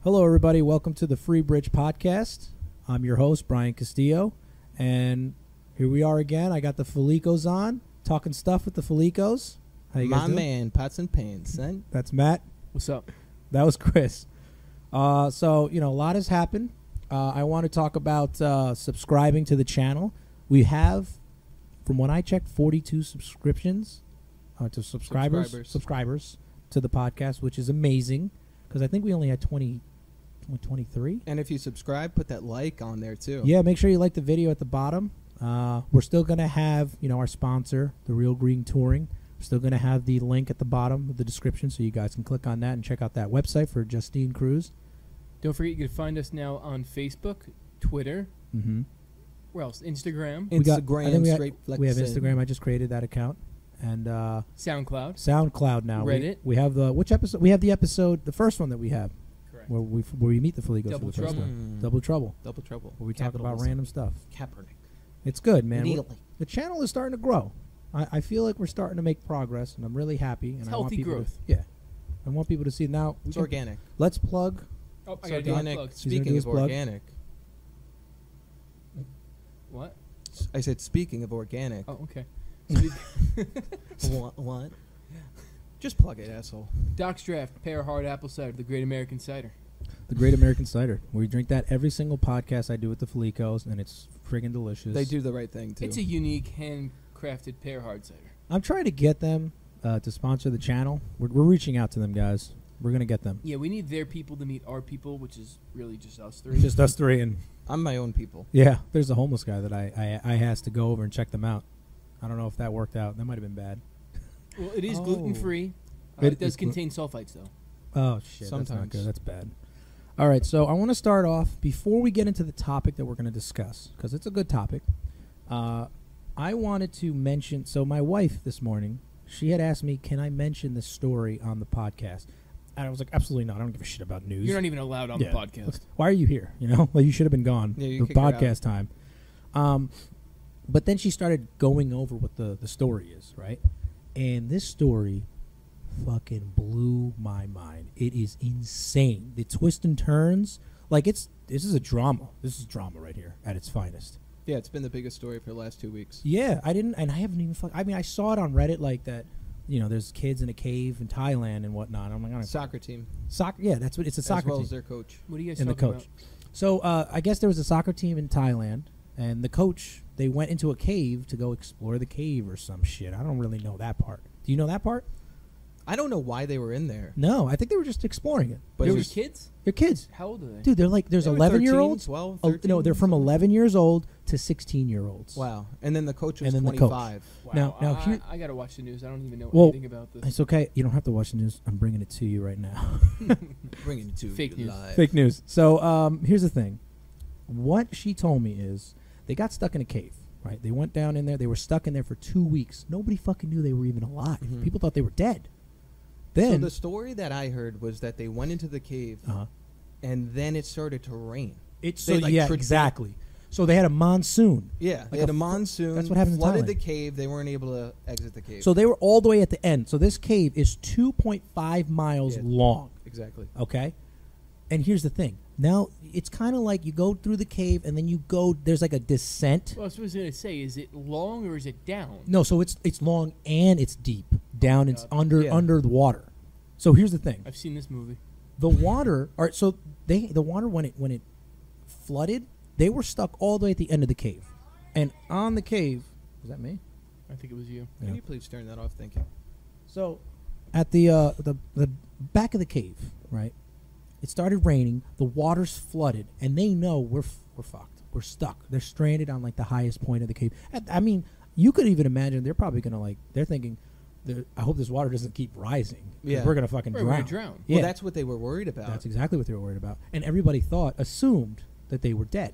Hello, everybody. Welcome to the Free Bridge Podcast. I'm your host, Brian Castillo, and here we are again. I got the Felicos on, talking stuff with the Felicos. How you guys doing? My man, pots and pans, son. That's Matt. What's up? That was Chris. So, a lot has happened. I want to talk about subscribing to the channel. We have, from when I checked, 42 subscriptions to subscribers to the podcast, which is amazing because I think we only had 23. And if you subscribe, put that like on there, too. Yeah, make sure you like the video at the bottom. We're still going to have, our sponsor, The Real Green Touring. We're still going to have the link at the bottom of the description so you guys can click on that and check out that website for Justine Cruz. Don't forget you can find us now on Facebook, Twitter. Mm-hmm. Where else? Instagram. We have Instagram. I just created that account. And SoundCloud now. Reddit. We have which episode? We have the episode, the first one that we have. Correct. Where we meet the Felicos Double for the first Trouble. time. Double Trouble. Double Trouble. Where we talk about random stuff. Kaepernick. It's good, man. Nearly. The channel is starting to grow. I feel like we're starting to make progress, and I'm really happy. And It's I want healthy people growth. I want people to see it now. It's organic. Let's plug. Oh, I It's gotta do my organic. plug. Speaking of organic. What? I said speaking of organic. Oh, okay. What? Just plug it, asshole. Doc's Draft, Pear Hard Apple Cider, the Great American Cider. The Great American Cider. We drink that every single podcast I do with the Felicos, and it's friggin' delicious. They do the right thing, too. It's a unique, handcrafted pear hard cider. I'm trying to get them to sponsor the channel. We're reaching out to them, guys. We're going to get them. Yeah, we need their people to meet our people, which is really just us three. Just us three. And I'm my own people. yeah, there's a homeless guy that I asked to go over and check them out. I don't know if that worked out. That might have been bad. Well, it is gluten-free. It It does is contain sulfites, though. Oh, shit. That's not Sometimes. good. That's bad. All right, so I want to start off, before we get into the topic that we're going to discuss, because it's a good topic, I wanted to mention, so my wife this morning, she had asked me, can I mention this story on the podcast? And I was like, absolutely not. I don't give a shit about news. You're not even allowed on the podcast. Why are you here? Like, you should have been gone. Yeah, you the kick her out. podcast time. But then she started going over what the story is, right? And this story fucking blew my mind. It is insane. The twists and turns, this is a drama. This is drama right here at its finest. Yeah, it's been the biggest story for the last 2 weeks. Yeah, I haven't even I saw it on Reddit like that. There's kids in a cave in Thailand and whatnot. I'm like, Soccer team. soccer. Yeah, that's what it's a soccer as well team. as their coach. What are you guys And the talking coach. about? So I guess there was a soccer team in Thailand, and the coach, they went into a cave to go explore the cave or some shit. I don't really know that part. Do you know that part? I don't know why they were in there. No, I think they were just exploring it. But There it were was kids? They're kids. How old are they? Dude, they're like, there's They were 11-year-olds. 13, 12, Oh, 13, no, they're from something. 11 years old to 16-year-olds. Wow. And then the coach was And then the coach. 25. Wow. Now here- I got to watch the news. I don't even know Well, anything about this. It's okay. You don't have to watch the news. I'm bringing it to you right now. Bringing it to Fake you news. live. Fake news. So here's the thing. What she told me is they got stuck in a cave, right? They went down in there. They were stuck in there for 2 weeks. Nobody fucking knew they were even alive. Mhm. People thought they were dead. So Then the story that I heard was that they went into the cave and then it started to rain. Exactly. So they had a monsoon. Yeah, Like they had a a monsoon. that's what happened in flooded Thailand. the cave. They weren't able to exit the cave. So they were all the way at the end. So this cave is 2.5 miles Yeah. long. Exactly. Okay? And here's the thing. Now, it's kind of like you go through the cave and then there's like a descent. Well, I was going to say, is it long or is it down? No, so it's long and it's deep. Down it's God. under the water. So here's the thing. I've seen this movie. The water, all right, so the water when it flooded, they were stuck all the way at the end of the cave. And on the cave, was that me? I think it was you. Yeah. Can you please turn that off? Thank you. So at the back of the cave, right? It started raining. The water's flooded, and they know we're fucked. We're stuck. They're stranded on like the highest point of the cave. I mean, you could even imagine they're probably gonna they're thinking, I hope this water doesn't keep rising. 'Cause Yeah. we're gonna fucking Right, drown. we're gonna drown. Yeah, Well, that's what they were worried about. that's exactly what they were worried about. And everybody assumed that they were dead.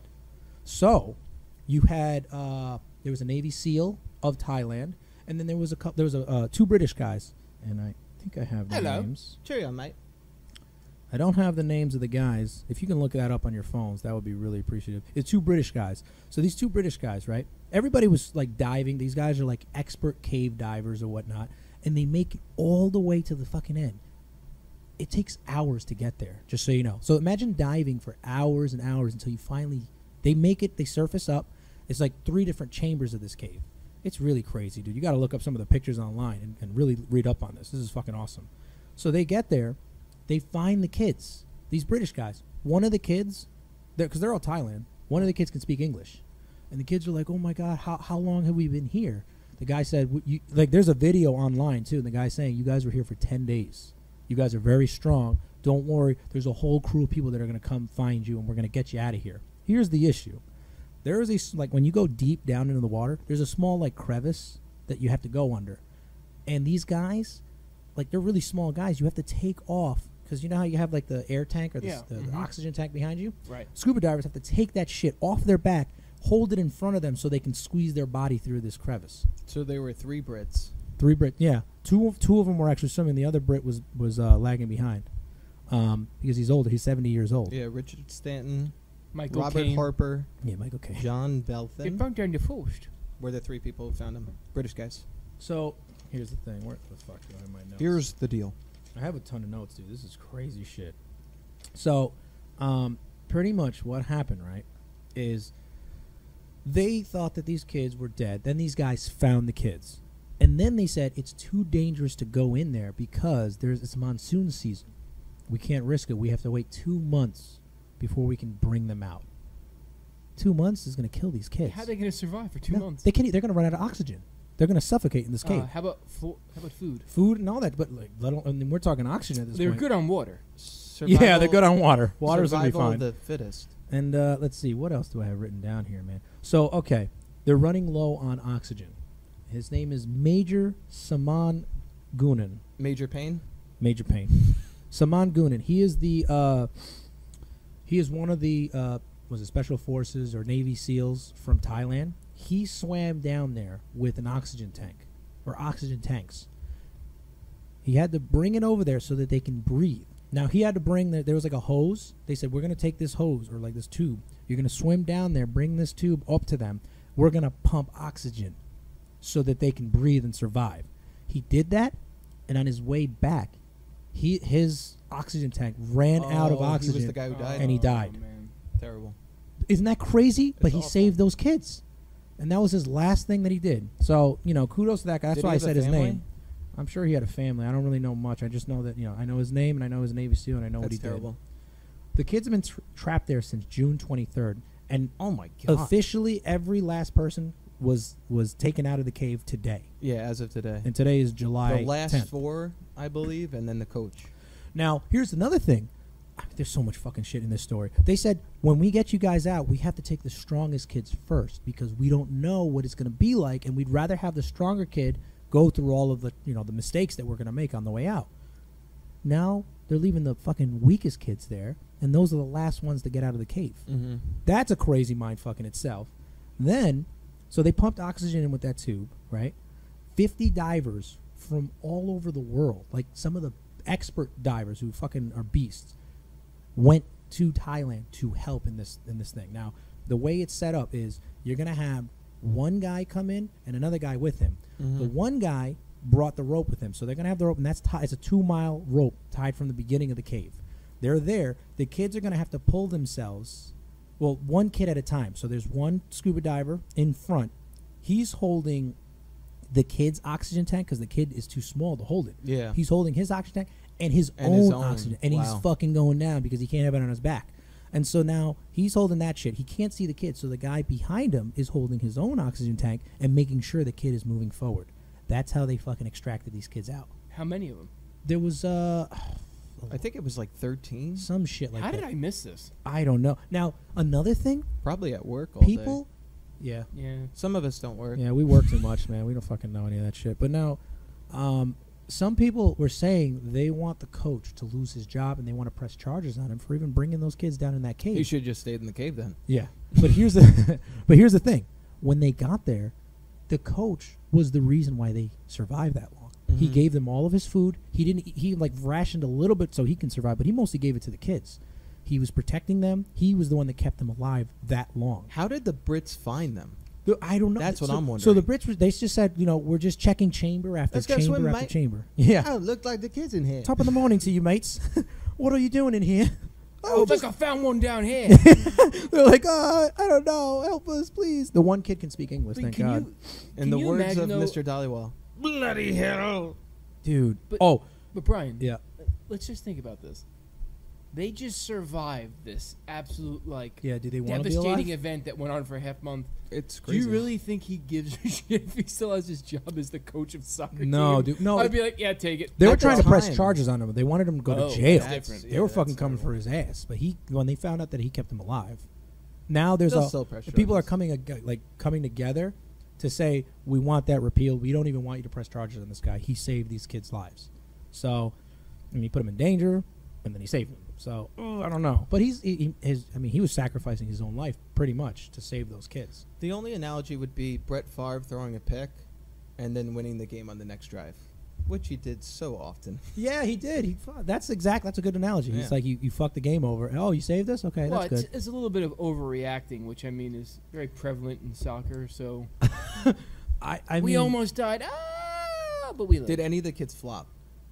So you had there was a Navy SEAL of Thailand, and then there was two British guys, and I think I have their Hello. names. Cheerio, mate. I don't have the names of the guys. If you can look that up on your phones, that would be really appreciative. It's two British guys. So these two British guys, right? Everybody was like diving. These guys are like expert cave divers or whatnot, and they make it all the way to the fucking end. it takes hours to get there, just so you know. So imagine diving for hours and hours until you finally, they make it, they surface up. It's like 3 different chambers of this cave. It's really crazy, dude. You got to look up some of the pictures online and really read up on this. This is fucking awesome. So they get there, they find the kids, these British guys. One of the kids, because they're all Thailand, one of the kids can speak English. And the kids are like, oh my God, how long have we been here? The guy said, there's a video online too, and the guy's saying, you guys were here for 10 days. You guys are very strong. Don't worry. There's a whole crew of people that are going to come find you, and we're going to get you out of here. Here's the issue. There is when you go deep down into the water, there's a small, crevice that you have to go under. And these guys, they're really small guys. You have to take off, because you know how you have, the air tank or the oxygen tank behind you? Right. Scuba divers have to take that shit off their back, hold it in front of them so they can squeeze their body through this crevice. So there were 3 Brits. 3 Brit, yeah. Two of them were actually swimming. The other Brit was lagging behind because he's older. He's 70 years old. Yeah, Richard Stanton, Michael Robert Caine. Harper, Yeah, Michael Caine. John They Belthan found down the first. were the 3 people who found him. British guys. So here's the thing. Where the fuck do I have my notes? Here's the deal. I have a ton of notes, dude. This is crazy shit. So, pretty much what happened, right, is they thought that these kids were dead. Then these guys found the kids. And then they said it's too dangerous to go in there because it's monsoon season. We can't risk it. We have to wait 2 months before we can bring them out. 2 months is going to kill these kids. How are they going to survive for 2 months? They're going to run out of oxygen. They're going to suffocate in this cave. How about food? Food and all that, but we're talking oxygen at this They're point. good on water. Yeah, they're good on water. Water's going to be Survival fine. of the fittest. And let's see, what else do I have written down here, man? So, okay, they're running low on oxygen. His name is Major Saman Gunan. Major pain? Major Pain. Saman Gunan. He is one of the was it Special Forces or Navy SEALs from Thailand. He swam down there with an oxygen tank or oxygen tanks. He had to bring it over there so that they can breathe. Now, he had to bring there was a hose. They said, we're going to take this hose or this tube. You're going to swim down there, bring this tube up to them. We're going to pump oxygen so that they can breathe and survive. He did that, and on his way back, his oxygen tank ran out of oxygen. He was the guy who died? And he died. Man. Terrible. Isn't that crazy? But he awful. saved those kids. And that was his last thing that he did. So, kudos to that guy. That's Did why he I have said a his family? name. I'm sure he had a family. I don't really know much. I just know that, I know his name, and I know his Navy SEAL, and I know what he terrible. did. The kids have been trapped there since June 23rd. And Oh my god. officially, every last person was taken out of the cave today. Yeah, as of today. And today is July The last 10th. 4, I believe, and then the coach. Now, here's another thing. There's so much fucking shit in this story. They said, when we get you guys out, we have to take the strongest kids first because we don't know what it's going to be like, and we'd rather have the stronger kid go through all of the, the mistakes that we're going to make on the way out. Now, they're leaving the fucking weakest kids there, and those are the last ones to get out of the cave. Mm-hmm. That's a crazy mind fuck in itself. Then, so they pumped oxygen in with that tube, right? 50 divers from all over the world, like some of the expert divers who fucking are beasts, went to Thailand to help in this thing. Now, the way it's set up is you're going to have one guy come in and another guy with him. Mm-hmm. The one guy brought the rope with him, so they're going to have the rope, and that's it's a 2-mile rope tied from the beginning of the cave. They're there. The kids are going to have to pull themselves, well, one kid at a time. So there's one scuba diver in front. He's holding the kid's oxygen tank because the kid is too small to hold it. Yeah. He's holding his oxygen tank and his And his own own. oxygen, and he's Wow. fucking going down because he can't have it on his back. And so now he's holding that shit. He can't see the kid, so the guy behind him is holding his own oxygen tank and making sure the kid is moving forward. That's how they fucking extracted these kids out. How many of them? There was I think it was like 13. some shit like How that. did I miss this? I don't know. Now, another thing, Probably at work all people, day. yeah, Yeah. Some of us don't work. yeah, we work too much, man. We don't fucking know any of that shit. But now, some people were saying they want the coach to lose his job and they want to press charges on him for even bringing those kids down in that cave. He should just stayed in the cave then. Yeah, but here's the thing: when they got there, the coach was the reason why they survived that long. He Mhm. gave them all of his food. He like rationed a little bit so he can survive, but he mostly gave it to the kids. He was protecting them. He was the one that kept them alive that long. How did the Brits find them? I don't know. That's what I'm wondering. So the Brits, they just said, we're just checking chamber after Let's go chamber swim, after mate. chamber. Yeah. Oh, look like the kids in here. Top of the morning to you, mates. What are you doing in here? Oh, look, I found one down here. They're like, I don't know. Help us, please. The one kid can speak English, thank God. In the you words imagine, of though- Mr. Dollywall. Bloody hell. Dude. But- But Brian, Yeah. let's just think about this. They just survived this absolute, Yeah, do they want to be alive? devastating event that went on for a half month. It's Do crazy. you really think he gives a shit if he still has his job as the coach of soccer No, team? dude. No. I'd be like, yeah, take it. They were At the trying to press time. charges on him. They wanted him to go Oh, to jail. that's different. They were Yeah, fucking that's coming terrible. for his ass. But when they found out that he kept him alive, now there's They'll still press people are charges. coming together to say we want that repealed. We don't even want you to press charges on this guy. He saved these kids' lives. So, he put him in danger, and then he saved them. So I don't know. But he was sacrificing his own life pretty much to save those kids. The only analogy would be Brett Favre throwing a pick and then winning the game on the next drive, which he did so often. Yeah, he did. That's a good analogy. Yeah. It's like you fucked the game over. Oh, you saved us? Okay, Well, that's good. it's a little bit of overreacting, which I mean is very prevalent in soccer. So I we mean, almost died, but we lived. Did any of the kids flop?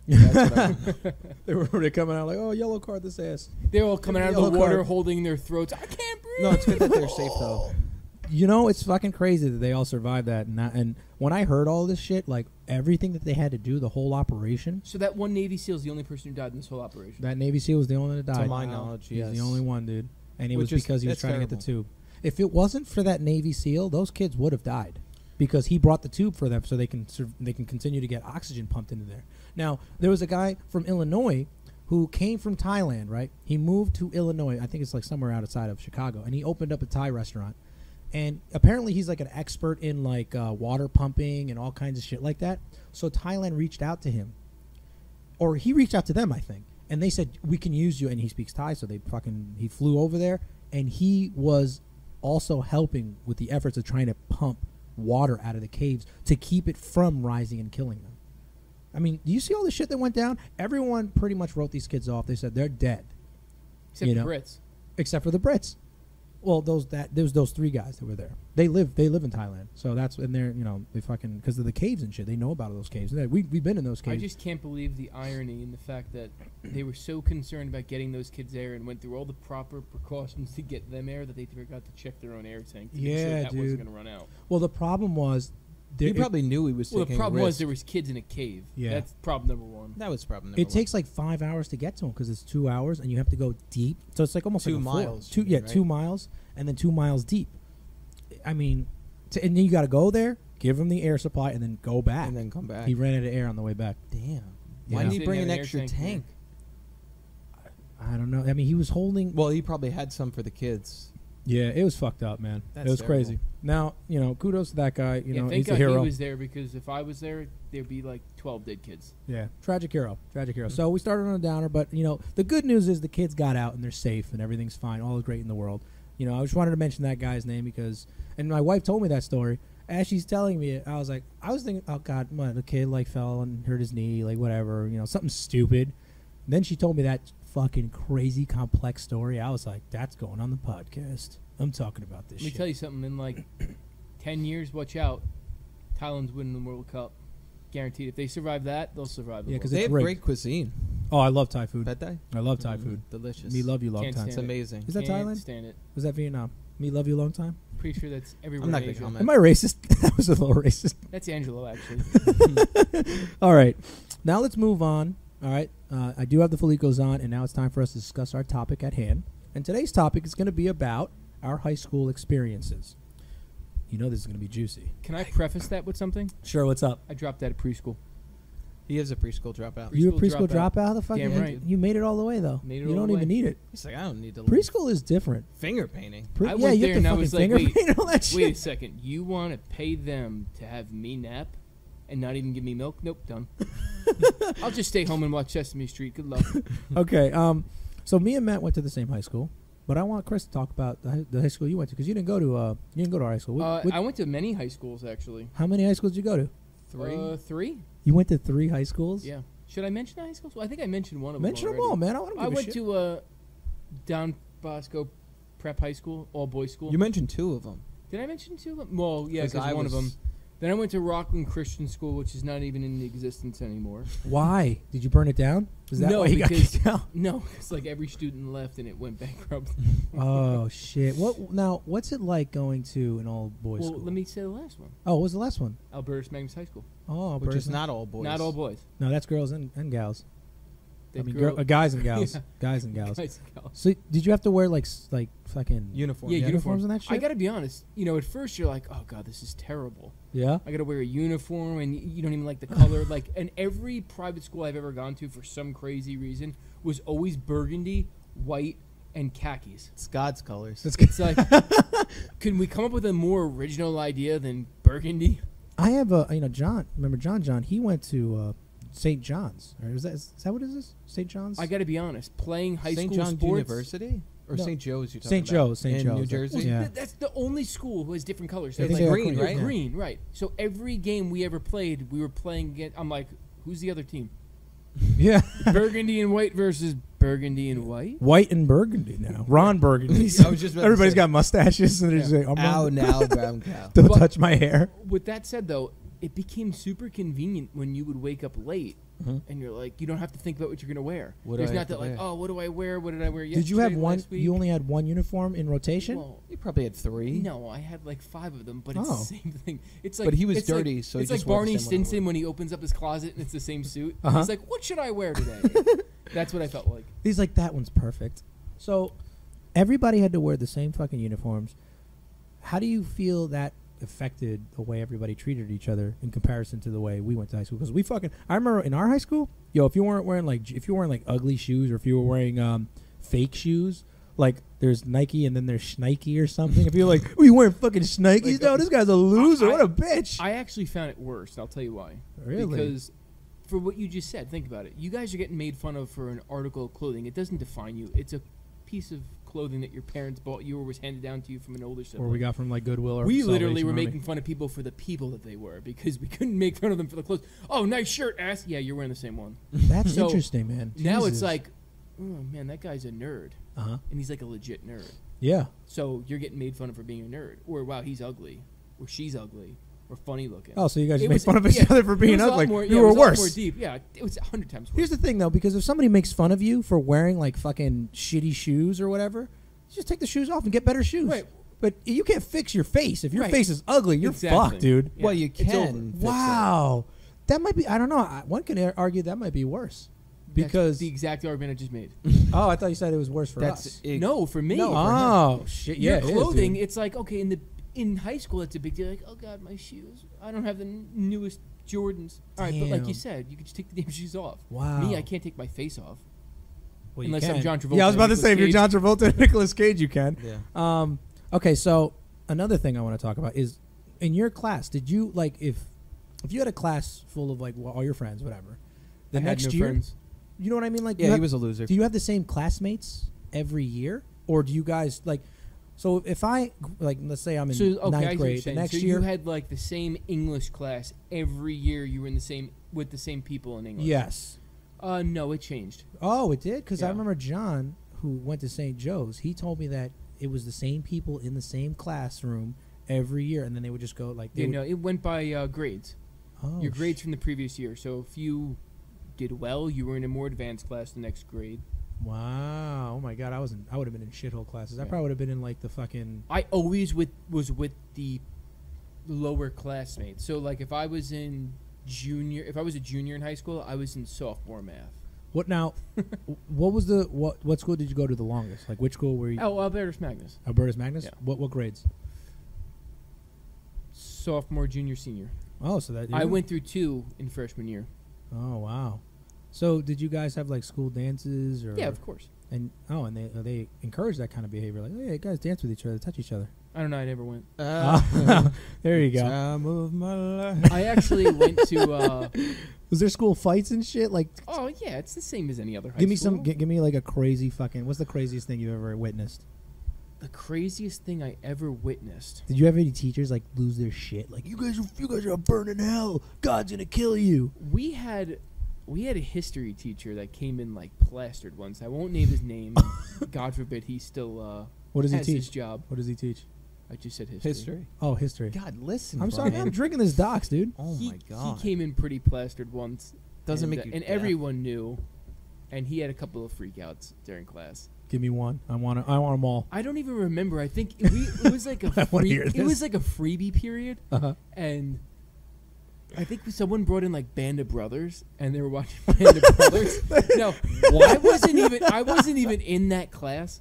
That's what I want. they were coming out like, oh, yellow card this ass. They're all coming out of the Yellow water, card. holding their throats. I can't breathe. No, it's good that they're safe though. It's fucking crazy that they all survived that. And when I heard all this shit, like everything that they had to do, the whole operation, So that one Navy SEAL is the only person who died in this whole operation. that Navy SEAL was the only one that died. To my Wow. knowledge, He's yes. the only one, dude. And it Which was is- because he was that's trying to get the terrible. tube. If it wasn't for that Navy SEAL, those kids would have died because he brought the tube for them so they can continue to get oxygen pumped into there. Now, there was a guy from Illinois who came from Thailand, right? He moved to Illinois. I think it's like somewhere outside of Chicago. And he opened up a Thai restaurant. And apparently he's like an expert in like water pumping and all kinds of shit like that. So Thailand reached out to him. Or he reached out to them, I think. And they said, we can use you. And he speaks Thai, so he flew over there. And he was also helping with the efforts of trying to pump water out of the caves to keep it from rising and killing them. I mean, do you see all the shit that went down? Everyone pretty much wrote these kids off. They said they're dead. Except the Brits. Except for the Brits. Well, there was those three guys that were there. They live in Thailand. So that's and they're they fucking because of the caves and shit. They know about those caves. We've been in those I caves. just can't believe the irony in the fact that they were so concerned about getting those kids there and went through all the proper precautions to get them there that they forgot to check their own air tank to make sure Yeah, that dude. wasn't going to run out. Well, the problem was He probably knew he was Well, taking the problem a was risk. there was kids in a cave. Yeah. That's problem number one. That was problem number it takes like 5 hours to get to them because it's 2 hours and you have to go deep. So it's like almost 2 like a miles, Two, you mean, yeah, right? 2 miles and then 2 miles deep. I mean, and then you got to go there, give them the air supply, and then go back. and then come back. He ran out of air on the way back. Damn. Yeah. Why didn't he Didn't bring have an an air extra tank, tank? I don't know. I mean, he was holding. Well, he probably had some for the kids. Yeah, it was fucked up, man. That's it was terrible. crazy. Now, kudos to that guy. Yeah, He's thank a God hero. he was there because if I was there, there'd be like 12 dead kids. Yeah, tragic hero. So we started on a downer, but the good news is the kids got out and they're safe and everything's fine. All is great in the world. I just wanted to mention that guy's name and my wife told me that story. As she's telling me it, I was thinking, oh God, the kid fell and hurt his knee, whatever, something stupid. Then she told me that fucking crazy complex story. I was like, that's going on the podcast. I'm talking about this Let me shit. tell you something. In like 10 years, watch out. Thailand's winning the World Cup. Guaranteed. If they survive that, they'll survive the Yeah, World 'cause Cup. They have rigged. great cuisine. Oh, I love Thai food. Bet they? I love Thai food. Delicious. Me love you long Can't time. It's stand amazing. Is that Can't Thailand? stand it. Was that Vietnam? Me love you long time. Pretty sure that's everywhere I'm not in going Asia. to comment. Am I racist? That was a little racist. That's Angelo, actually. All right. Now let's move on. All right. I do have the Felicos on, and now it's time for us to discuss our topic at hand. And today's topic is going to be about our high school experiences. This is going to be juicy. Can I preface that with something? Sure, what's up? I dropped out of preschool. He is a preschool dropout. You a Preschool preschool dropout? How the fuck? Damn you, right. you made it all the way, though. Made it you all don't the even way. need it. He's like, I don't need to Preschool is different. finger painting. I yeah, went you there have and to I fucking was like, finger wait, paint all that shit. Wait a second. You want to pay them to have me nap and not even give me milk? Nope, done. I'll just stay home and watch Sesame Street. Good luck. Okay. So me and Matt went to the same high school, but I want Chris to talk about the high school you went to because you didn't go to our high school. I went to many high schools, actually. How many high schools did you go to? 3. 3? You went to 3 high schools? Yeah. Should I mention the high schools? Well, I think I mentioned one of Mention them them all, man. I don't give I a went shit. to Don Bosco Prep High School, all boys school. You mentioned 2 of them. Did I mention two of them? Well, yeah, 'Cause because I one of them. was- Then I went to Rockland Christian School, which is not even in existence anymore. Why? Did you burn it down? Is that No, why you got because- kicked out? No, it's like every student left and it went bankrupt. Oh shit! What's it like going to an all boys Well, school? let me say the last one. Oh, what was the last one? Albertus Magnus High School. Oh, Which is Burton. not all boys. Not all boys. No, that's girls and gals. They I mean, grow- guys and gals. Yeah. Guys and gals. Guys and gals. So, did you have to wear like fucking uniform. Yeah, uniforms and that shit? I gotta be honest. At first you're like, oh god, this is terrible. Yeah. I gotta wear a uniform, and you don't even like the color. Like, and every private school I've ever gone to, for some crazy reason, was always burgundy, white, and khakis. It's God's colors. That's good. It's like, can we come up with a more original idea than burgundy? I have John. Remember John? He went to St. John's. Or is that what it is? St. John's. I gotta be honest. Playing high St. school John's sports. University or No. St. Joe's? You're talking St. about? Joe's. St. in Joe's. New Jersey. Yeah. That's the only school who has different colors. I It's think like they are green, right? yeah. green, right? So every game we ever played, we were playing against. I'm like, who's the other team? Yeah. Burgundy and white versus burgundy and white. White and burgundy now. Ron Burgundy. I was just about to Everybody's say. got mustaches, and they're just like, I'm Ow, Ron. now, brown cow. Don't But- touch my hair. With that said, though, it became super convenient when you would wake up late. Mhm. And you're like, you don't have to think about what you're gonna wear. What do There's I not have to that like, wear? oh, what do I wear? What did I wear yesterday? Did you have one? last week? You only had one uniform in rotation? Well, You probably had 3. no, I had like 5 of them, but it's Oh. the same thing. It's like, But he was it's like- dirty, so he it's just like wore the Barney same one over. Stinson when he opens up his closet and it's the same suit. Uh-huh. He's like, what should I wear today? That's what I felt like. He's like, that one's perfect. So everybody had to wear the same fucking uniforms. How do you feel that affected the way everybody treated each other in comparison to the way we went to high school? Because I remember in our high school, if you weren't wearing like ugly shoes, or if you were wearing fake shoes, like there's Nike and then there's Schnikey or something. If you're like, oh, you wearing fucking Schnikes? Like, No, this guy's a loser. I- What a bitch. I actually found it worse, and I'll tell you why. Really? Because for what you just said, think about it. You guys are getting made fun of for an article of clothing. It doesn't define you. It's a piece of clothing that your parents bought you or was handed down to you from an older sibling. or we got from like Goodwill or We literally Salvation were Army. making fun of people for the people that they were because we couldn't make fun of them for the clothes. Oh, nice shirt, ass. Yeah, you're wearing the same one. That's So, interesting, man. Now it's Jesus. like, oh, man, that guy's a nerd. uh-huh. And he's like a legit nerd. Yeah. So you're getting made fun of for being a nerd. Or, wow, he's ugly. Or she's ugly. Or funny looking. Oh, so you guys It made was- fun of each yeah, other for it being was a lot ugly. more- You yeah, it were was a lot worse. more deep. Yeah, it was 100 times worse. Here's the thing, though, because if somebody makes fun of you for wearing like fucking shitty shoes or whatever, just take the shoes off and get better shoes. Right. But you can't fix your face. If your Right. face is ugly, you're Exactly. fucked, dude. Yeah, Well, you it's over. can. fix Wow. That might be, I don't know. One could argue that might be worse. That's Because, the exact argument I just made. oh, I thought you said it was worse for That's us. No, for me. No, for Oh, shit. Yeah, Your it is, clothing, dude. it's like, okay, in high school, it's a big deal. Like, oh, God, my shoes. I don't have the newest Jordans. All right, but like Damn. you said, you could just take the damn shoes off. Wow. Me, I can't take my face off. Well, you unless I'm can. John Travolta Yeah, I was about to and say, if you're Nicolas John Travolta and Nicolas Cage, you can. Yeah. Okay, so another thing I want to talk about is in your class, did you like if you had a class full of like all your friends, whatever, the I had next no year, friends. you know what I mean? Like, Yeah, he was a loser. do you have the same classmates every year, or do you guys like? So if I like, let's say I'm in So okay, I see ninth what you're grade, the saying. next so year, you had like the same English class every year. You were in the same with the same people in English. yes. No, it changed. Oh, it did? Because I Yeah. remember John, who went to St. Joe's, he told me that it was the same people in the same classroom every year, and then they would just go like, they Yeah, would, no, it went by grades. oh, Your grades from the previous year. So if you did well, you were in a more advanced class the next grade. Wow! Oh my God! I would have been in shithole classes. I Yeah. probably would have been in like the fucking. I always was with the lower classmates. So like if I was a junior in high school, I was in sophomore math. What now? What was the what school did you go to the longest? Like which school were you? Oh, Albertus Magnus. Albertus Magnus. Yeah. What grades? Sophomore, junior, senior. Oh, so that I went through 2 in freshman year. Oh wow! So did you guys have like school dances or? Yeah, of course. And they encourage that kind of behavior, like, hey, guys, dance with each other, touch each other. I don't know. I never went. There you go. Time of my life. I actually went to. Was there school fights and shit? Like, Oh yeah, it's the same as any other high give me school. some. Give me like a crazy fucking. What's the craziest thing you've ever witnessed? The craziest thing I ever witnessed. Did you have any teachers like lose their shit? Like, you guys are burning hell. God's gonna kill you. We had a history teacher that came in like plastered once. I won't name his name. God forbid he still What does he has his teach? job. What does he teach? I just said history. History. Oh, history. God, listen. I'm sorry. Brian. I'm drinking this docs, dude. Oh my God. He came in pretty plastered once. Doesn't and, make you. and deaf. everyone knew, and he had a couple of freakouts during class. Give me one. I want them all. I don't even remember. I think it was like a I wanna hear it this. was like a freebie period, and I think someone brought in like Band of Brothers, and they were watching Band of Brothers. No, I wasn't even in that class,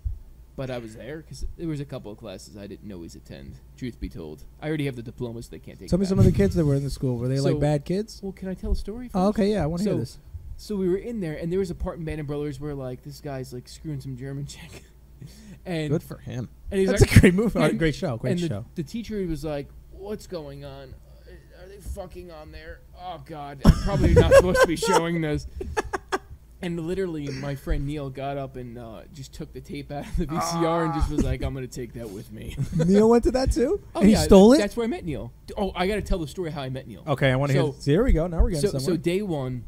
but I was there because there was a couple of classes I didn't always attend. Truth be told, I already have the diploma, so they can't take. Tell me it some back. of the kids that were in the school. Were they like bad kids? Well, can I tell a story? First? Oh, okay, yeah, I want to hear So- this. So we were in there, and there was a part in Band of Brothers where like this guy's like screwing some German chick, and Good for him. and he's That's like, a great movie. and- Great show. Great and show. the teacher was like, "What's going on? Are they fucking on there? Oh God, I'm probably not supposed to be showing this." And literally, my friend Neil got up and just took the tape out of the VCR and just was like, "I'm gonna take that with me." Neil went to that too? Oh, and he yeah, stole it? That's where I met Neil. Oh, I got to tell the story how I met Neil. Okay, I want to hear So- this. Here we go. Now we're getting So somewhere. day one,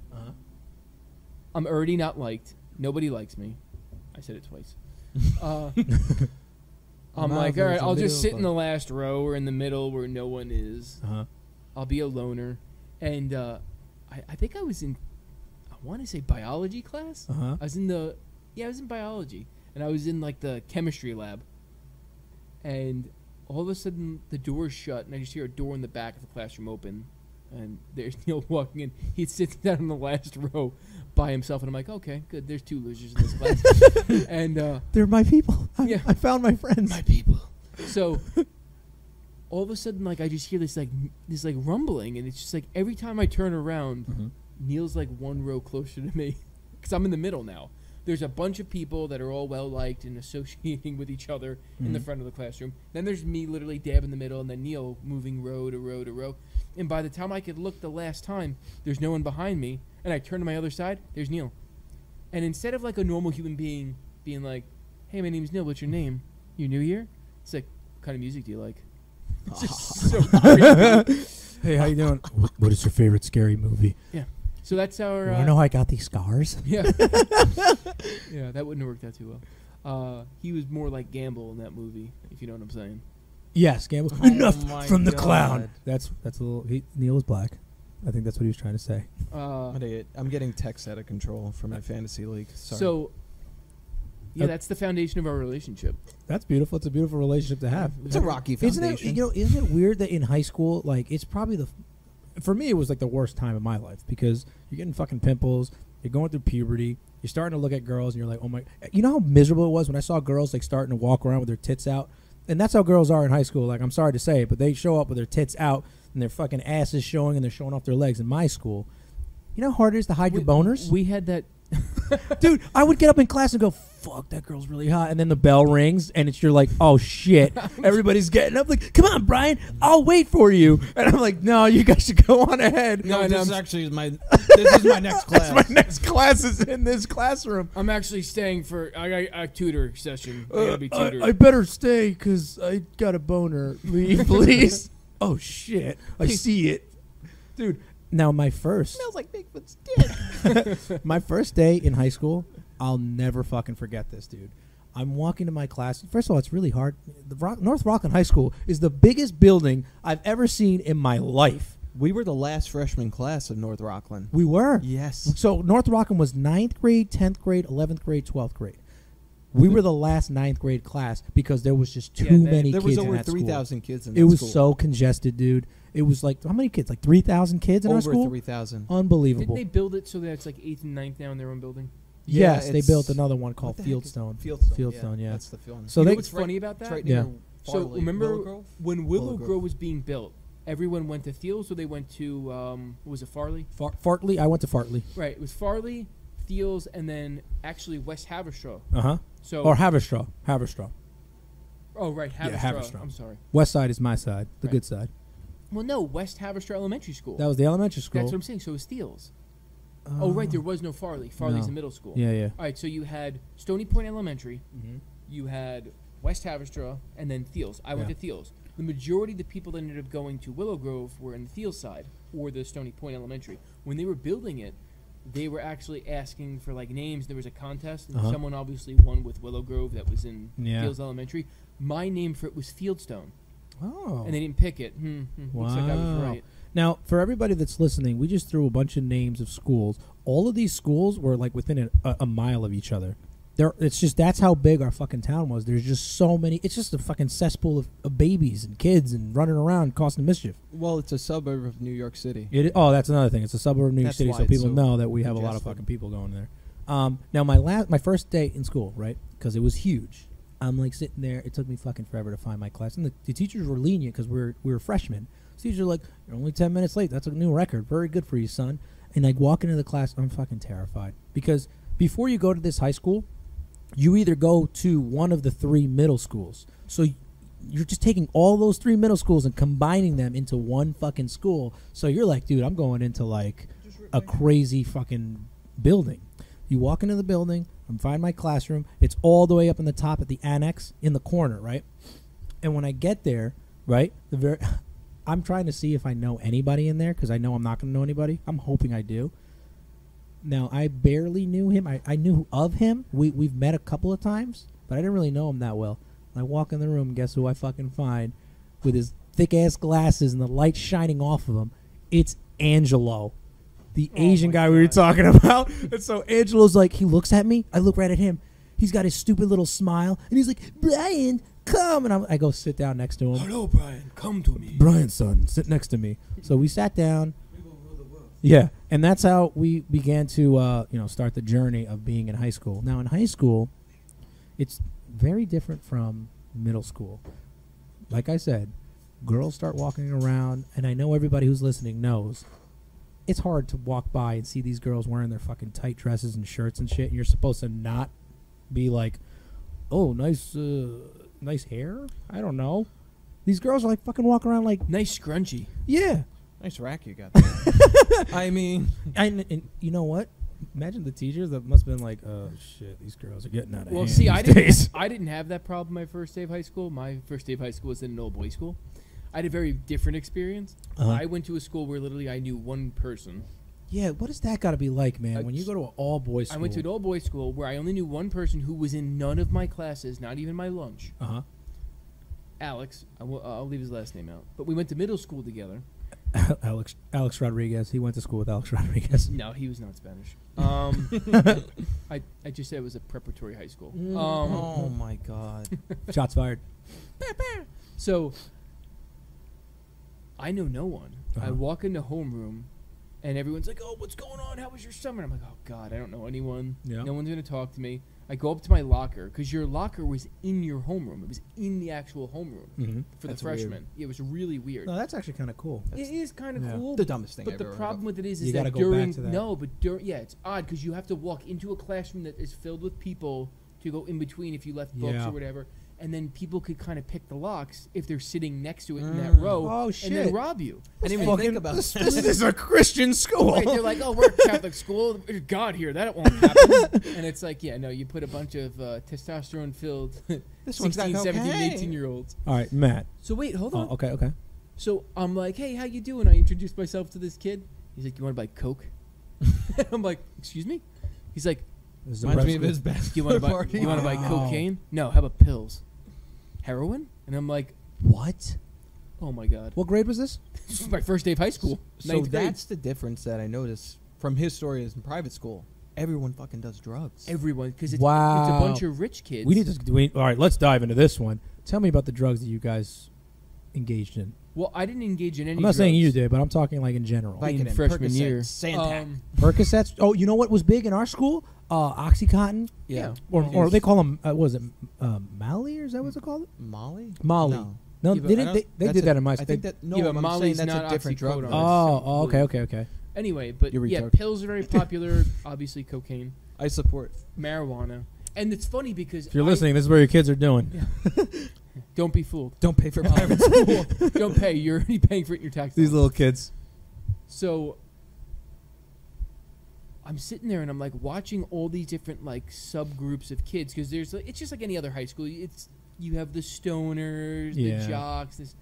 I'm already not liked. Nobody likes me. I said it twice. I'm like, all right, I'll just sit in the last row or in the middle where no one is. I'll be a loner. And I think I was in, I want to say biology class. I was in I was in biology. And I was in like the chemistry lab. And all of a sudden the door's shut and I just hear a door in the back of the classroom open. And there's Neil walking in. He sits down in the last row by himself. And I'm like, okay, good. There's two losers in this class. And They're my people. Yeah. I found my friends. my people. So all of a sudden, like I just hear this rumbling, and it's just like every time I turn around, Neil's like one row closer to me because I'm in the middle now. There's a bunch of people that are all well liked and associating with each other in the front of the classroom. Then there's me literally dab in the middle, and then Neil moving row to row to row. And by the time I could look the last time, there's no one behind me, and I turn to my other side, there's Neil. And instead of like a normal human being being like, "Hey, my name's Neil. What's your name? You new here?" It's like, "What kind of music do you like?" It's just so creepy. Hey, how you doing? What is your favorite scary movie? So that's our. You want to know how I got these scars? Yeah. Yeah, that wouldn't have worked out too well. He was more like Gamble in that movie, if you know what I'm saying. Yes, Gamble. Oh Enough my from the God. clown. That's a little. Neil is black. I think that's what he was trying to say. I'm getting texts out of control for my fantasy league. Sorry. So, yeah, that's the foundation of our relationship. That's beautiful. It's a beautiful relationship to have. it's a rocky Isn't foundation. it weird that in high school, like, it's probably for me, it was like the worst time of my life because you're getting fucking pimples, you're going through puberty, you're starting to look at girls, and you're like, oh my, you know how miserable it was when I saw girls like starting to walk around with their tits out, and that's how girls are in high school. Like, I'm sorry to say, but they show up with their tits out and their fucking asses showing and they're showing off their legs. In my school, you know how hard it is to hide your boners, We had that. dude. I would get up in class and go, fuck, that girl's really hot. And then the bell rings, and you're like, oh, shit. Everybody's getting up. Like, come on, Brian. I'll wait for you. And I'm like, no, you guys should go on ahead. No, this is my next class. My next class is in this classroom. I'm actually staying for a tutor session. I gotta be tutored. I better stay because I got a boner. Leave, please. Oh, shit. I see it. Dude, now my first. Smells like Bigfoot's dick. My first day in high school, I'll never fucking forget this, dude. I'm walking to my class. First of all, it's really hard. North Rockland High School is the biggest building I've ever seen in my life. We were the last freshman class of North Rockland. We were. Yes. So North Rockland was 9th grade, 10th grade, 11th grade, 12th grade. We were the last 9th grade class because there was just too many There kids was in over that school. 3,000 kids in that It was school. so congested, dude. It was like, how many kids? Like 3,000 kids in our Over school? 3,000. Unbelievable. Didn't they build it so that it's like 8th and 9th now in their own building? Yes, Yeah, they it's- built another one called What the heck is- Fieldstone. Fieldstone, yeah. That's the film. So You know they what's funny about that? It's right Yeah. near So Farley. remember Willow Grove? when Willow Willow Grove. Grove was being built, everyone went to Thiels or they went to, what was it, Farley? Fartley. I went to Fartley. Right, it was Farley, Thiels, and then actually West Haverstraw. So, Or Haverstraw. Haverstraw. oh, right, Yeah, Haverstraw. Haverstraw. I'm sorry. West side is my side, the Right. good side. Well, no, West Haverstraw Elementary School. That was the elementary school. That's what I'm saying. So it was Thiels. Oh, right, there was no Farley. Farley's no. the middle school. Yeah, yeah. All right, so you had Stony Point Elementary, Mm-hmm. you had West Haverstraw, and then Thiels. I went Yeah. to Thiels. The majority of the people that ended up going to Willow Grove were in the Thiels side or the Stony Point Elementary. When they were building it, they were actually asking for like names. There was a contest, and someone obviously won with Willow Grove that was in Yeah. Thiels Elementary. My name for it was Fieldstone. Oh. And they didn't pick it. Looks like I was Wow. right. Now, for everybody that's listening, we just threw a bunch of names of schools. All of these schools were like within a mile of each other. It's just that's how big our fucking town was. There's just so many. It's just a fucking cesspool of babies and kids and running around causing mischief. Well, it's a suburb of New York City. That's another thing. It's a suburb of New York That's City, why so it's people so know that we have a lot of congested. fucking people going there. Now, my first day in school, right? Because it was huge. I'm like sitting there. It took me fucking forever to find my class, and the teachers were lenient because we were freshmen. So teachers are like, "You're only 10 minutes late. That's a new record. Very good for you, son." And like walk into the class, I'm fucking terrified because before you go to this high school, you either go to one of the 3 middle schools. So you're just taking all those 3 middle schools and combining them into one fucking school. So you're like, dude, I'm going into like a crazy fucking building. You walk into the building, I find my classroom. It's all the way up in the top at the annex in the corner, right? And when I get there, right, I'm trying to see if I know anybody in there because I know I'm not going to know anybody. I'm hoping I do. Now, I barely knew him. I knew of him. We've met a couple of times, but I didn't really know him that well. I walk in the room, guess who I fucking find with his thick-ass glasses and the light shining off of him? It's Angelo, the Asian guy we were talking about. And so Angelo's like, he looks at me. I look right at him. He's got his stupid little smile, and he's like, Brian, come. And I go sit down next to him. Hello, Brian. Come to me. Brian, son, sit next to me. So we sat down. Yeah, and that's how we began to start the journey of being in high school. Now, in high school, it's very different from middle school. Like I said, girls start walking around, and I know everybody who's listening knows it's hard to walk by and see these girls wearing their fucking tight dresses and shirts and shit, and you're supposed to not be like, oh, nice hair? I don't know. These girls are like fucking walking around like... Nice scrunchie. Yeah. Nice rack you got there. I mean... And you know what? Imagine the teachers that must have been like, oh, shit, these girls are getting out of hand See, these days. I didn't have that problem my first day of high school. My first day of high school was in an all-boys school. I had a very different experience. Uh-huh. I went to a school where literally I knew one person. Yeah, what does that got to be like, man? When you go to an all-boys school. I went to an all-boys school where I only knew one person who was in none of my classes, not even my lunch. Uh-huh. Alex. I'll leave his last name out. But we went to middle school together. Alex Rodriguez. He went to school with Alex Rodriguez. No, he was not Spanish. I just said it was a preparatory high school. oh my God. Shots fired. So I know no one. Uh-huh. I walk into homeroom, and everyone's like, "Oh, what's going on? How was your summer?" I'm like, "Oh God, I don't know anyone. Yeah. No one's gonna talk to me." I go up to my locker because your locker was in your homeroom. It was in the actual homeroom Mm-hmm. for That's the weird. freshmen. It was really weird. No, that's actually kind of cool. It is kind of Yeah. cool. The dumbest thing But I've the ever problem heard with it is You that gotta go during back to that. it's odd because you have to walk into a classroom that is filled with people to go in between if you left books Yeah. or whatever, and then people could kind of pick the locks if they're sitting next to it in that Mm. row, Oh, and shit. then rob you. I didn't even think about this. that. This is a Christian school. Right, they're like, "Oh, we're a Catholic school. There's God here. That won't happen." And it's like, yeah, no, you put a bunch of testosterone-filled This one's got 16, 17, cocaine. 18-year-olds. All right, Matt. So wait, hold on. Oh, okay. So I'm like, "Hey, how you doing?" I introduced myself to this kid. He's like, "You want to buy Coke?" I'm like, "Excuse me?" He's like, This is a Reminds prep me of school. his best "Do you want to buy? party. You want to buy Wow. cocaine? No. How about pills? Heroin?" And I'm like, What? "Oh my God!" What grade was this? This was my first day of high school. So Ninth grade. that's the difference that I noticed from his story is in private school. Everyone fucking does drugs. everyone because it's Wow. a bunch of rich kids. We need to. All right, let's dive into this one. Tell me about the drugs that you guys engaged in. Well, I didn't engage in any. I'm not saying you drugs. did, but I'm talking like in general. Like- in Vicodin, freshman Percocet, year. Santac. Percocets. Oh, you know what was big in our school? Oxycontin, Yeah. or they call them. What was it Mally, or is that what it's called? Molly? Molly. No. No, Yeah, but they I did. don't- They That's did a- that in my. I think that no, Yeah, but I'm Molly's saying that's not a different drug. oxycodone. though. Oh, okay. Anyway, but You're yeah, retarded. pills are very popular. Obviously, cocaine, I support. marijuana, and it's funny because If you're listening, this is what your kids are doing. don't be fooled. Don't pay for private school. Don't pay. You're already paying for it in your tax. These bill. little kids. So I'm sitting there and I'm like watching all these different like subgroups of kids because there's it's just like any other high school. You have the stoners, Yeah. the jocks,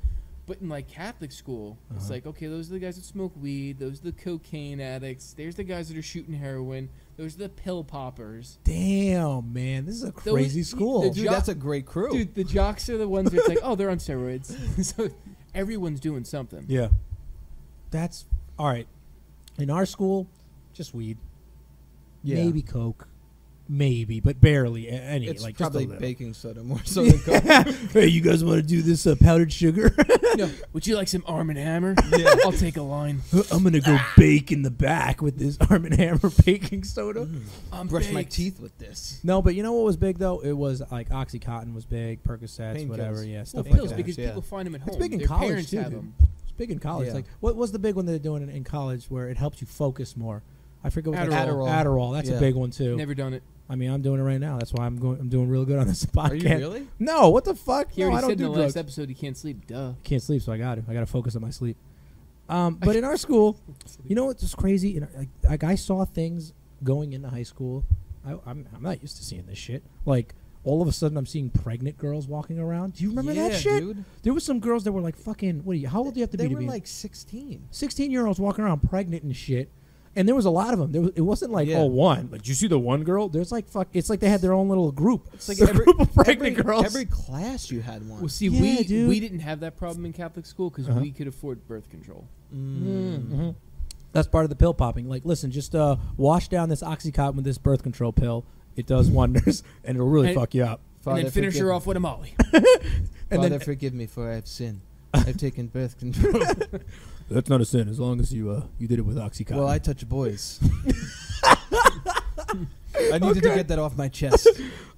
but in like Catholic school, it's Uh-huh. like okay, those are the guys that smoke weed. Those are the cocaine addicts. There's the guys that are shooting heroin. Those are the pill poppers. Damn, man, this is a crazy school. Dude, that's a great crew. Dude, the jocks are the ones that's like, oh, they're on steroids. So everyone's doing something. Yeah. That's all right. In our school, just weed. Yeah. Maybe coke. Maybe, but barely any. It's like probably just a little. baking soda more so than coke. Hey, you guys want to do this powdered sugar? No, would you like some Arm & Hammer? Yeah. I'll take a line. I'm gonna go bake in the back with this Arm & Hammer baking soda. I'm Brush my baked. teeth with this. No, but you know what was big though? It was like OxyContin was big, Percocets, Pain whatever. pills. Yeah, Well, stuff pills like that. because Yeah. people find them at home. It's big in Their college parents too, have dude. them. It's big in college. Yeah. Like, what was the big one they're doing in college where it helps you focus more? I forget what Adderall. Adderall. That's a Yeah. big one too. Never done it. I mean, I'm doing it right now. That's why I'm doing real good on this podcast. Are you really? No, what the fuck? He No, already I don't said in do the drugs. last episode he can't sleep. Duh. Can't sleep, so I got to focus on my sleep. But in our school, you know what's just crazy? You know, like I saw things going into high school. I'm not used to seeing this shit. Like all of a sudden, I'm seeing pregnant girls walking around. Do you remember that shit? Dude. There was some girls that were like fucking. How old do you have to They be? were to be like 16. 16-year-olds walking around pregnant and shit. And there was a lot of them. It wasn't like one. Like, did you see the one girl? There's like It's like they had their own little group. It's like A group of pregnant girls. Every class you had one. Well, see, Yeah, dude. we didn't have that problem in Catholic school because Uh-huh. we could afford birth control. Mm-hmm. That's part of the pill popping. Like, listen, just wash down this OxyContin with this birth control pill. It does wonders, and it'll really And- fuck you up. And then finish her forgive- off with a Molly. And Father, then forgive me for I have sinned. I've taken birth control. that's not a sin as long as you did it with OxyContin. Well, I touch boys. I needed to get that off my chest.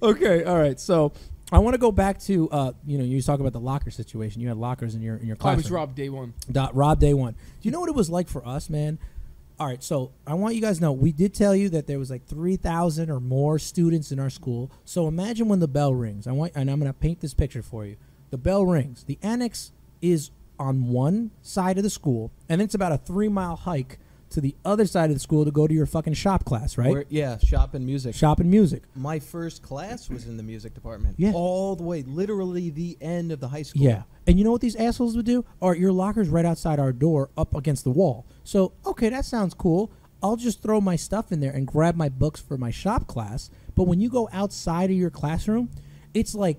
Okay, all right. So I want to go back to you talk about the locker situation. You had lockers in your I classroom. was robbed day one. Rob day one. Do you know what it was like for us, man? All right, so I want you guys to know we did tell you that there was like 3,000 or more students in our school. So imagine when the bell rings. And I'm going to paint this picture for you. The bell rings. The annex is on one side of the school, and it's about a 3-mile hike to the other side of the school to go to your fucking shop class, right? Shop and music. Shop and music. My first class was in the music department. Yeah. All the way, literally the end of the high school. Yeah. And you know what these assholes would do? Your locker's right outside our door up against the wall. So, okay, that sounds cool. I'll just throw my stuff in there and grab my books for my shop class. But when you go outside of your classroom, it's like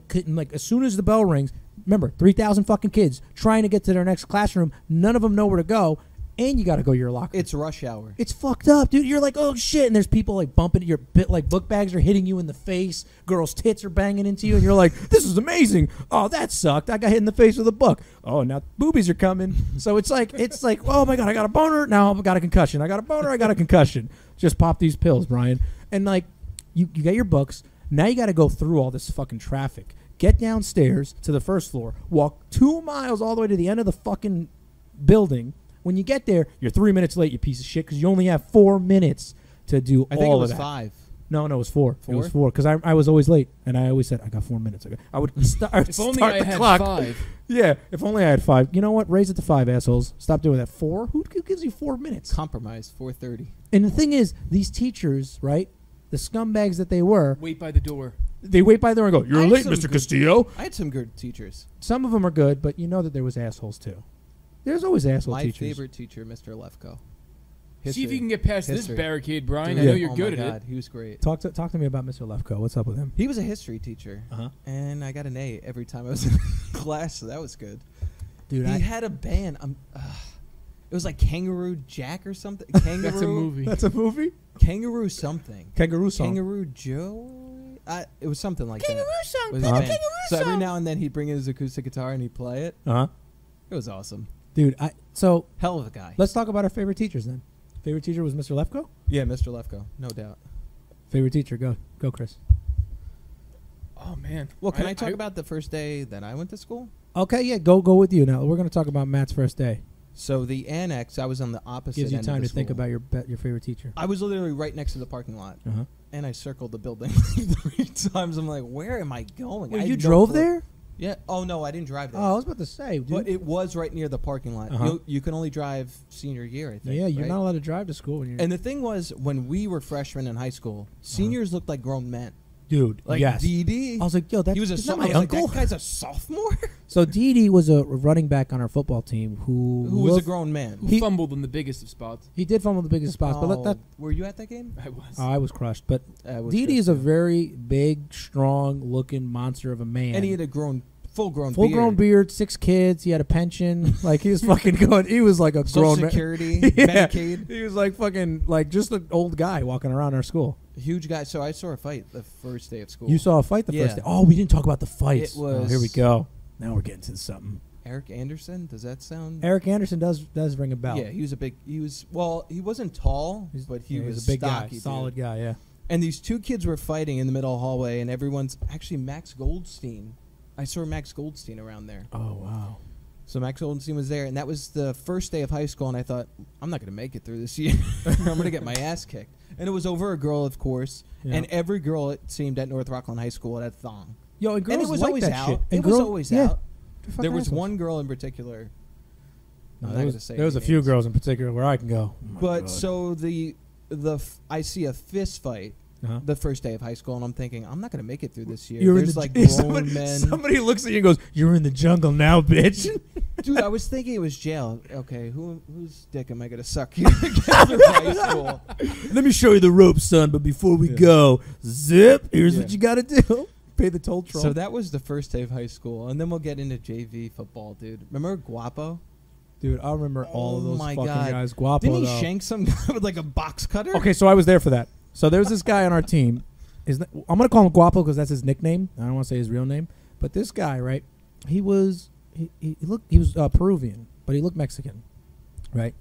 as soon as the bell rings, remember, 3,000 fucking kids trying to get to their next classroom. None of them know where to go. And you got to go to your locker. It's rush hour. It's fucked up, dude. You're like, oh shit, and there's people like bumping your bit, like book bags are hitting you in the face. Girls' tits are banging into you, and you're like, this is amazing. Oh, that sucked. I got hit in the face with a book. Oh, now boobies are coming. So it's like, oh my god, I got a boner. Now I got a concussion. I got a boner. I got a concussion. Just pop these pills, Brian. And like, you get your books. Now you got to go through all this fucking traffic. Get downstairs to the first floor. Walk 2 miles all the way to the end of the fucking building. When you get there, you're 3 minutes late, you piece of shit, because you only have 4 minutes to do I think it all was of that. 5. No, it was 4. It 4? was 4, because I was always late, and I always said, I got 4 minutes. I would start, If only start I the had clock. 5. Yeah, if only I had 5. You know what? Raise it to 5, assholes. Stop doing that. 4? Who gives you 4 minutes? Compromise, 4:30. And the thing is, these teachers, right, the scumbags that they were, Wait by the door. they wait by there and go, you're I had late, some Mr. good- Castillo. I had some good teachers. Some of them are good, but you know that there was assholes, too. There's always asshole My teachers. favorite teacher, Mr. Lefko. See if you can get past History. this barricade, Brian. Dude, I know Yeah. you're oh good my at God, he was great. Talk to me about Mr. Lefko. What's up with him? He was a history teacher, Uh-huh. and I got an A every time I was in class, so that was good. Dude, He had a band. It was like Kangaroo Jack or something. Kangaroo. That's a movie. That's a movie? Kangaroo something. Kangaroo song. Kangaroo Joe. It was something like Kangaroo that. song. Was his Uh-huh. band. Kangaroo So every song. now and then he'd bring in his acoustic guitar and he'd play it. Uh-huh. It was awesome. Dude, so Hell of a guy. let's talk about our favorite teachers then. Favorite teacher was Mr. Lefko? Yeah, Mr. Lefko, no doubt. Favorite teacher, go, Chris. Oh man. Well, can I talk about the first day that I went to school? Okay, yeah, go with you now. We're going to talk about Matt's first day. So the annex, I was on the opposite Gives you end time of to the think school. about your favorite teacher. I was literally right next to the parking lot, Uh-huh. and I circled the building 3 times. I'm like, where am I going? I Wait, had you no drove clue. there? Yeah. Oh, no, I didn't drive there. Oh, I was about to say, dude. But it was right near the parking lot. Uh-huh. You can only drive senior year, I think. yeah, you're right? not allowed to drive to school when you're... And the thing was, when we were freshmen in high school, seniors looked like grown men. Dude, Like yes. DD. I was like, yo, that's He was a is that I my was like, uncle. that guy's a sophomore. So DD was a running back on our football team who Who was a looked- grown man. Who He- fumbled in the biggest of spots. He did fumble the biggest spots, but that Were you at that game? I was. I was crushed. But I was DD good, is a too. very big, strong-looking monster of a man. And he had a full-grown full-grown beard, 6 kids. He had a pension. Like he was fucking going. He was like a Social grown man. Security, Yeah. Medicaid. He was like fucking like just an old guy walking around our school. Huge guy. So I saw a fight the first day of school. You saw a fight the Yeah. first day. Oh, we didn't talk about the fights. It was- here we go. Now we're getting to something. Eric Anderson. Does that sound? Eric Anderson does ring a bell. Yeah, he was a big. He wasn't tall, but he Yeah, was a big guy, stocky, dude. solid guy. Yeah. And these two kids were fighting in the middle hallway, and everyone's actually Max Goldstein. I saw Max Goldstein around there. Oh wow. So Max Goldstein was there, and that was the first day of high school. And I thought, I'm not going to make it through this year. I'm going to get my ass kicked. And it was over a girl, of course. Yeah. And every girl, it seemed, at North Rockland High School had a thong. Yo, and girls And it was like always that out. shit. It And was girl- always yeah. out. They're fucking There was assholes. one girl in particular. No, I'm there not was, gonna say there was a any few names. girls in particular where I can go. Oh my But God. so I see a fist fight Uh-huh. the first day of high school, and I'm thinking, I'm not going to make it through this year. You're There's in the like ju- grown somebody, men. somebody looks at you and goes, "You're in the jungle now, bitch." Dude, I was thinking it was jail. Okay, whose dick am I going to suck here to get through high school? Let me show you the ropes, son. But before we go, zip. Here's what Yeah. you got to do. Pay the toll troll. So that was the first day of high school, and then we'll get into JV football, dude. Remember Guapo? Dude, I remember all of Oh those my fucking God. guys. Guapo, Didn't he though. shank some guy with like a box cutter? Okay, so I was there for that. So there's this guy on our team. I'm gonna call him Guapo because that's his nickname. I don't want to say his real name. But this guy, right? He was he was Peruvian, but he looked Mexican, right?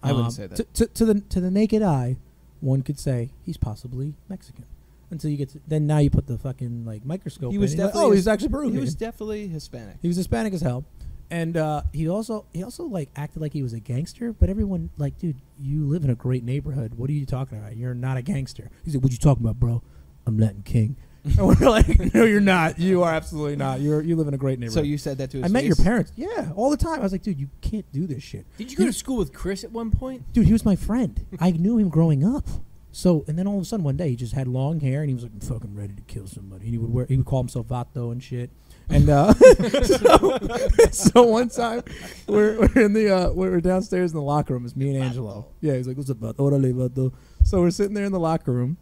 I wouldn't say that. To the naked eye, one could say he's possibly Mexican. Until you get to, then now you put the fucking like microscope. He was in, and you're like, definitely oh, he's actually Peruvian. He was definitely Hispanic. He was Hispanic as hell, and he also like acted like he was a gangster. But everyone like, dude, you live in a great neighborhood. What are you talking about? You're not a gangster. He's like, what you talking about, bro? I'm Latin King. And we're like, no, you're not. You are absolutely not. You live in a great neighborhood. So you said that to his I met your face? parents. Yeah, all the time. I was like, dude, you can't do this shit. Did you go to school with Chris at one point? Dude, he was my friend. I knew him growing up. So, and then all of a sudden one day he just had long hair and he was like, I'm fucking ready to kill somebody. And he would call himself Vato and shit. And so one time we're downstairs in the locker room. It's me and Angelo. Yeah, he's like, what's up, Vato? Orale, Vato. So we're sitting there in the locker room,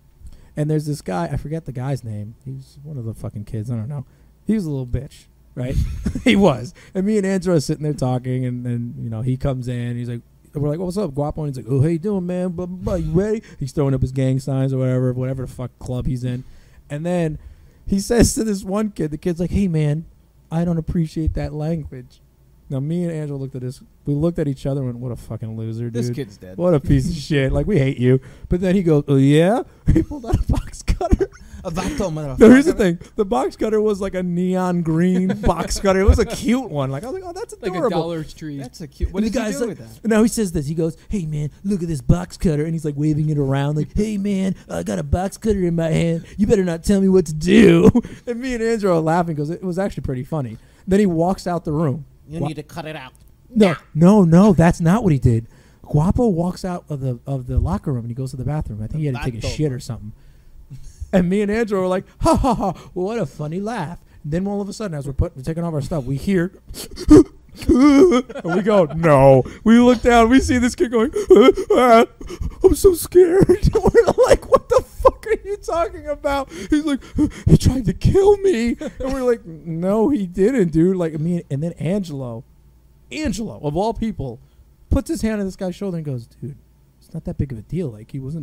and there's this guy. I forget the guy's name. He was one of the fucking kids. I don't know. He was a little bitch, right? He was. And me and Angelo are sitting there talking, and then he comes in. He's like, we're like, what's up, Guapo? And he's like, oh, how you doing, man? Blah, blah, blah. You ready? He's throwing up his gang signs or whatever the fuck club he's in. And then he says to this one kid, the kid's like, hey, man, I don't appreciate that language. Now, me and Angela looked at this. We looked at each other and went, what a fucking loser, dude. This kid's dead. What a piece of shit. Like, we hate you. But then he goes, oh, yeah? He pulled out a box cutter. A Vato, motherfucker. No, here's the thing. The box cutter was like a neon green box cutter. It was a cute one. Like, I was like, oh, that's adorable. Like a Dollar Tree. That's a cute. What And did the he guy's do like, with that? No, he says this. He goes, hey, man, look at this box cutter. And he's like waving it around like, hey, man, I got a box cutter in my hand. You better not tell me what to do. And me and Andrew are laughing because it was actually pretty funny. Then he walks out the room. You need to cut it out. No, that's not what he did. Guapo walks out of the locker room and he goes to the bathroom. I think he had to take a shit or something. And me and Andrew were like, ha ha ha, what a funny laugh. And then all of a sudden, as we're taking off our stuff, we hear, and we go, no. We look down, we see this kid going, I'm so scared. We're like, what the fuck are you talking about? He's like, he tried to kill me. And we're like, no, he didn't, dude. Like, and then Angelo, of all people, puts his hand on this guy's shoulder and goes, dude, it's not that big of a deal. Like, he was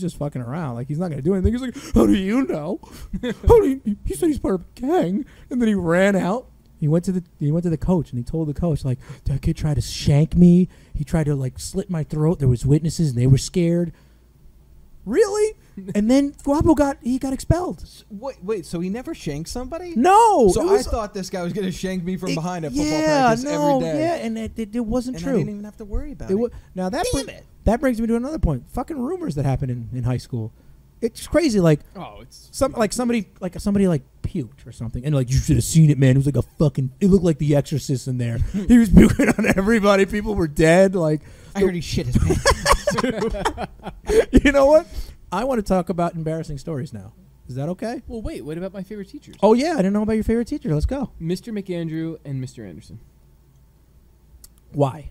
just fucking around. Like, he's not going to do anything. He's like, how do you know? He said he's part of a gang. And then he ran out. He went to the coach and he told the coach, like, that kid tried to shank me. He tried to like slit my throat. There was witnesses and they were scared. Really? And then Guapo got expelled. Wait, so he never shanked somebody? No. So I thought this guy was going to shank me from behind at football yeah, practice no, every day. Yeah, and it wasn't And true. I didn't even have to worry about it. Now that Damn it. that brings me to another point. Fucking rumors that happen in high school. It's crazy. Like somebody puked or something, and like you should have seen it, man. It was like a fucking. It looked like The Exorcist in there. He was puking on everybody. People were dead. Like I heard he shit his pants. you know what? I want to talk about embarrassing stories now. Is that okay? Well, wait. What about my favorite teachers? Oh, yeah. I didn't know about your favorite teacher. Let's go. Mr. McAndrew and Mr. Anderson. Why?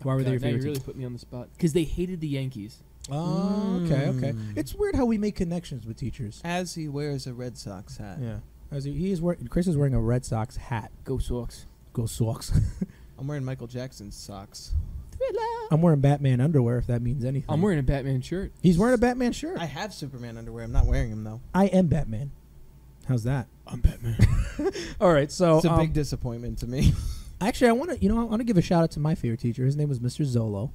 Why were they your God, now favorite you really teachers? put me on the spot. Because they hated the Yankees. Oh, okay. It's weird how we make connections with teachers. As he wears a Red Sox hat. Yeah. As he is wearing, Chris is wearing a Red Sox hat. Go Sox. Go Sox. I'm wearing Michael Jackson's socks. I'm wearing Batman underwear, if that means anything. I'm wearing a Batman shirt. He's wearing a Batman shirt. I have Superman underwear. I'm not wearing them, though. I am Batman. How's that? I'm Batman. All right, so It's a big disappointment to me. actually, I want to give a shout out to my favorite teacher. His name was Mr. Zolo.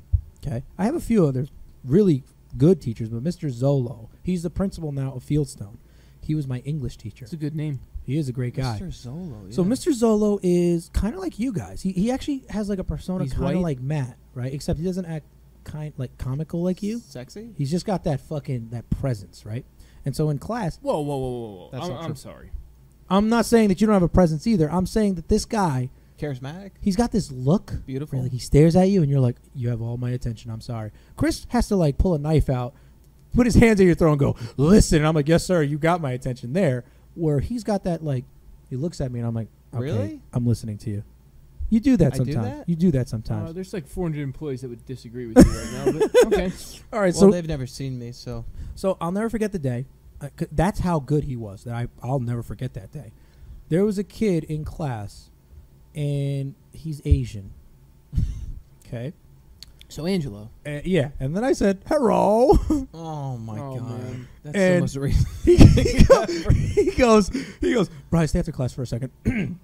Okay, I have a few other really good teachers, but Mr. Zolo, he's the principal now of Fieldstone. He was my English teacher. It's a good name. He is a great guy. Mr. Zolo, yeah. So Mr. Zolo is kind of like you guys. He actually has like a persona He's kind of white? like Matt, right? Except he doesn't act like comical like you. Sexy? He's just got that presence, right? And so in class, Whoa. That's not I'm true. sorry. I'm not saying that you don't have a presence either. I'm saying that this guy, Charismatic? he's got this look. Beautiful. Where, like, he stares at you and you're like, you have all my attention. I'm sorry. Chris has to like pull a knife out, put his hands at your throat and go, listen. And I'm like, yes, sir. You got my attention there. Where he's got that like, he looks at me and I'm like, okay, Really? I'm listening to you. You do that I do sometimes. that? You do that sometimes. There's like 400 employees that would disagree with you right now. But okay. All right. Well, they've never seen me, so. So I'll never forget the day. That's how good he was. I'll never forget that day. There was a kid in class, and he's Asian. Okay. So Angelo. Yeah. And then I said, hello. Oh, my Oh, God. man. That's And- the most reason. he goes, Brian, stay after class for a second.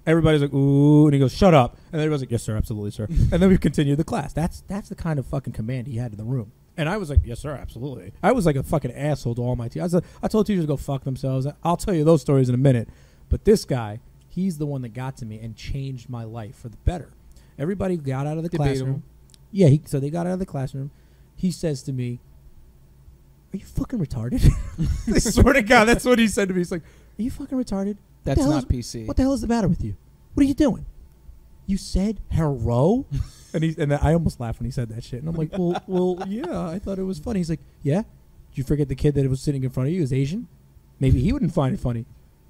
Everybody's like, ooh. And he goes, shut up. And everybody's like, yes, sir. Absolutely, sir. And then we continued the class. That's the kind of fucking command he had in the room. And I was like, yes, sir, absolutely. I was like a fucking asshole to all my teachers. I told teachers to go fuck themselves. I'll tell you those stories in a minute. But this guy, he's the one that got to me and changed my life for the better. Everybody got out of the Debatable. classroom. Yeah, so they got out of the classroom. He says to me, are you fucking retarded? I swear to God, that's what he said to me. He's like, are you fucking retarded? That's hell not is- PC. What the hell is the matter with you? What are you doing? You said hello? and I almost laughed when he said that shit. And I'm like, well, yeah, I thought it was funny. He's like, yeah? Did you forget the kid that was sitting in front of you is Asian? Maybe he wouldn't find it funny.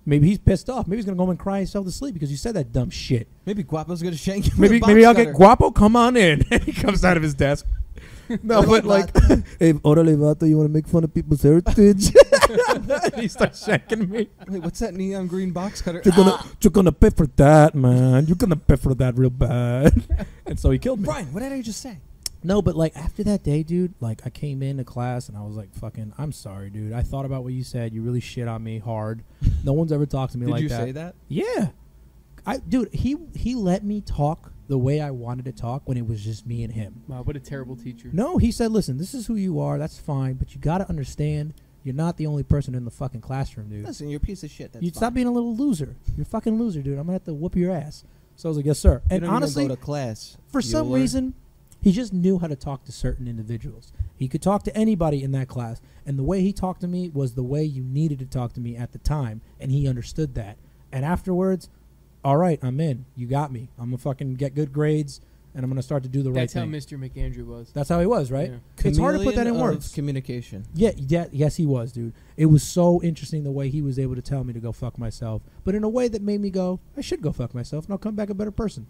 Maybe he's pissed off. Maybe he's going to go home and cry himself to sleep because you said that dumb shit. Maybe Guapo's going to shank you with a Maybe box I'll cutter. get Guapo, come on in. And he comes out of his desk. No, but like, hey, orale vato, you want to make fun of people's heritage? He starts shanking me. Wait, what's that neon green box cutter? You're gonna pay for that, man. You're gonna pay for that real bad. And so he killed me. Brian, what did I just say? No, but like after that day, dude, like I came into class and I was like, fucking, I'm sorry, dude. I thought about what you said. You really shit on me hard. No one's ever talked to me Did like you that. say that? Yeah. Dude, he let me talk the way I wanted to talk when it was just me and him. Wow, what a terrible teacher. No, he said, listen, this is who you are. That's fine. But you got to understand, you're not the only person in the fucking classroom, dude. Listen, you're a piece of shit. That's You fine. stop being a little loser. You're a fucking loser, dude. I'm going to have to whoop your ass. So I was like, yes, sir. You And don't honestly, even go to class. for some Bueller. reason, he just knew how to talk to certain individuals. He could talk to anybody in that class. And the way he talked to me was the way you needed to talk to me at the time. And he understood that. And afterwards, all right, I'm in. You got me. I'm going to fucking get good grades. And I'm going to start to do the right That's how thing. Mr. McAndrew was. That's how he was, right? Yeah. It's hard to put that in Chameleon of words. Communication. Yeah, yes, he was, dude. It was so interesting the way he was able to tell me to go fuck myself, but in a way that made me go, I should go fuck myself, and I'll come back a better person.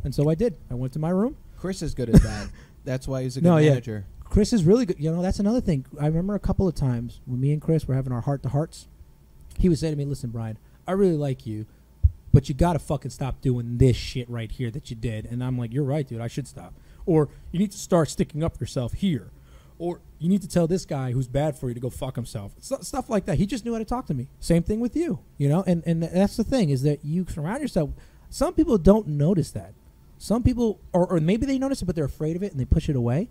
And so I did. I went to my room. Chris is good at that. That's why he's a good No, yeah. manager. Chris is really good. You know, that's another thing. I remember a couple of times when me and Chris were having our heart-to-hearts, he would say to me, listen, Brian, I really like you, but you got to fucking stop doing this shit right here that you did. And I'm like, you're right, dude. I should stop. Or you need to start sticking up for yourself here. Or you need to tell this guy who's bad for you to go fuck himself. Stuff like that. He just knew how to talk to me. Same thing with you, you know? And that's the thing is that you surround yourself. Some people don't notice that. Some people, or maybe they notice it, but they're afraid of it and they push it away.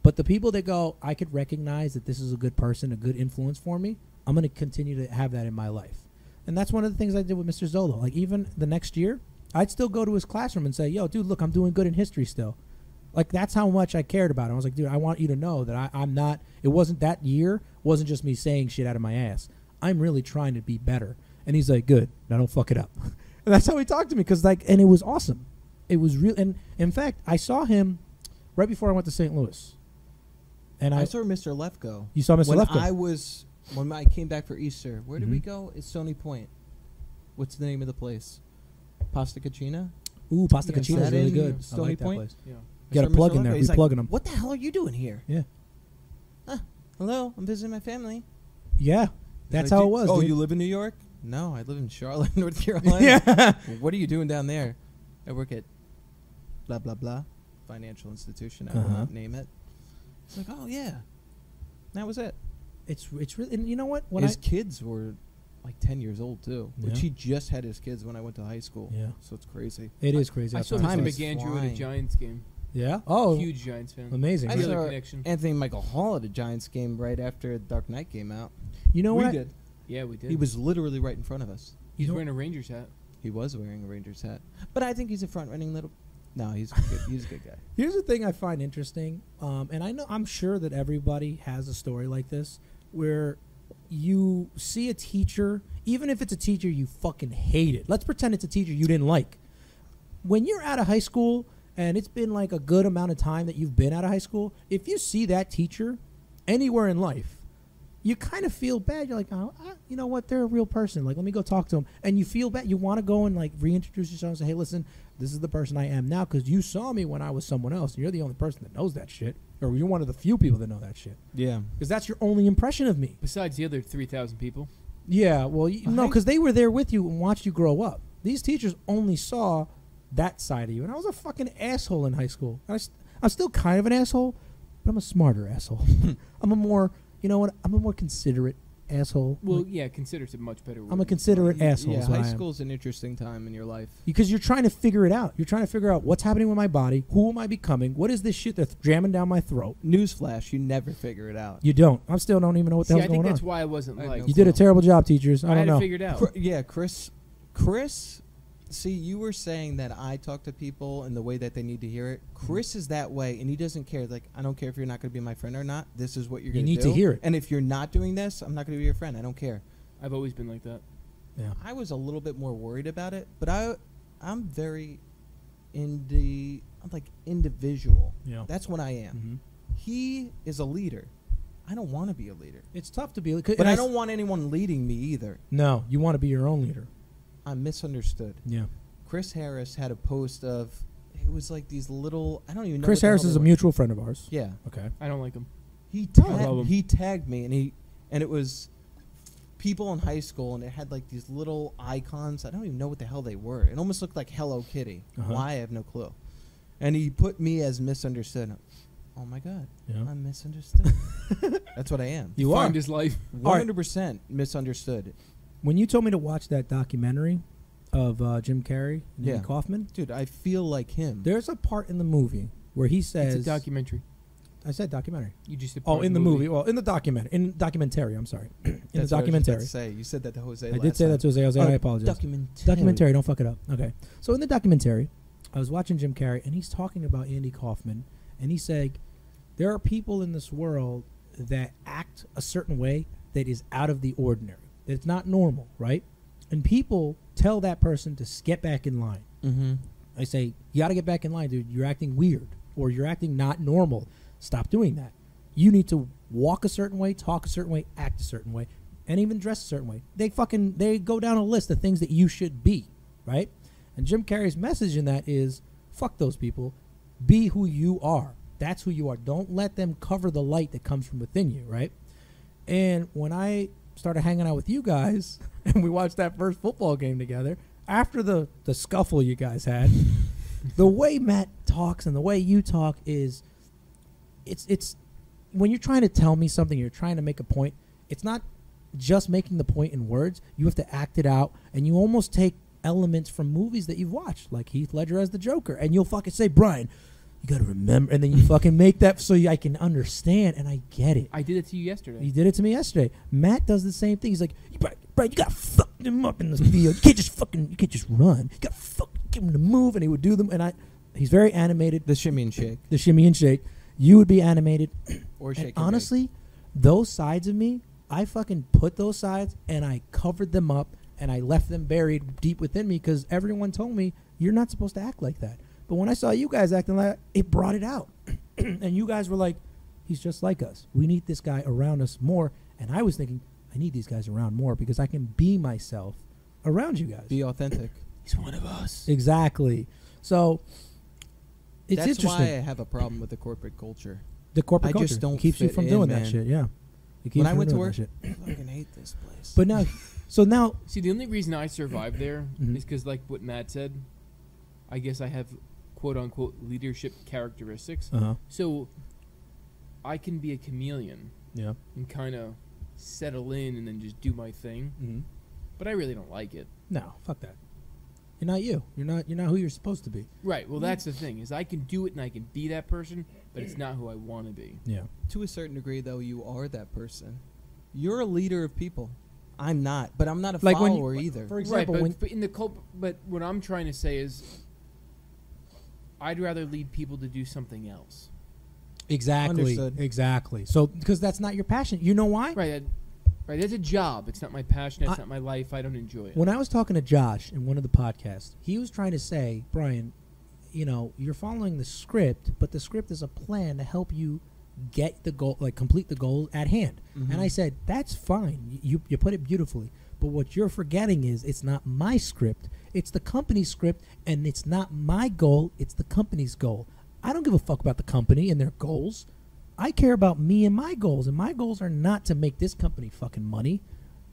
But the people that go, I could recognize that this is a good person, a good influence for me, I'm going to continue to have that in my life. And that's one of the things I did with Mr. Zolo. Like even the next year, I'd still go to his classroom and say, yo, dude, look, I'm doing good in history still. Like, that's how much I cared about him. I was like, dude, I want you to know that I'm not, it wasn't that year, wasn't just me saying shit out of my ass. I'm really trying to be better. And he's like, good, now don't fuck it up. And that's how he talked to me, because, like, and it was awesome. It was real. And, in fact, I saw him right before I went to St. Louis. And I saw Mr. Lefko. You saw Mr. When Lefko? I was When I came back for Easter, where did we Mhm. go? It's Stony Point. What's the name of the place? Pasta Cucina? Ooh, Pasta Yeah, Cucina is that really in good. I Stony like that Point? place. Yeah. Got a Mr. plug in there. He's We plugging 'em. What the hell are you doing here? Yeah. Hello, I'm visiting my family. Yeah, He's that's like, how it was. Oh, dude. you live in New York? No, I live in Charlotte, North Carolina. Yeah. What are you doing down there? I work at blah, blah, blah, financial institution. I will Uh-huh. not name it. It's like, oh, yeah. That was it. It's really, and you know what? When His kids were like 10 years old, too. Which Yeah. he just had his kids when I went to high school. Yeah. So it's crazy. It is crazy. I how saw time Time Mr. is flies. McAndrew at flying. a Giants game. Yeah. Oh, Huge Giants fan. amazing. I Really saw connection. Anthony Michael Hall at a Giants game right after Dark Knight came out. You know we what? did. Yeah, we did. He was literally right in front of us. He's you know- wearing a Rangers hat. He was wearing a Rangers hat. But I think he's a front-running little... No, he's good. He's a good guy. Here's the thing I find interesting, and I'm sure that everybody has a story like this, where you see a teacher, even if it's a teacher you fucking hated. Let's pretend it's a teacher you didn't like. When you're out of high school, and it's been like a good amount of time that you've been out of high school, if you see that teacher anywhere in life, you kind of feel bad. You're like, oh, you know what? They're a real person. Like, let me go talk to them. And you feel bad. You want to go and like reintroduce yourself and say, hey, listen, this is the person I am now because you saw me when I was someone else. And you're the only person that knows that shit. Or you're one of the few people that know that shit. Yeah. Because that's your only impression of me. Besides the other 3,000 people. Yeah, well, no, because they were there with you and watched you grow up. These teachers only saw that side of you. And I was a fucking asshole in high school. I'm still kind of an asshole, but I'm a smarter asshole. I'm a more, you know what? I'm a more considerate asshole. Well, yeah, consider's a much better word. I'm a considerate asshole. Yeah, is what high I am. school's an interesting time in your life. Because you're trying to figure it out. You're trying to figure out what's happening with my body. Who am I becoming? What is this shit that's jamming down my throat? Newsflash, you never figure it out. You don't. I still don't even know what the See, hell's I think going that's on. why I wasn't I have like. no You did a clue. terrible job, teachers. I had don't to know. figure it out. Yeah, Chris, see, you were saying that I talk to people in the way that they need to hear it. Chris is that way, and he doesn't care. Like, I don't care if you're not going to be my friend or not. This is what you're You going to do. need to hear it. And if you're not doing this, I'm not going to be your friend. I don't care. I've always been like that. Yeah. I was a little bit more worried about it, but I'm very I'm like individual. Yeah. That's what I am. Mhm. He is a leader. I don't want to be a leader. It's tough to be. But I don't want anyone leading me either. No, you want to be your own leader. I'm misunderstood. Yeah. Chris Harris had a post of, it was like these little, I don't even know. Chris what the Harris hell is they a were. mutual friend of ours. Yeah. Okay. I don't like him. He I love him. he tagged me and it was people in high school and it had like these little icons. I don't even know what the hell they were. It almost looked like Hello Kitty. Uh-huh. Why? I have no clue. And he put me as misunderstood. Oh my God. Yeah. I'm misunderstood. That's what I am. You are. Find his life. 100% misunderstood. When you told me to watch that documentary of Jim Carrey and Yeah. Andy Kaufman, Dude, I feel like him. there's a part in the movie where he says, It's a documentary. I said documentary. You just said Oh, part in the movie. Well, in the documentary. I'm sorry. In the That's what I was just about documentary. to say. You said that to Jose. I did say that to Jose. I apologize. Documentary. Don't fuck it up. Okay. So in the documentary, I was watching Jim Carrey, and he's talking about Andy Kaufman, and he's saying, there are people in this world that act a certain way that is out of the ordinary. That it's not normal, right? And people tell that person to get back in line. Mm-hmm. I say, you got to get back in line, dude. You're acting weird, or you're acting not normal. Stop doing that. You need to walk a certain way, talk a certain way, act a certain way, and even dress a certain way. They go down a list of things that you should be, right? And Jim Carrey's message in that is, fuck those people. Be who you are. That's who you are. Don't let them cover the light that comes from within you, right? And when I started hanging out with you guys and we watched that first football game together, after the scuffle you guys had, the way Matt talks and the way you talk is, it's when you're trying to tell me something, you're trying to make a point, it's not just making the point in words. You have to act it out, and you almost take elements from movies that you've watched, like Heath Ledger as the Joker, and you'll fucking say, Brian, you got to remember, and then you fucking make that so I can understand, and I get it. I did it to you yesterday. You did it to me yesterday. Matt does the same thing. He's like, Brian, you got to fuck them up in this field. You can't just run. You got to fucking give him to move, and he would do them, and he's very animated. The shimmy and shake. The shimmy and shake. You would be animated. Or And shake. and honestly, those sides of me, I fucking put those sides and I covered them up and I left them buried deep within me because everyone told me you're not supposed to act like that. But when I saw you guys acting like that, it brought it out. And you guys were like, he's just like us. We need this guy around us more. And I was thinking, I need these guys around more because I can be myself around you guys. Be authentic. He's one of us. Exactly. So it's That's interesting. why I have a problem with the corporate culture. The corporate I culture just don't keeps you fit from in, doing man. that shit. Yeah. It keeps When you I from went to doing work, that shit. I fucking hate this place. But now, so now, See, the only reason I survived there Mhm. is because, like what Matt said, I guess I have quote unquote leadership characteristics. So I can be a chameleon yeah. and kind of settle in and then just do my thing. Mm-hmm. But I really don't like it. No, fuck that. You're not you. You're not who you're supposed to be. Right. Well, that's the thing is I can do it and I can be that person, but it's not who I want to be. Yeah. To a certain degree, though, you are that person. You're a leader of people. I'm not, but I'm not a Like when you- follower either. For example, Right, but in the but what I'm trying to say is I'd rather lead people to do something else. exactly, Understood. exactly. So because that's not your passion. You know why? Right. Right. That's a job. It's not my passion. It's I- not my life. I don't enjoy it. When I was talking to Josh in one of the podcasts, he was trying to say, Brian, you know, you're following the script, but the script is a plan to help you get the goal, like complete the goal at hand. And I said, that's fine. You put it beautifully. But what you're forgetting is it's not my script. It's the company's script, and it's not my goal. It's the company's goal. I don't give a fuck about the company and their goals. I care about me and my goals, and my goals are not to make this company fucking money.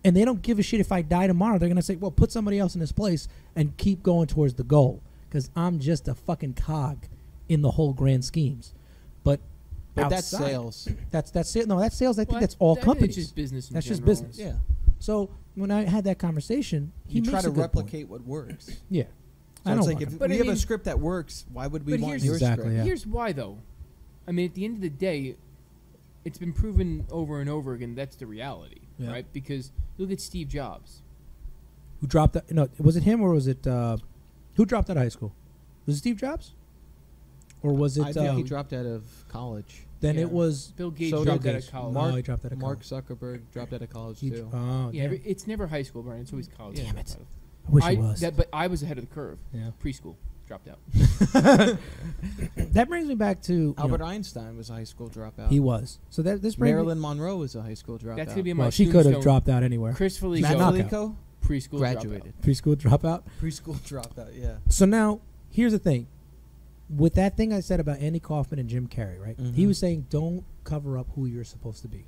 And they don't give a shit if I die tomorrow. They're going to say, well, put somebody else in this place and keep going towards the goal. Because I'm just a fucking cog in the whole grand schemes. But that's outside- sales. That's it. No, that's sales. I think Well, that's all I mean, companies. It's just business. In That's just general. business. Yeah. So when I had that conversation, he You makes try a to good replicate what works. point. Yeah. So I it's don't like fucking- if But we I have mean- a script that works, why would we But want here's- your Exactly, script? yeah. Here's why, though. I mean, at the end of the day, it's been proven over and over again that's the reality, Yeah. right? Because look at Steve Jobs. who dropped that? No, was it him or was it who dropped out of high school? Was it Steve Jobs? Or was it I think he dropped out of college. then Yeah. it was Bill Gates So dropped did out of college. No, he dropped out of Mark college. Zuckerberg dropped out of college He- too. Oh, Yeah, yeah. it's never high school, Brian. It's always college. Damn it. I wish it was. But I was ahead of the curve. Yeah. Preschool dropped out. That brings me back to you Albert know, Einstein was a high school dropout. he was. So that this brings me- Marilyn Monroe was a high school dropout. That's gonna be my well, she could have tombstone. dropped out anywhere. Chris Matt Matt Felico, Knockout. Felico preschool graduated. Preschool dropout. Preschool dropout. Yeah. So now, here's the thing. With that thing I said about Andy Kaufman and Jim Carrey, right? He Mhm. was saying, don't cover up who you're supposed to be.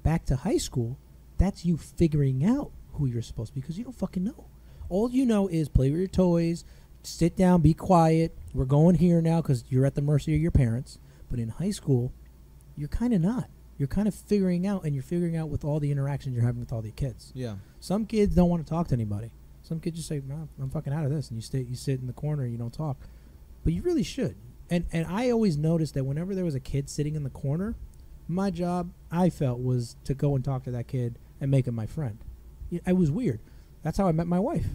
Back to high school, that's you figuring out who you're supposed to be because you don't fucking know. All you know is play with your toys, sit down, be quiet. We're going here now because you're at the mercy of your parents. But in high school, you're kind of not. You're kind of figuring out, and you're figuring out with all the interactions you're having with all the kids. Yeah. Some kids don't want to talk to anybody. Some kids just say, "No, I'm fucking out of this," and you sit in the corner and you don't talk. But you really should. And I always noticed that whenever there was a kid sitting in the corner, my job, I felt, was to go and talk to that kid and make him my friend. It was weird. That's how I met my wife.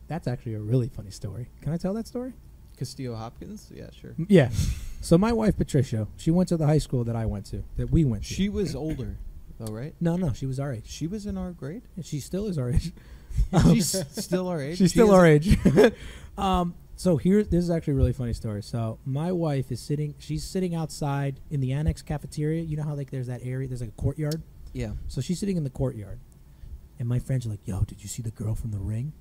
That's actually a really funny story. Can I tell that story? Castillo Hopkins. Yeah, sure. Yeah. So my wife, Patricia, she went to the high school that I went to, that we went to. She was older, though, right? No, she was our age. She was in our grade. She still is our age. She's still our age. She's She still is- our age. So this is actually a really funny story. So my wife is she's sitting outside in the annex cafeteria. You know how like there's that area, there's like a courtyard. Yeah. So she's sitting in the courtyard. And my friends are like, yo, did you see the girl from The Ring?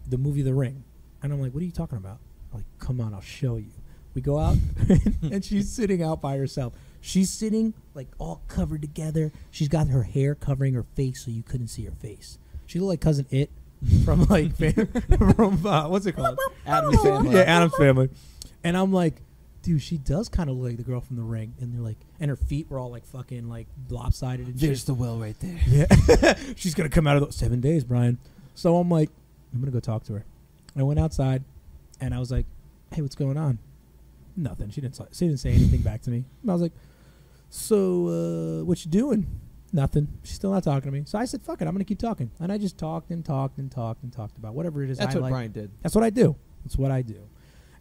The movie The Ring. And I'm like, what are you talking about? I'm like, come on, I'll show you. We go out and she's sitting out by herself. She's sitting like all covered together. She's got her hair covering her face so you couldn't see her face. She looked like Cousin It from like from what's it called? Addams Family. Yeah, Adam's Family. And I'm like, dude, she does kind of look like the girl from The Ring. And they're like, and her feet were all like fucking like lopsided and There's shit. the well right there. Yeah. She's going to come out of those 7 days, Brian. So I'm like, I'm going to go talk to her. I went outside and I was like, hey, what's going on? Nothing. She didn't say anything back to me. And I was like, so what you doing? Nothing. She's still not talking to me. So I said, fuck it. I'm going to keep talking. And I just talked and talked and talked and talked about whatever it is That's I what like. Brian did. That's what I do. That's what I do.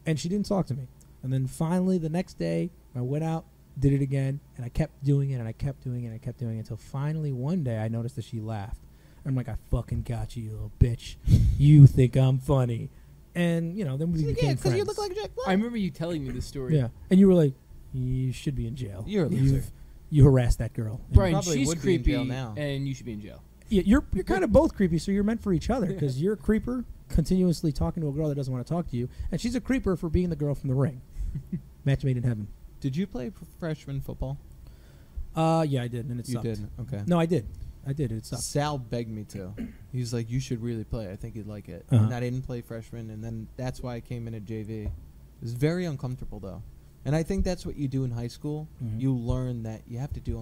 And she didn't talk to me. And then finally the next day I went out, did it again, and I kept doing it and I kept doing it and I kept doing it until finally one day I noticed that she laughed. I'm like, I fucking got you, you little bitch. You think I'm funny. And, you know, then we became friends. Jack Black. I remember you telling me this story. Yeah. And you were like, you should be in jail. You're a loser. you harassed that girl. Brian, probably she's would be in jail creepy, now. and you should be in jail. Yeah, you're kind of both creepy, so you're meant for each other because you're a creeper continuously talking to a girl that doesn't want to talk to you, and she's a creeper for being the girl from The Ring. Match made in heaven. Did you play freshman football? Yeah, I did, and it You sucked. did. Okay. No, I did. It sucked. Sal begged me to. He's like, you should really play. I think you'd like it. Uh-huh. And I didn't play freshman, and then that's why I came in at JV. It was very uncomfortable, though. And I think that's what you do in high school. Mhm. You learn that you have to do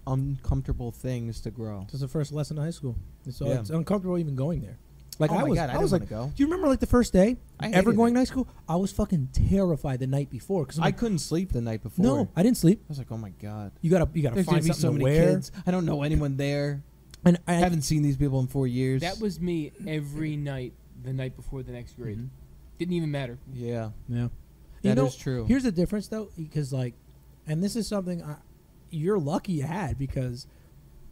uncomfortable things to grow. It's the first lesson in high school. So Yeah. it's uncomfortable even going there. Like Oh I my was, God, I I was didn't like, wanna go. do you remember like the first day I ever hated going it. to high school? I was fucking terrified the night before because I couldn't sleep the night before. no, I didn't sleep. I was like, oh my God. You gotta There's find going to be something so to many wear. kids. I don't know anyone there. And I haven't seen these people in 4 years. That was me every night, the night before the next grade. Mhm. Didn't even matter. Yeah. Yeah, That is true. Here's the difference though, because like, and this is something you're lucky you had because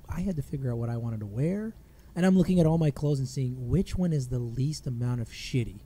I had to figure out what I wanted to wear, and I'm looking at all my clothes and seeing which one is the least amount of shitty.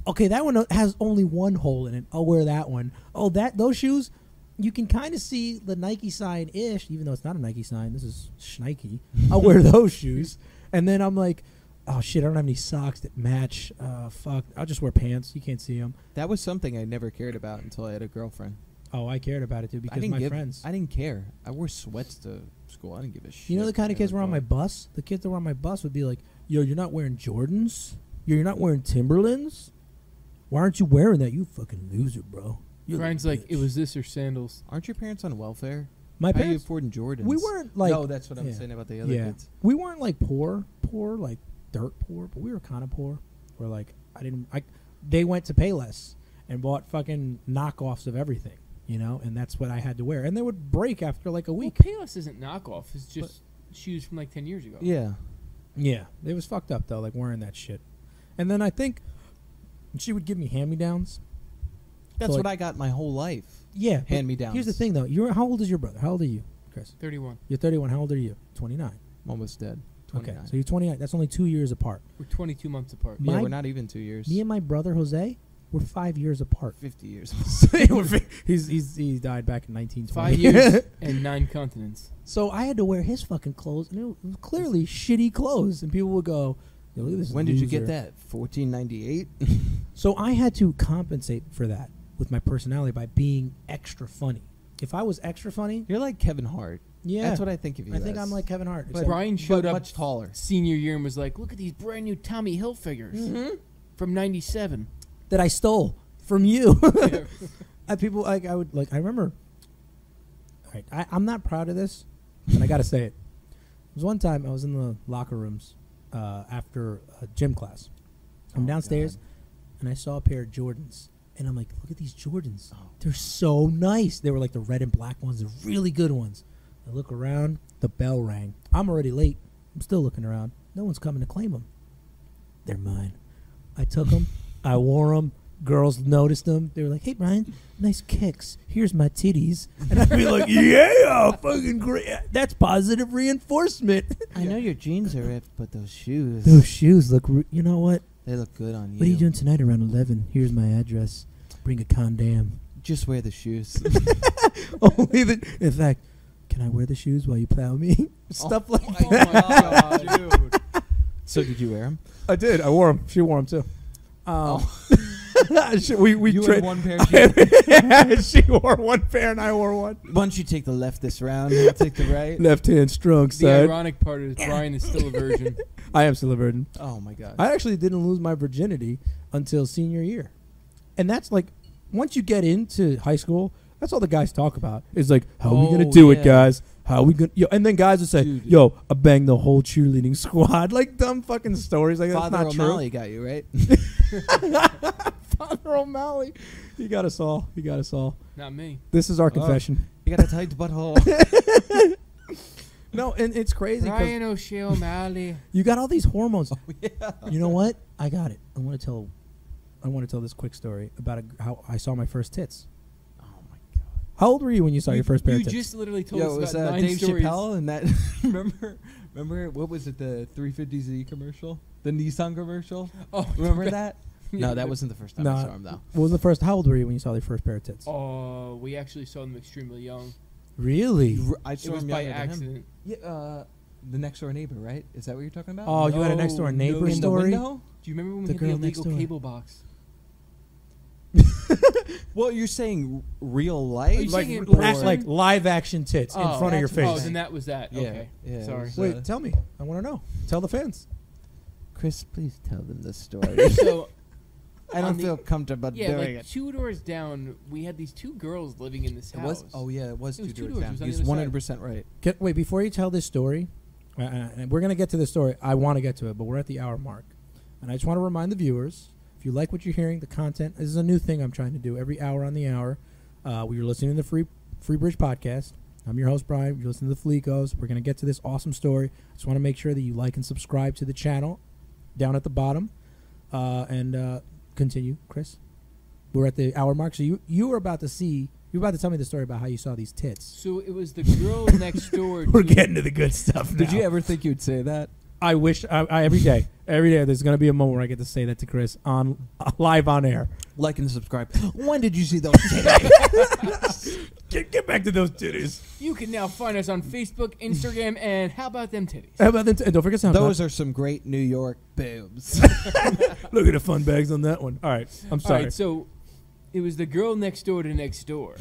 Okay, that one has only one hole in it. I'll wear that one. Oh, those shoes, you can kind of see the Nike sign ish, even though it's not a Nike sign. This is Schneike. I'll wear those shoes, and then I'm like, oh shit, I don't have any socks that match. Fuck, I'll just wear pants. You can't see them. That was something I never cared about until I had a girlfriend. Oh, I cared about it too I because didn't my give, friends. I didn't care. I wore sweats to school. I didn't give a shit. You know the kind of They kids were on my bus? The kids that were on my bus would be like, yo, you're not wearing Jordans? You're not wearing Timberlands? Why aren't you wearing that? You fucking loser, bro. You're the Brian's like, bitch." it was this or sandals. Aren't your parents on welfare? my How are you parents. affording Jordans? We weren't like no, that's what I'm yeah. saying about the other Yeah. kids. We weren't like poor, like dirt poor, but we were kind of poor. We're like, they went to Payless and bought fucking knockoffs of everything, you know, and that's what I had to wear. And they would break after like a Well, week. Payless isn't knockoff. It's just shoes from like 10 years ago. Yeah. Yeah, it was fucked up though, like wearing that shit. And then I think she would give me hand-me-downs. That's So, what like- I got my whole life. Yeah, but Hand-me-downs. Here's the thing though, how old is your brother? How old are you, Chris? 31. You're 31. How old are you? 29. I'm almost dead. Okay, 29. so you're 29. That's only 2 years apart. We're 22 months apart. Yeah, my- we're not even 2 years. Me and my brother Jose, we're 5 years apart. 50 years. he died back in 1920. 5 years and 9 continents. So I had to wear his fucking clothes, and it was clearly shitty clothes. And people would go, "Yo, look at this." When did you get loser." that? 1498? So I had to compensate for that with my personality by being extra funny. If I was extra funny, You're like Kevin Hart. yeah, That's what I think of you I think as. I'm like Kevin Hart. But except- Brian showed up much taller. senior year and was like, look at these brand new Tommy Hilfigers from 97. that I stole from you. Yeah. People like I would like. I remember. All right, I'm not proud of this, but I gotta say it. It was one time I was in the locker rooms after a gym class. I'm Oh, downstairs, God. and I saw a pair of Jordans, and I'm like, "Look at these Jordans! Oh. They're so nice. They were like the red and black ones. They're really good ones." I look around. The bell rang. I'm already late. I'm still looking around. No one's coming to claim them. They're mine. I took them. I wore them. Girls noticed them. They were like, "Hey, Brian, nice kicks. Here's my titties." And I'd be like, "Yeah, fucking great. That's positive reinforcement." I know your jeans are ripped, but those shoes, Those shoes look. You know what? they look good on you. What are you doing tonight around 11? Here's my address. Bring a condom. Just wear the shoes. Only the. In fact, can I wear the shoes while you plow me? Stuff like Oh my God, dude. So did you wear them? I did. I wore them. She wore them too. We You trade. wore one pair of shoes. She wore one pair and I wore one. Why don't you take the left this round? I'll take the right. Left hand strong The side. ironic part is Brian is still a virgin. I am still a virgin. Oh my God. I actually didn't lose my virginity until senior year, and that's like once you get into high school, that's all the guys talk about. Is like, how are we gonna Oh, do it, yeah. guys? How we gonna? Yo, and then guys would say, Dude. "Yo, I banged the whole cheerleading squad." Like dumb fucking stories. Like Father that's not O'Malley got you, right? true. Father O'Malley. He got us all. He got us all. Not me. This is our Oh. confession. You got a tight butthole. No, and it's crazy because Brian O'Shea O'Malley. you got all these hormones. Yeah. You know what? I got it. I want to tell this quick story about how I saw my first tits. Oh my God. How old were you when you saw your first pair You of tits? just literally told Yo, it us was about 9 Dave stories. Chappelle and that. remember what was it? The 350Z commercial, the Nissan commercial. Oh, Remember that? Yeah, No, that but- wasn't the first time Nah. I saw him though. What was the first? How old were you when you saw your first pair of tits? Oh, we actually saw them extremely young. Really? I It saw was him by younger than him. accident. Yeah, the next door neighbor, right? Is that what you're talking about? Oh, you had a next door No, neighbor no. in the story? window? Do you remember when The we had the girl next illegal door. cable box? Well, you're saying real Are life? you Like, saying in or- person? like live action tits in front of your that's what I'm Oh, face. then that was that. Yeah, Okay. yeah, it Sorry. was, Wait, tell me. I want to know. Tell the fans. Chris, please tell them the story. So I on don't the- feel comfortable yeah, doing like it. 2 doors down, we had these 2 girls living in this It house. was. Oh yeah, it was It was two two doors doors. It down. was on the He's other side. 100% right. Wait, before you tell this story, and we're going to get to the story. I want to get to it, but we're at the hour mark. And I just want to remind the viewers, if you like what you're hearing, the content, this is a new thing I'm trying to do every hour on the hour. We are listening to the Free Bridge podcast. I'm your host, Brian. You're listening to the Felicos. We're going to get to this awesome story. I just want to make sure that you like and subscribe to the channel down at the bottom. And continue, Chris. We're at the hour mark. So you were about to tell me the story about how you saw these tits. So it was the girl next door. We're to- getting to the good stuff now. Did you ever think you'd say that? I wish I every day there's going to be a moment where I get to say that to Chris on live on air. Like and subscribe. When did you see those titties? Get back to those titties. You can now find us on Facebook, Instagram, and how about them titties? How about them? And don't forget SoundCloud. Those are some great New York boobs. Look at the fun bags on that one. All right, I'm All sorry. right, so it was the girl next door to next door.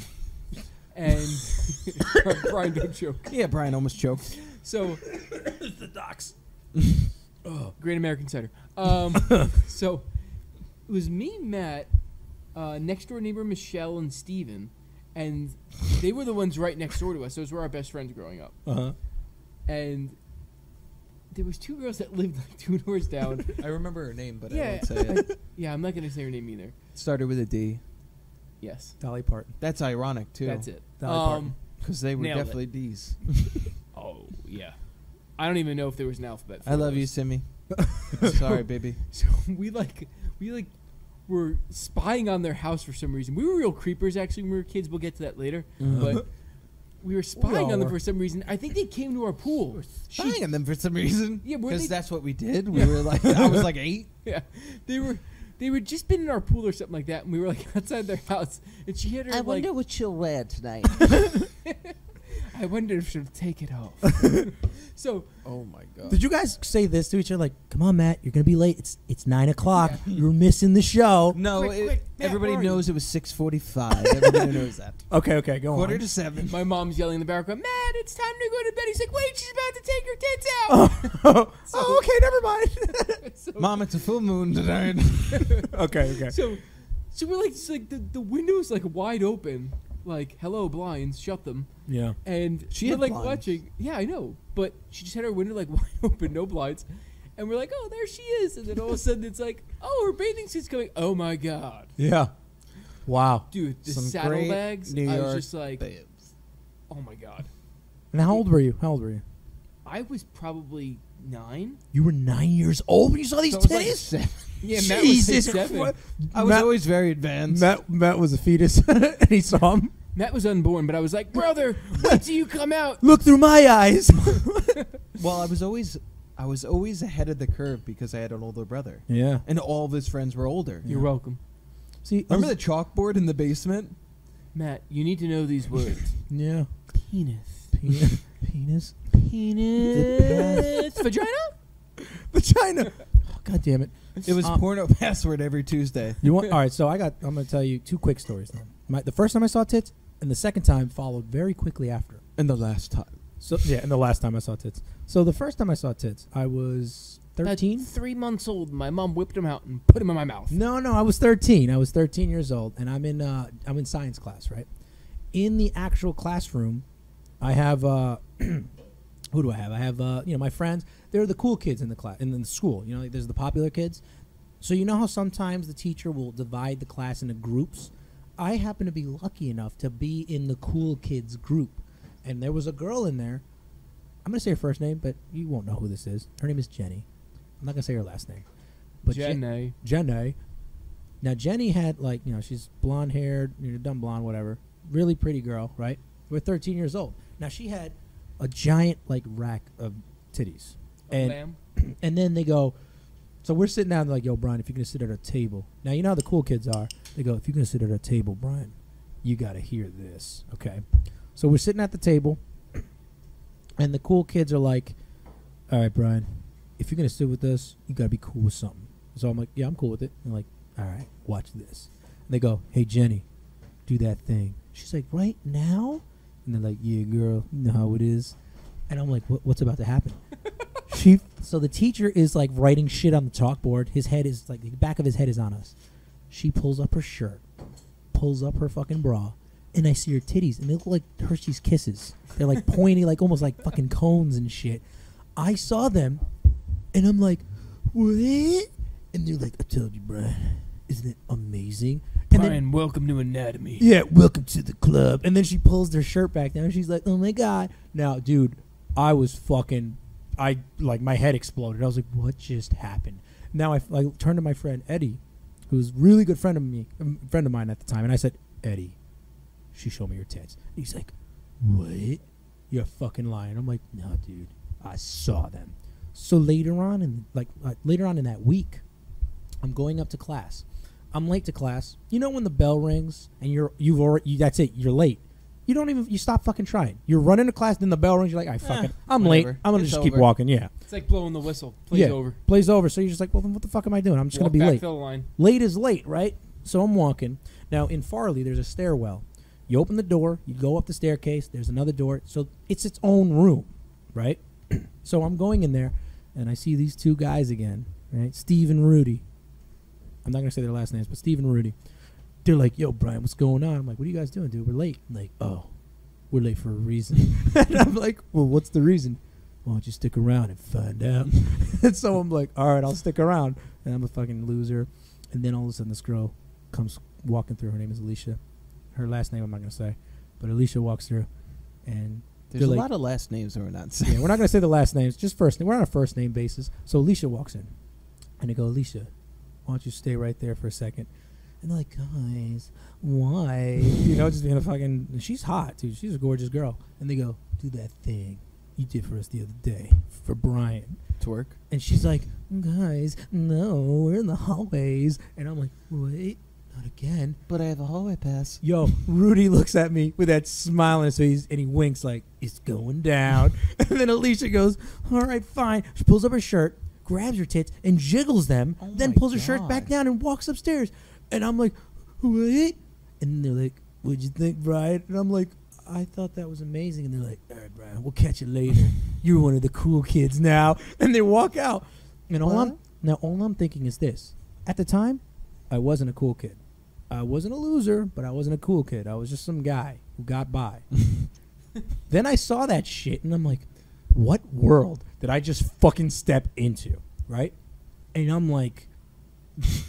And Brian, don't joke. Yeah, Brian almost choked. So the docs. Great American Cider. So it was me, Matt, next door neighbor Michelle, and Steven, and they were the ones right next door to us. Those were our best friends growing up. Uh-huh. And there was 2 girls that lived like 2 doors down. I remember her name, but I Yeah, won't say it. Yeah, I'm not gonna say her name either. Started with a D. Yes, Dolly Parton. That's ironic too. that's it. Dolly Parton. Because they were Nailed it. definitely D's. Oh yeah, I don't even know if there was an alphabet. For I love those. you, Simmy. Sorry, baby. So we were spying on their house for some reason. We were real creepers actually when we were kids. We'll get to that later. But we were spying all on them were. for some reason. I think they came to our pool. Spying on them for some reason. Yeah, were because they- that's what we did. We were like, I was like 8. Yeah, they were just been in our pool or something like that, and we were like outside their house, and she had her what she'll wear tonight. I wonder if she'll take it off. So Oh my god. Did you guys say this to each other? Like, come on, Matt, you're gonna be late. It's 9 o'clock. You're missing the show. No, Quick, Matt, everybody where are you? knows it was 6:45. Everybody knows that. Okay, go on. 6:45. my mom's yelling in the background, Matt, it's time to go to bed. He's like, wait, she's about to take her tits out. Oh, okay, never mind. So- Mom, it's a full moon tonight. okay. So we're like, it's like the window's like wide open, like hello blinds, shut them. Yeah. And She we're had like blinds. watching. Yeah, I know, but she just had her window like wide open, no blinds, and we're like, oh, there she is. And then all of a sudden it's like, oh, her bathing suit's coming. Oh my god, Yeah. Wow. dude, the Some great saddlebags. New I York was just like, babes. oh my god. And how old were you? I was probably 9. You were 9 years old when you saw these So I was like titties? 7. Yeah, Matt was Jesus 7. Christ. I was Matt- always very advanced. Matt was a fetus, and he saw him. Matt was unborn, but I was like, brother, wait till you come out. Look through my eyes. Well, I was always ahead of the curve because I had an older brother, Yeah. and all of his friends were older. You're welcome. See, Remember the chalkboard in the basement? Matt, you need to know these words. Yeah. Penis. Penis. Penis. Vagina? Vagina. Oh, God damn it. It was porno password every Tuesday. You want? All right. So I'm going to tell you 2 quick stories. Then. The first time I saw tits, and the second time followed very quickly after. And the last time. So yeah, and the last time I saw tits. So the first time I saw tits, I was 13. 3 months old. My mom whipped him out and put him in my mouth. No, I was 13. I was 13 years old, and I'm in science class, right? In the actual classroom, I have who do I have? I have my friends. They're the cool kids in the class in the school. You know, like, there's the popular kids. So you know how sometimes the teacher will divide the class into groups. I happen to be lucky enough to be in the cool kids group, and there was a girl in there. I'm gonna say her first name, but you won't know who this is. Her name is Jenny. I'm not gonna say her last name. But Jenny. Jenny. Now Jenny had she's blonde haired, dumb blonde, whatever. Really pretty girl, right? We're 13 years old. Now she had a giant rack of titties, Bam. and then they go. So we're sitting down, they're like, yo, Brian, if you're gonna sit at a table. Now you know how the cool kids are. They go, if you're gonna sit at a table, Brian, you gotta hear this, okay? So we're sitting at the table, and the cool kids are like, all right, Brian, if you're going to sit with us, you got to be cool with something. So I'm like, yeah, I'm cool with it. And like, all right, watch this. And they go, hey, Jenny, do that thing. She's like, right now? And they're like, yeah, girl, you know how it is. And I'm like, what's about to happen? So the teacher is like writing shit on the chalkboard. His head is like, the back of his head is on us. She pulls up her shirt, pulls up her fucking bra, and I see her titties, and they look like Hershey's Kisses. They're like pointy, like almost like fucking cones and shit. I saw them, and I'm like, what? And they're like, I told you, Brian. Isn't it amazing? And Brian, welcome to anatomy. Yeah, welcome to the club. And then she pulls their shirt back down, and she's like, oh my God. Now, dude, I was fucking, my head exploded. I was like, what just happened? Now I turned to my friend Eddie, who's a really good friend of mine at the time, and I said, Eddie, she showed me her tits. And he's like, what? You're fucking lying. I'm like, no, dude, I saw them. So later on in that week, I'm going up to class. I'm late to class. You know when the bell rings and that's it, you're late. You stop fucking trying. You're running to class, then the bell rings, you're like, I'm late. I'm gonna just keep walking. Yeah. It's like blowing the whistle. Plays over. Plays over. So you're just like, well, then what the fuck am I doing? I'm just gonna be late. Line. Late is late, right? So I'm walking. Now in Farley, there's a stairwell. You open the door, you go up the staircase, there's another door. So it's its own room, right? So I'm going in there, and I see these two guys again, right? Steve and Rudy. I'm not going to say their last names, but Steve and Rudy. They're like, yo, Brian, what's going on? I'm like, what are you guys doing, dude? We're late. I'm like, oh, we're late for a reason. And I'm like, well, what's the reason? Why don't you stick around and find out? And so I'm like, all right, I'll stick around. And I'm a fucking loser. And then all of a sudden this girl comes walking through. Her name is Alicia. Her last name I'm not going to say. But Alicia walks through. And there's a lot of last names that we're not saying. Yeah, we're not going to say the last names, just first name. We're on a first name basis. So Alicia walks in. And I go, Alicia, why don't you stay right there for a second? And they're like, guys, why? Just being a fucking... She's hot, dude. She's a gorgeous girl. And they go, do that thing you did for us the other day for Brian. Twerk. And she's like, guys, no, we're in the hallways. And I'm like, wait, not again. But I have a hallway pass. Yo, Rudy looks at me with that smile on his face, and he winks like, it's going down. And then Alicia goes, all right, fine. She pulls up her shirt, grabs her tits, and jiggles them, then pulls her shirt back down and walks upstairs. And I'm like, what? And they're like, what'd you think, Brian? And I'm like, I thought that was amazing. And they're like, all right, Brian, we'll catch you later. You're one of the cool kids now. And they walk out. And all I'm thinking is this. At the time, I wasn't a cool kid. I wasn't a loser, but I wasn't a cool kid. I was just some guy who got by. Then I saw that shit, and I'm like, what world did I just fucking step into, right? And I'm like,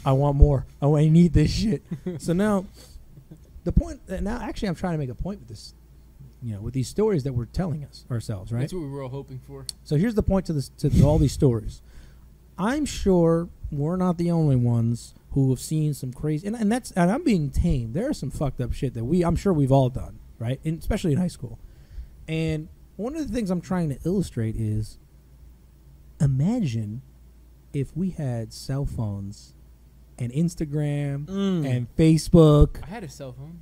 I want more. Oh, I need this shit. So now, actually, I'm trying to make a point with this, with these stories that we're telling ourselves, right? That's what we were all hoping for. So here's the point to all these stories. I'm sure we're not the only ones who have seen some crazy, and I'm being tame. There's some fucked up shit that I'm sure we've all done, right? Especially in high school. And one of the things I'm trying to illustrate is, imagine if we had cell phones and Instagram and Facebook. I had a cell phone.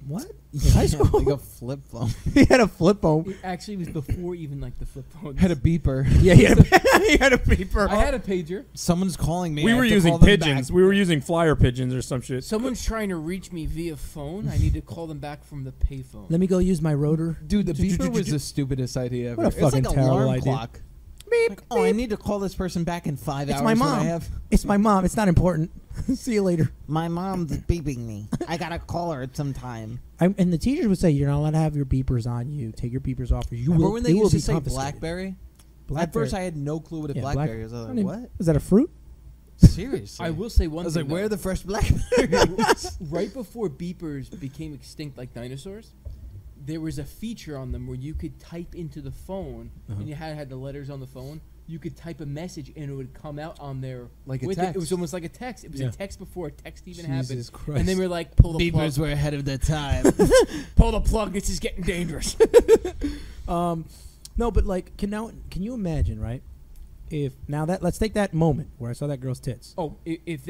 What? In high school? Like a flip phone. He had a flip phone. It actually was before even like the flip phone. Had a beeper. Yeah, he had a beeper. I had a pager. Someone's calling me. We were using pigeons. We were using flyer pigeons or some shit. Someone's trying to reach me via phone. I need to call them back from the payphone. Let me go use my rotor. Dude, the beeper was the stupidest idea ever. What a fucking it's like terrible alarm idea. Clock. Beep, like, I need to call this person back in 5 hours. It's my mom. It's my mom. It's not important. See you later. My mom's beeping me. I gotta call her at some time. And the teachers would say, you're not allowed to have your beepers on you. Take your beepers off. Remember when they used to say BlackBerry? At first, I had no clue what a Yeah, BlackBerry was. I was like, what? Is that a fruit? Seriously? I will say one I was thing. like, where are the fresh BlackBerries? Right before beepers became extinct like dinosaurs, there was a feature on them where you could type into the phone, and you had the letters on the phone. You could type a message, and it would come out on there. Like a with text. It was almost like a text. It was a text before a text even happened. Jesus Christ. And then we were like, pull the Beepers plug. were ahead of their time. Pull the plug. This is getting dangerous. No, but like, can you imagine, right? Let's take that moment where I saw that girl's tits. Oh, if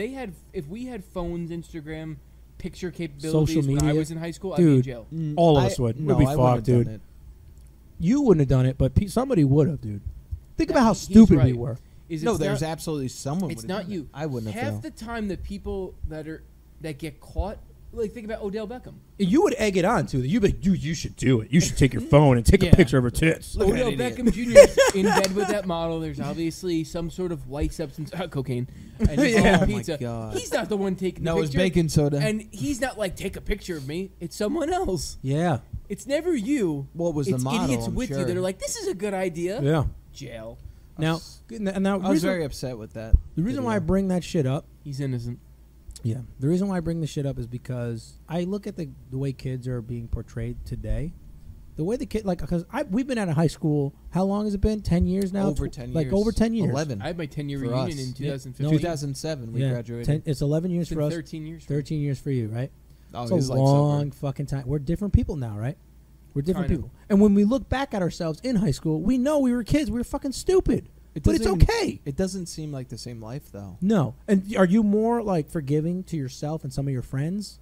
we had phones, Instagram, picture capabilities when I media. was in high school, I'd be in Dude. jail. All of us would. No, We'd be I wouldn't fucked, have dude. done it. You wouldn't have done it, but somebody would have, dude. Think about how He's stupid we right. were. Is No, it's there's not, absolutely someone. it's would've not done you. it. I wouldn't have. Half failed. the time, the people that get caught, like think about Odell Beckham. You would egg it on, too. You'd be like, dude, you should do it. You should take your phone and take Yeah. a picture of her tits. Look at Odell that idiot. Beckham Jr. in bed with that model. There's obviously some sort of white substance, cocaine, and he's Yeah. eating Oh my pizza. God. He's not the one taking No, the it's picture. baking soda. And he's not like, take a picture of me. It's someone else. Yeah. It's never you. What was it's the model? idiots I'm with you sure. that are like, this is a good idea. Yeah. Jail. Now, now I was very upset with that. the reason why I video. bring that shit up, He's innocent. yeah, the reason why I bring this shit up is because I look at the way kids are being portrayed today. The way the kid, like, because we've been out of high school. How long has it been? 10 years now. Over 10 years. Like over 10 years. 11. I had my 10-year For reunion us. in Yeah. 2015. No, 2007, we Yeah, graduated. it's 11 years It's for been us. 13 years. 13 years for you, right? Oh, It's his a life's over. long fucking time. We're different people now, right? We're different Kind of. people. And when we look back at ourselves in high school, we know we were kids. We were fucking stupid. But it's doesn't- okay. It doesn't seem like the same life, though. No. And are you more like forgiving to yourself and some of your friends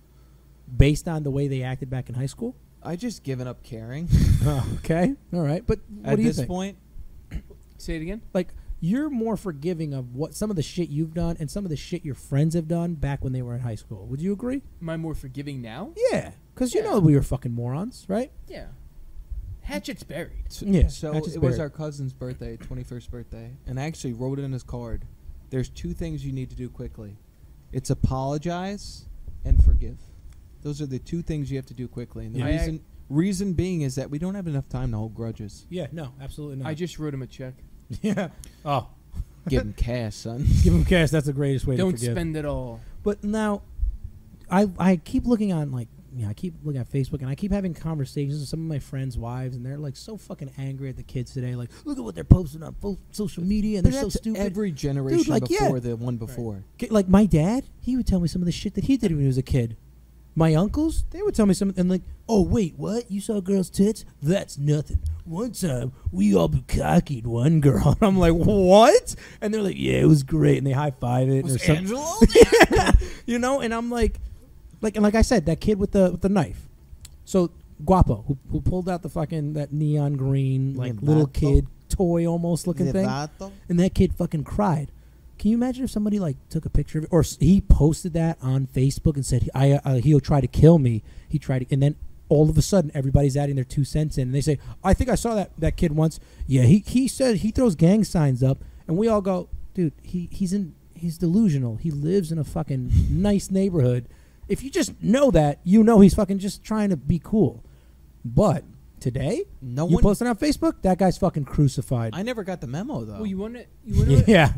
based on the way they acted back in high school? I just given up caring Okay. All right. But what at do you this think? point. Say it again. Like you're more forgiving of what some of the shit you've done and some of the shit your friends have done back when they were in high school. Would you agree? Am I more forgiving now? Yeah. Because you Yeah. know we were fucking morons, right? Yeah. Hatchet's buried. So, Yeah, so that's just it was buried. our cousin's birthday, 21st birthday, and I actually wrote it in his card. There's two things you need to do quickly. It's apologize and forgive. Those are the two things you have to do quickly. And the Yeah. reason being is that we don't have enough time to hold grudges. Yeah. No. Absolutely not. I just wrote him a check. yeah. Oh. Give him cash, son. Give them cash. That's the greatest way Don't to forgive. spend it all. But now, I keep looking on I keep looking at Facebook and I keep having conversations with some of my friends' wives and they're like so fucking angry at the kids today. Like, look at what they're posting on social media and But they're so that's stupid. every generation like, yeah. before the one before. Like my dad, he would tell me some of the shit that he did when he was a kid. My uncles, they would tell me something and like, oh wait, what? You saw a girl's tits? That's nothing. One time we all bukkakied one girl. And I'm like, what? And they're like, yeah, it was great. And they high five it. Was or something. Angelo Yeah. You know, and I'm like I said, that kid with the knife. So Guapo, who pulled out the fucking that neon green like little Levato. kid toy almost looking thing, Levato. and that kid fucking cried. Can you imagine if somebody like took a picture of it, or he posted that on Facebook and said he'll try to kill me. He tried to, and then all of a sudden everybody's adding their 2 cents in, and they say, I think I saw that kid once. Yeah, he said he throws gang signs up, and we all go, dude, he's delusional. He lives in a fucking nice neighborhood. If you just know that, you know he's fucking just trying to be cool. But today, No you one. post it on Facebook, that guy's fucking crucified. I never got the memo though. Well, you want to? Yeah,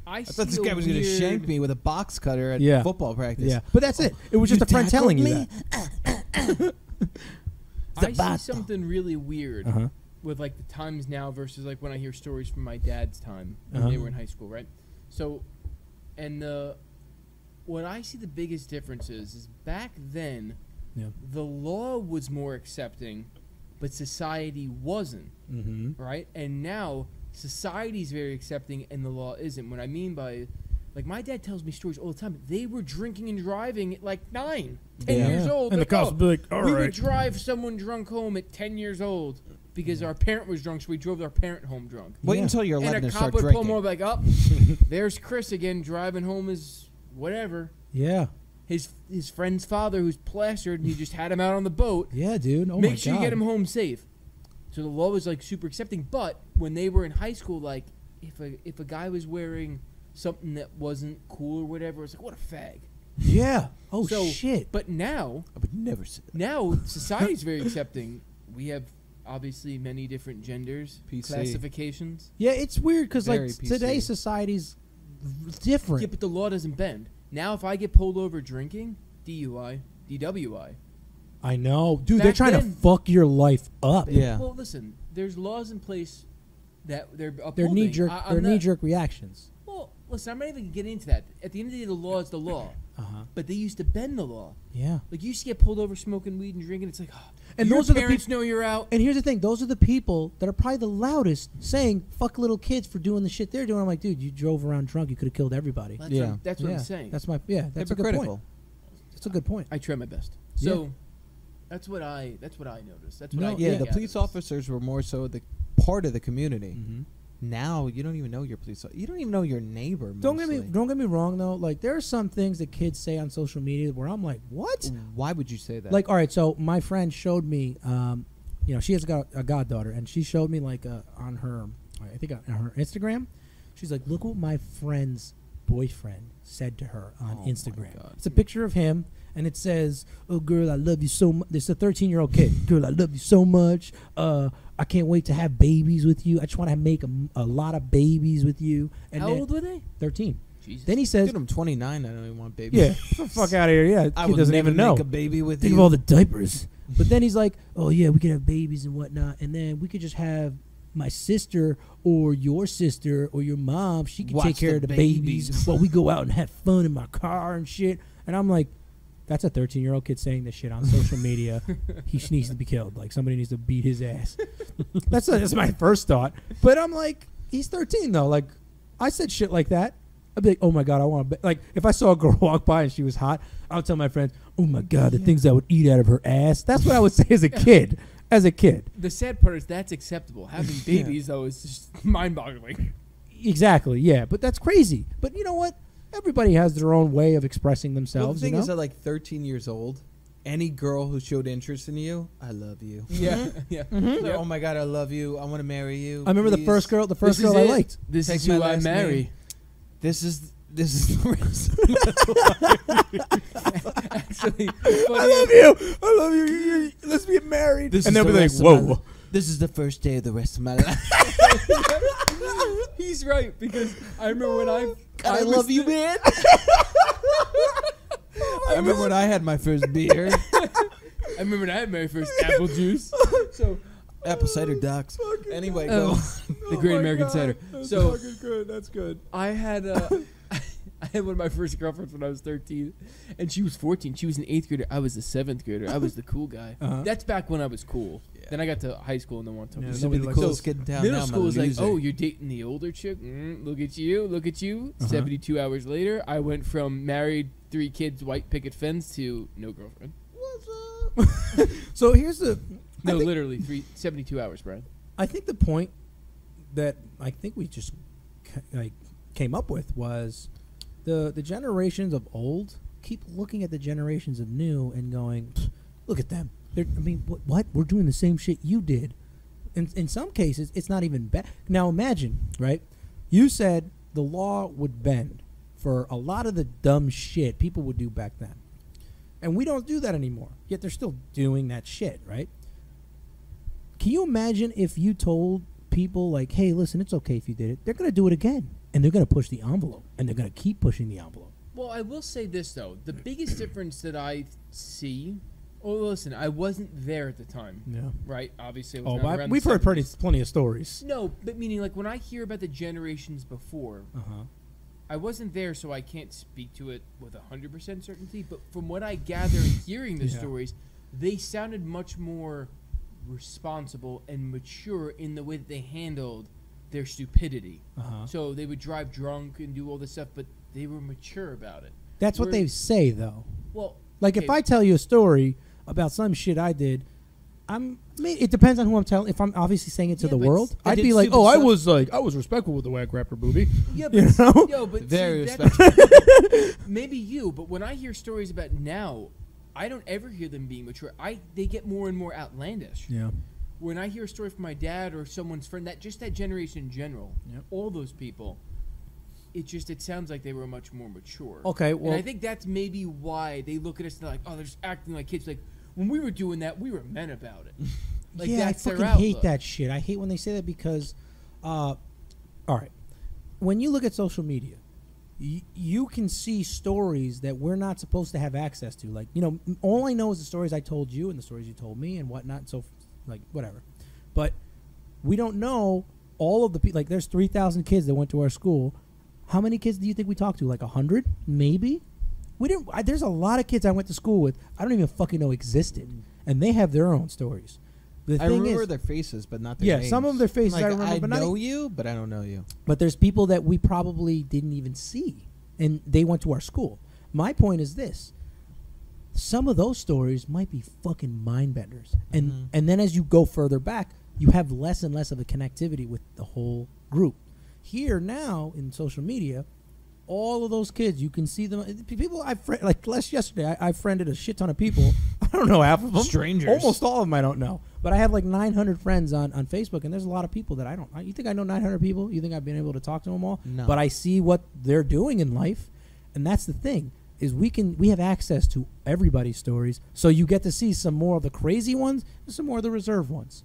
I thought this guy was going to shank me with a box cutter at Yeah. football practice. yeah. But that's it. It was just You a friend telling you tackled that. I see Zabato. something really weird Uh-huh. with like the times now versus like when I hear stories from my dad's time when Uh-huh. they were in high school, right? So, and what I see the biggest difference is back then Yeah. the law was more accepting, but society wasn't, Mm-hmm. right? And now society's very accepting and the law isn't. What I mean by, like, my dad tells me stories all the time. They were drinking and driving at like 9, 10 Yeah. years old. And the Like, cops oh, would be like, all we would right. drive someone drunk home at 10 years old because our parent was drunk, so we drove our parent home drunk. Wait Yeah. until you're And 11 a and cop start would pull drinking. him over like, oh, there's Chris again driving home his whatever. Yeah. His friend's father who's plastered, and he just had him out on the boat. Yeah, dude. Oh my Make god. sure you get him home safe. So the law was like super accepting, but when they were in high school, like if a guy was wearing something that wasn't cool or whatever, it's like what a fag. Yeah. Oh So- shit. But now I would never say that. Now society's very accepting. We have obviously many different genders, PC. classifications. Yeah, it's weird because like Very PC. today's society's different. Yeah, but the law doesn't bend. Now, if I get pulled over drinking, DUI, DWI. I know, dude. They're Back trying then- to fuck your life up. Yeah. Well, listen, there's laws in place that they're upholding. They're knee jerk. I'm They're not- knee jerk reactions. Well, listen, I'm not even getting into that. At the end of the day, the law is the law. Uh huh. But they used to bend the law. Yeah. Like, you used to get pulled over smoking weed and drinking. It's like, oh, And your those are the parents know you're out. And here's the thing: those are the people that are probably the loudest saying "fuck little kids" for doing the shit they're doing. I'm like, dude, you drove around drunk. You could have killed everybody. That's Yeah. what, that's what I'm saying. That's my That's a good Hypocritical. point. That's a good point. I try my best. Yeah. So that's what I noticed. That's what No, I Yeah, the gathered. police officers were more so the part of the community. Mm-hmm. Now you don't even know your police. You don't even know your neighbor. Don't get mostly. me wrong though. Like there are some things that kids say on social media where I'm like, what? Why would you say that? Like, all right, so my friend showed me, she has got a goddaughter, and she showed me like on her, I think on her Instagram, she's like, look what my friend's boyfriend said to her on Oh my Instagram. God. It's a picture of him, and it says, "Oh girl, I love you so much." This is a 13-year-old kid. Girl, I love you so much. I can't wait to have babies with you. I just want to make a lot of babies with you. And How then- old were they? 13. Jesus. Then he says, Dude, I'm 29. I don't even want babies. "Yeah, fuck out of here." Yeah, I kid would doesn't never even know. make a baby with Think you. of all the diapers. But then he's like, "Oh yeah, we could have babies and whatnot, and then we could just have my sister or your sister or your mom. She could Watch take care the of the babies babies." while we go out and have fun in my car and shit." And I'm like, that's a 13-year-old kid saying this shit on social media. He needs to be killed. Like somebody needs to beat his ass. That's my first thought. But I'm like, he's 13 though. Like I said shit like that. I'd be like, oh my God, I want to like if I saw a girl walk by and she was hot, I would tell my friends, oh my God, the things I would eat out of her ass. That's what I would say as a kid. As a kid. The sad part is that's acceptable. Having babies though is just mind-boggling. Exactly, yeah. But that's crazy. But you know what? Everybody has their own way of expressing Well, themselves. the thing you know? is, at like 13 years old, any girl who showed interest in you, I love you. Yeah, yeah. Like, Yep. oh my God, I love you. I want to marry you. I remembe the please. first girl I This is liked. it. This Take is my who I last marry. name. This is the rest of my life. Actually, I love you. Let's get married. This and is they'll the be like, rest of my whoa. li- This is the first day of the rest of my life. he's right because I remember when God, I was love you, the- man. I remember when I had my first beer. I remember when I had my first apple juice. So Apple cider ducks. Anyway, Oh. go. the Great American Cider. So good. That's good. I had I had one of my first girlfriends when I was 13, and she was 14. She was an 8th grader. I was a 7th grader. I was the cool guy. Uh-huh. That's back when I was cool. Yeah. Then I got to high school, and then one time. Yeah, Used so to be the Nobody coolest kid in town. middle Now I'm a school was like, loser. oh, you're dating the older chick. Look at you. Look at you. Uh-huh. 72 hours later, I went from married, 3 kids, white picket fence to no girlfriend. So here's the. No, I think, literally 72 hours, Brian. I think the point that I think we just came up with was the generations of old keep looking at the generations of new and going, "Pfft, look at them. What? We're doing the same shit you did. In some cases, it's not even bad. Now imagine, right? You said the law would bend for a lot of the dumb shit people would do back then. And we don't do that anymore. Yet they're still doing that shit, right? Can you imagine if you told people like, hey, listen, it's okay if you did it. They're going to do it again. And they're going to push the envelope. And they're going to keep pushing the envelope. Well, I will say this, though. The biggest difference that I see... Oh, listen, I wasn't there at the time, Yeah. right? Obviously, I was Oh, not but around we've the heard 70s. plenty of stories. No, but meaning, like, when I hear about the generations before, Uh-huh. I wasn't there, so I can't speak to it with 100% certainty. But from what I gather and hearing the Yeah. stories, they sounded much more responsible and mature in the way that they handled their stupidity. Uh-huh. So they would drive drunk and do all this stuff, but they were mature about it. That's what they say, though. Well, Like, okay, if I tell you a story about some shit I did, it depends on who I'm telling. If I'm obviously saying it to Yeah, the but world, I I'd did be like, stupid oh, stuff. I was respectful with the whack rapper booby. yeah, You but, know? yo, but Very see, that- maybe you, but when I hear stories about now, I don't ever hear them being mature. They get more and more outlandish. Yeah. When I hear a story from my dad or someone's friend, that generation in general, Yep. all those people, it sounds like they were much more mature. Okay, well, and I think that's maybe why they look at us and they're like, oh, they're just acting like kids. Like, when we were doing that, we were men about it. Like, yeah, that's I their fucking hate outlook. that shit. I hate when they say that because, all right, when you look at social media, you can see stories that we're not supposed to have access to. Like, you know, all I know is the stories I told you and the stories you told me and whatnot. So, like, whatever. But we don't know all of the people. Like, there's 3,000 kids that went to our school. How many kids do you think we talked to? Like 100, maybe. We didn't. There's a lot of kids I went to school with. I don't even fucking know existed, and they have their own stories. The I thing remember is, their faces, but not their yeah, names. some of their faces Like, I remember, but not know you, but I don't know you. but there's people that we probably didn't even see, and they went to our school. My point is this: some of those stories might be fucking mind benders. And then as you go further back, you have less and less of a connectivity with the whole group. Here now in social media, all of those kids, you can see them. People like yesterday, I friended a shit ton of people. I don't know half of them. Strangers. Almost all of them I don't know. But I have like 900 friends on Facebook, and there's a lot of people that I don't. You think I know 900 people? You think I've been able to talk to them all? No. But I see what they're doing in life, and that's the thing. Is we have access to everybody's stories, so you get to see some more of the crazy ones and some more of the reserved ones.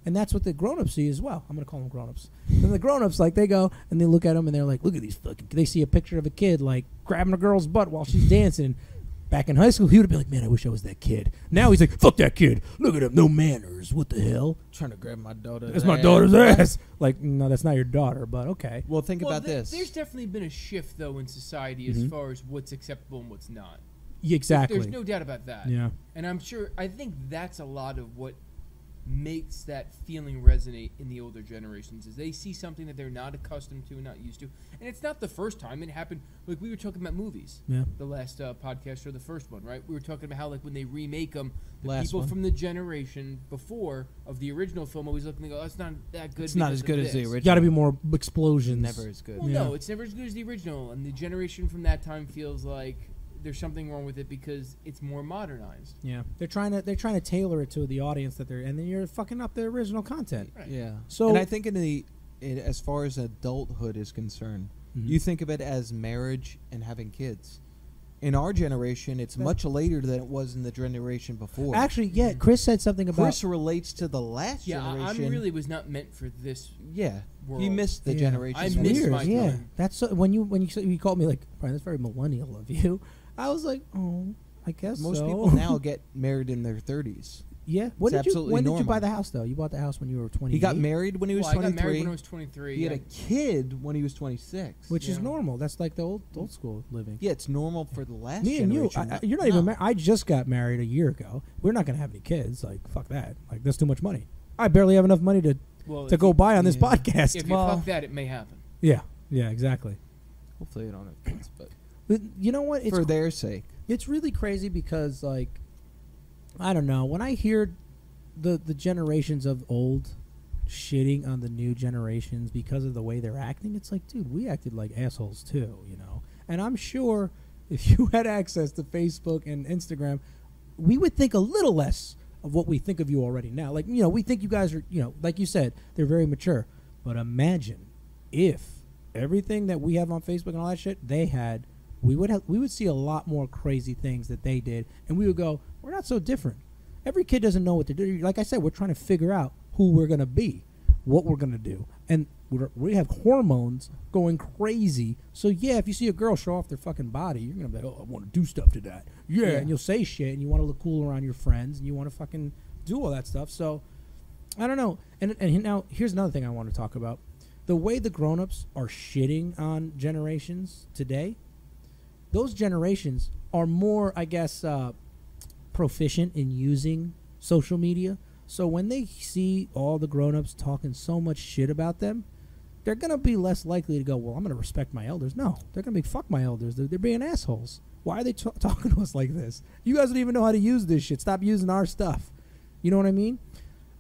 And that's what the grown-ups see as well. I'm going to call them grown-ups. And the grown-ups, like, they go and they look at them and they're like, look at these fucking... They see a picture of a kid, like, grabbing a girl's butt while she's dancing. Back in high school, he would have been like, man, I wish I was that kid. Now he's like, fuck that kid. Look at him. No manners. What the hell? Trying to grab my daughter's That's my daughter's ass. Like, no, that's not your daughter, but okay. Well, think about this. There's definitely been a shift, though, in society as far as what's acceptable and what's not. Yeah, exactly. There's no doubt about that. Yeah. And I think that's a lot of what makes that feeling resonate in the older generations is they see something that they're not accustomed to and not used to. And it's not the first time it happened. Like we were talking about movies, the last podcast or the first one, right? We were talking about how like when they remake them, people from the generation before of the original film always look and they go, that's not that good. It's not as good as the original. Got to be more explosions. Never as good. Well, no, it's never as good as the original. And the generation from that time feels like there's something wrong with it because it's more modernized. Yeah, they're trying to tailor it to the audience that they're, and then you're fucking up the original content. Right. Yeah. So, and I think as far as adulthood is concerned, you think of it as marriage and having kids. In our generation, it's much later than it was in the generation before. Actually, yeah, Chris said something about. Chris relates to the last generation. I really was not meant for this. Yeah, world. he missed the generation. I missed weird. my Yeah, time. that's so, when you called me like, Brian, that's very millennial of you. I was like, oh, I guess Most so. people now get married in their 30s. Yeah. It's absolutely When did you normal. buy the house though? You bought the house when you were 20. He got married when he was I 23. got married when I was 23. He had a kid when he was 26. which is Yeah. normal. That's like the old school living. Yeah, it's normal for the last Me and you, generation. you're not even married. I just got married a year ago. We're not going to have any kids. Like, fuck that. Like, that's too much money. I barely have enough money to go buy on this podcast. If you fuck that, it may happen. Yeah, exactly. Hopefully they don't have kids, but But you know what? It's for their sake. It's really crazy because, like, I don't know. When I hear the generations of old shitting on the new generations because of the way they're acting, it's like, dude, we acted like assholes too, you know? And I'm sure if you had access to Facebook and Instagram, we would think a little less of what we think of you already now. Like, you know, we think you guys are, you know, like you said, they're very mature. But imagine if everything that we have on Facebook and all that shit they had, we would see a lot more crazy things that they did, and we would go, we're not so different. Every kid doesn't know what to do. Like I said, we're trying to figure out who we're going to be, what we're going to do. And we have hormones going crazy. So, yeah, if you see a girl show off their fucking body, you're going to be like, oh, I want to do stuff to that. Yeah, and you'll say shit, and you want to look cool around your friends, and you want to fucking do all that stuff. So, I don't know. And now, here's another thing I want to talk about. The way the grown-ups are shitting on generations today, those generations are more, I guess, proficient in using social media. So when they see all the grown-ups talking so much shit about them, they're going to be less likely to go, well, I'm going to respect my elders. No, they're going to be, fuck my elders. They're being assholes. Why are they talking to us like this? You guys don't even know how to use this shit. Stop using our stuff. You know what I mean?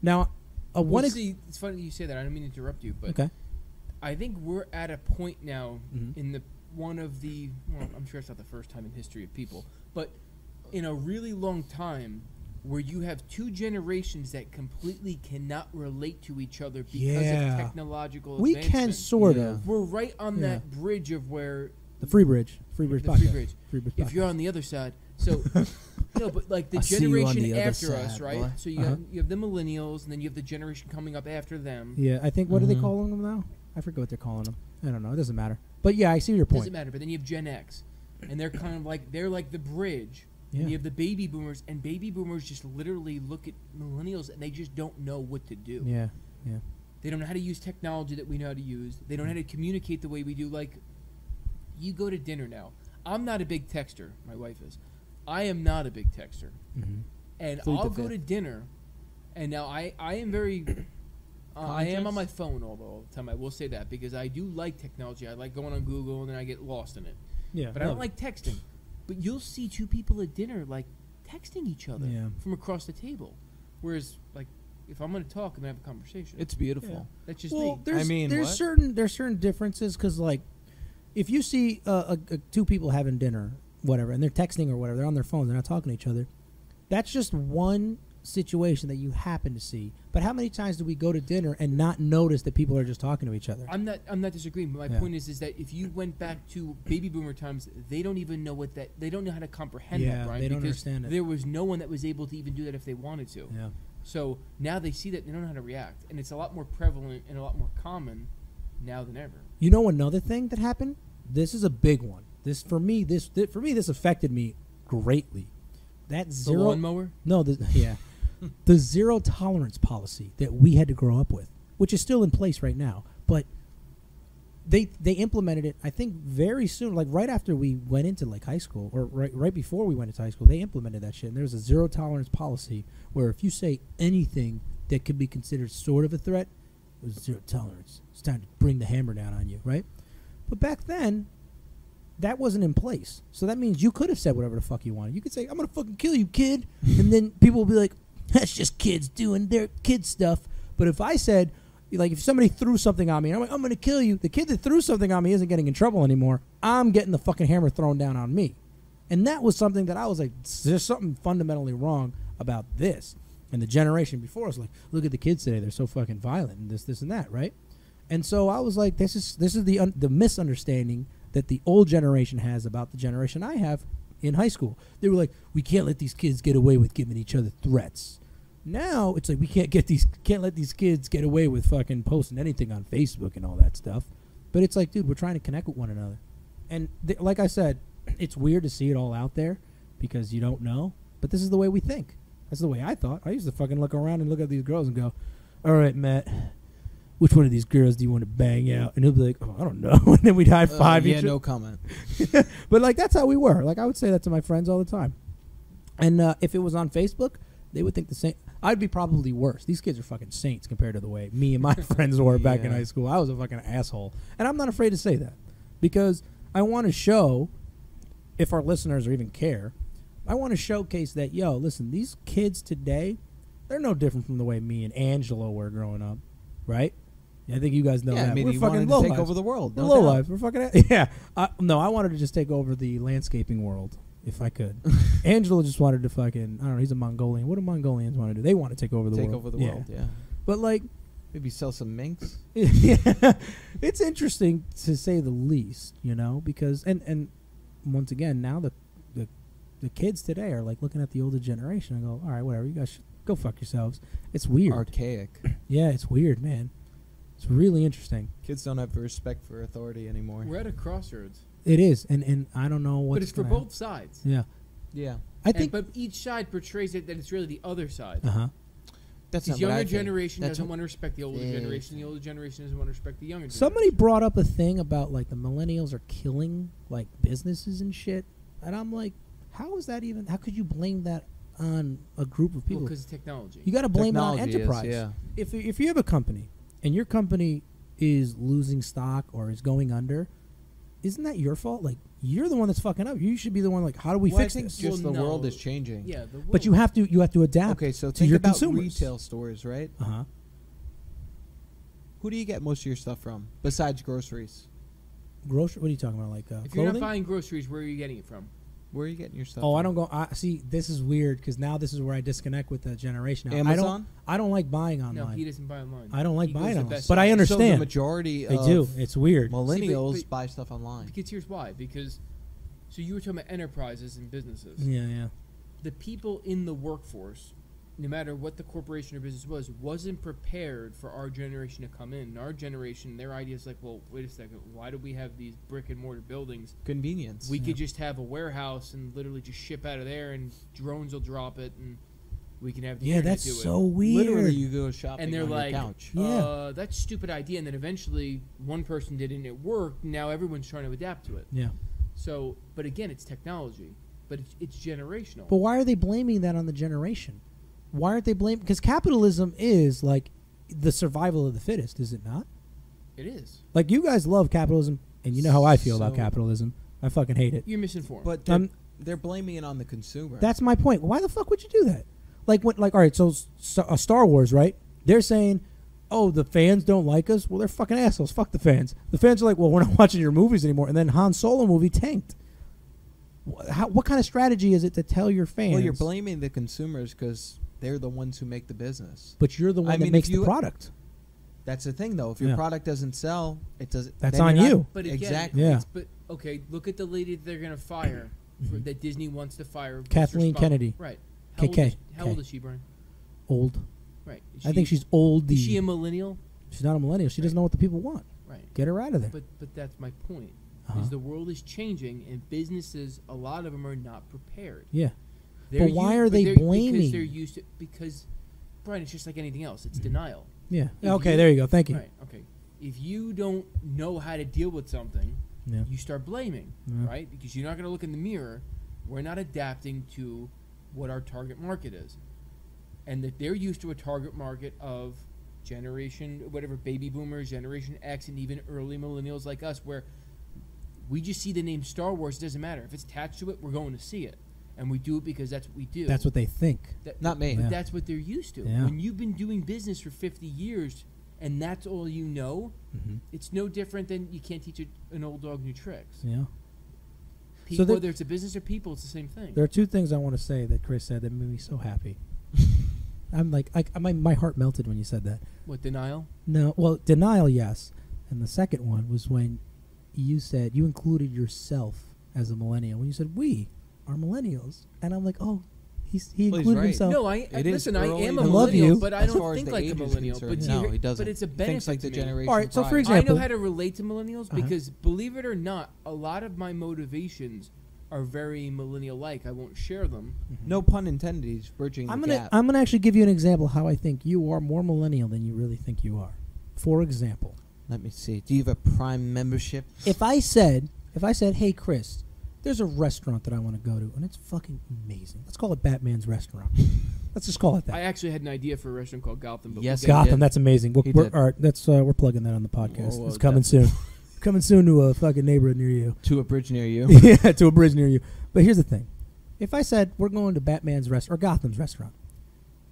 Now, see, it's funny that you say that. I don't mean to interrupt you, but okay. I think we're at a point now in well, I'm sure it's not the first time in history of people, but in a really long time where you have two generations that completely cannot relate to each other because of technological we advancement. can sort of. We're right on that bridge of where The Free Bridge podcast. Free Bridge if podcast. you're on the other side. So, no, but like the I see you on generation the other after us, side, right? boy. So you have the millennials, and then you have the generation coming up after them. Yeah, I think, what do they call them now? I forget what they're calling them. I don't know. It doesn't matter. But yeah, I see your point. Doesn't matter. But then you have Gen X, and they're kind of like the bridge. Yeah. And you have the baby boomers, and baby boomers just literally look at millennials, and they just don't know what to do. Yeah. They don't know how to use technology that we know how to use. They don't know how to communicate the way we do. Like, you go to dinner now. I'm not a big texter. My wife is. I am not a big texter. And I'll go to dinner, and now I am very... I am on my phone all the time. I will say that because I do like technology. I like going on Google, and then I get lost in it. Yeah. But I don't like texting. But you'll see two people at dinner, like, texting each other Yeah. from across the table. Whereas, like, if I'm going to talk, I'm going to have a conversation. It's beautiful. Yeah. That's just Well, me. there's, I mean, there's what? certain differences because, like, if you see two people having dinner, whatever, and they're texting or whatever, they're on their phones, they're not talking to each other. That's just one situation that you happen to see. But how many times do we go to dinner and not notice that people are just talking to each other? I'm not disagreeing, but my point is that if you went back to baby boomer times, they don't even know they don't know how to comprehend Yeah, that, Brian, they don't because understand it. there was no one that was able to even do that if they wanted to. Yeah. So now they see that they don't know how to react, and it's a lot more prevalent and a lot more common now than ever. You know another thing that happened? This is a big one. This affected me greatly. That The zero lawnmower? No, yeah. The zero tolerance policy that we had to grow up with, which is still in place right now, but they implemented it, I think, very soon, like right after we went into like high school, or right before we went into high school. They implemented that shit, and there's a zero tolerance policy where if you say anything that could be considered sort of a threat, it was zero tolerance. It's time to bring the hammer down on you, right? But back then, that wasn't in place. So that means you could have said whatever the fuck you wanted. You could say, I'm going to fucking kill you, kid. And then people will be like, that's just kids doing their kid stuff. But if I said, like, if somebody threw something on me, and I'm like, I'm going to kill you, the kid that threw something on me isn't getting in trouble anymore. I'm getting the fucking hammer thrown down on me. And that was something that I was like, there's something fundamentally wrong about this. And the generation before us, like, look at the kids today. They're so fucking violent and this and that, right? And so I was like, this is the misunderstanding that the old generation has about the generation I have in high school. They were like, we can't let these kids get away with giving each other threats. Now it's like we can't let these kids get away with fucking posting anything on Facebook and all that stuff. But it's like, dude, we're trying to connect with one another. And like I said, it's weird to see it all out there because you don't know. But this is the way we think. That's the way I thought. I used to fucking look around and look at these girls and go, all right, Matt, which one of these girls do you want to bang out? And he'll be like, oh, I don't know. And then we'd high five each Yeah, other. no comment. But like that's how we were. Like I would say that to my friends all the time. And if it was on Facebook, they would think the same. I'd be probably worse. These kids are fucking saints compared to the way me and my friends were back in Yeah. high school. I was a fucking asshole. And I'm not afraid to say that because I want to show, if our listeners or even care, I want to showcase that, yo, listen, these kids today, they're no different from the way me and Angelo were growing up, right? I think you guys know Yeah, that. I mean, We're he fucking wanted low to take lives. over the world. We're No low doubt. lives. We're fucking yeah. No, I wanted to just take over the landscaping world if I could. Angelo just wanted to fucking, I don't know, he's a Mongolian. What do Mongolians want to do? They want to take over the world. Take over the world, yeah. But like, Maybe sell some minks. yeah, it's interesting to say the least, you know, because and once again, now the kids today are like looking at the older generation and go, all right, whatever, you guys should go fuck yourselves. It's weird. Archaic. Yeah, it's weird, man. It's really interesting. Kids don't have respect for authority anymore. We're at a crossroads. It is, and I don't know what. But it's for both sides. Yeah, Yeah. I think. But each side portrays it that it's really the other side. Uh huh. That's The not what I younger think. generation That's doesn't what- want to respect the older Yeah. generation. The older generation doesn't want to respect the younger Somebody generation. brought up a thing about like the millennials are killing like businesses and shit, and I'm like, how is that even? How could you blame that on a group of people? Because of technology. You got to blame it on Technology is, enterprise. yeah. If you have a company and your company is losing stock or is going under, isn't that your fault? Like you're the one that's fucking up. You should be the one like, how do we Well, fix I think this? just Well, the world no. is changing. Yeah, the But you have to adapt. Okay, so to think your about consumers. retail stores, right? Uh huh. Who do you get most of your stuff from besides groceries? Grocery. What are you talking about? Like If you're clothing? not buying groceries, where are you getting it from? Where are you getting your stuff? Oh, from? I don't go. I see. This is weird because now this is where I disconnect with the generation. Now, Amazon? I don't like buying No, online. he doesn't buy online. I don't like He goes buying to online. Best But I Buy. So understand. the majority They of do. It's weird. millennials but- buy stuff online. Because here's why. Because, so you were talking about enterprises and businesses. Yeah, yeah. The people in the workforce, no matter what the corporation or business was, wasn't prepared for our generation to come in. And our generation, their idea is like, well, wait a second, why do we have these brick and mortar buildings? Convenience. We could just have a warehouse and literally just ship out of there, and drones will drop it, and we can have the Yeah, internet that's do it. so weird. Literally, you go shopping And they're on like, your couch. Yeah. that's a stupid idea. And then eventually one person did it and it worked. Now everyone's trying to adapt to it. Yeah. So, but again, it's technology, but it's generational. But why are they blaming that on the generation? Why aren't they blaming? Because capitalism is like the survival of the fittest, is it not? It is. Like you guys love capitalism, and you know how I feel about So- capitalism. I fucking hate it. You're misinformed. But I'm they're blaming it on the consumer. That's my point. Why the fuck would you do that? Like, all right, so Star Wars, right? They're saying, oh, the fans don't like us. Well, they're fucking assholes. Fuck the fans. The fans are like, well, we're not watching your movies anymore. And then Han Solo movie tanked. What kind of strategy is it to tell your fans? Well, you're blaming the consumers because they're the ones who make the business. But you're the one that makes the product. That's the thing, though. If your product doesn't sell, it doesn't. That's on you. But again, exactly. Yeah. But okay, look at the lady that they're gonna fire. That Disney wants to fire. Kathleen Kennedy. Right. How old is she, Brian? Old. Right. I think she's old. Is she a millennial? She's not a millennial. She doesn't know what the people want. Right. Get her out of there. But that's my point. Is the world is changing and businesses, a lot of them are not prepared. Yeah. But why are they blaming? Because they're used to. Because, Brian, it's just like anything else. It's denial. Yeah. Okay. There you go. Thank you. Right. Okay. If you don't know how to deal with something, you start blaming, right? Because you're not going to look in the mirror. We're not adapting to what our target market is, and that they're used to a target market of generation, whatever, baby boomers, Generation X, and even early millennials like us, where we just see the name Star Wars. It doesn't matter if it's attached to it. We're going to see it, and we do it because that's what we do. That's what they think. Not me. But that's what they're used to. Yeah. When you've been doing business for 50 years and that's all you know, it's no different than you can't teach an old dog new tricks. Yeah. People, whether it's a business or people, it's the same thing. There are two things I want to say that Chris said that made me so happy. I'm like, my heart melted when you said that. What, denial? No, well, denial, yes. And the second one was when you said you included yourself as a millennial. When you said we are millennials, and I'm like, oh, he included right. himself. No, I listen. I am a I love millennial, you. but I As don't far as think the like a age is millennial. concerned, But no, he doesn't. But it's a Thinks benefit like to the me. generation. All right, so for prior. example, I know how to relate to millennials because, believe it or not, a lot of my motivations are very millennial-like. I won't share them. No pun intended. He's bridging the gap. I'm gonna actually give you an example how I think you are more millennial than you really think you are. For example, Let me see. Do you have a Prime membership? if I said, hey Chris, there's a restaurant that I want to go to, and it's fucking amazing. Let's call it Batman's Restaurant. Let's just call it that. I actually had an idea for a restaurant called Gotham. But Yes, we'll get Gotham, did. that's amazing. He We're, did. all right, we're plugging that on the podcast. Whoa, It's coming soon. Coming soon to a fucking neighborhood near you. To a bridge near you. Yeah, to a bridge near you. But here's the thing. If I said we're going to Batman's restaurant or Gotham's restaurant,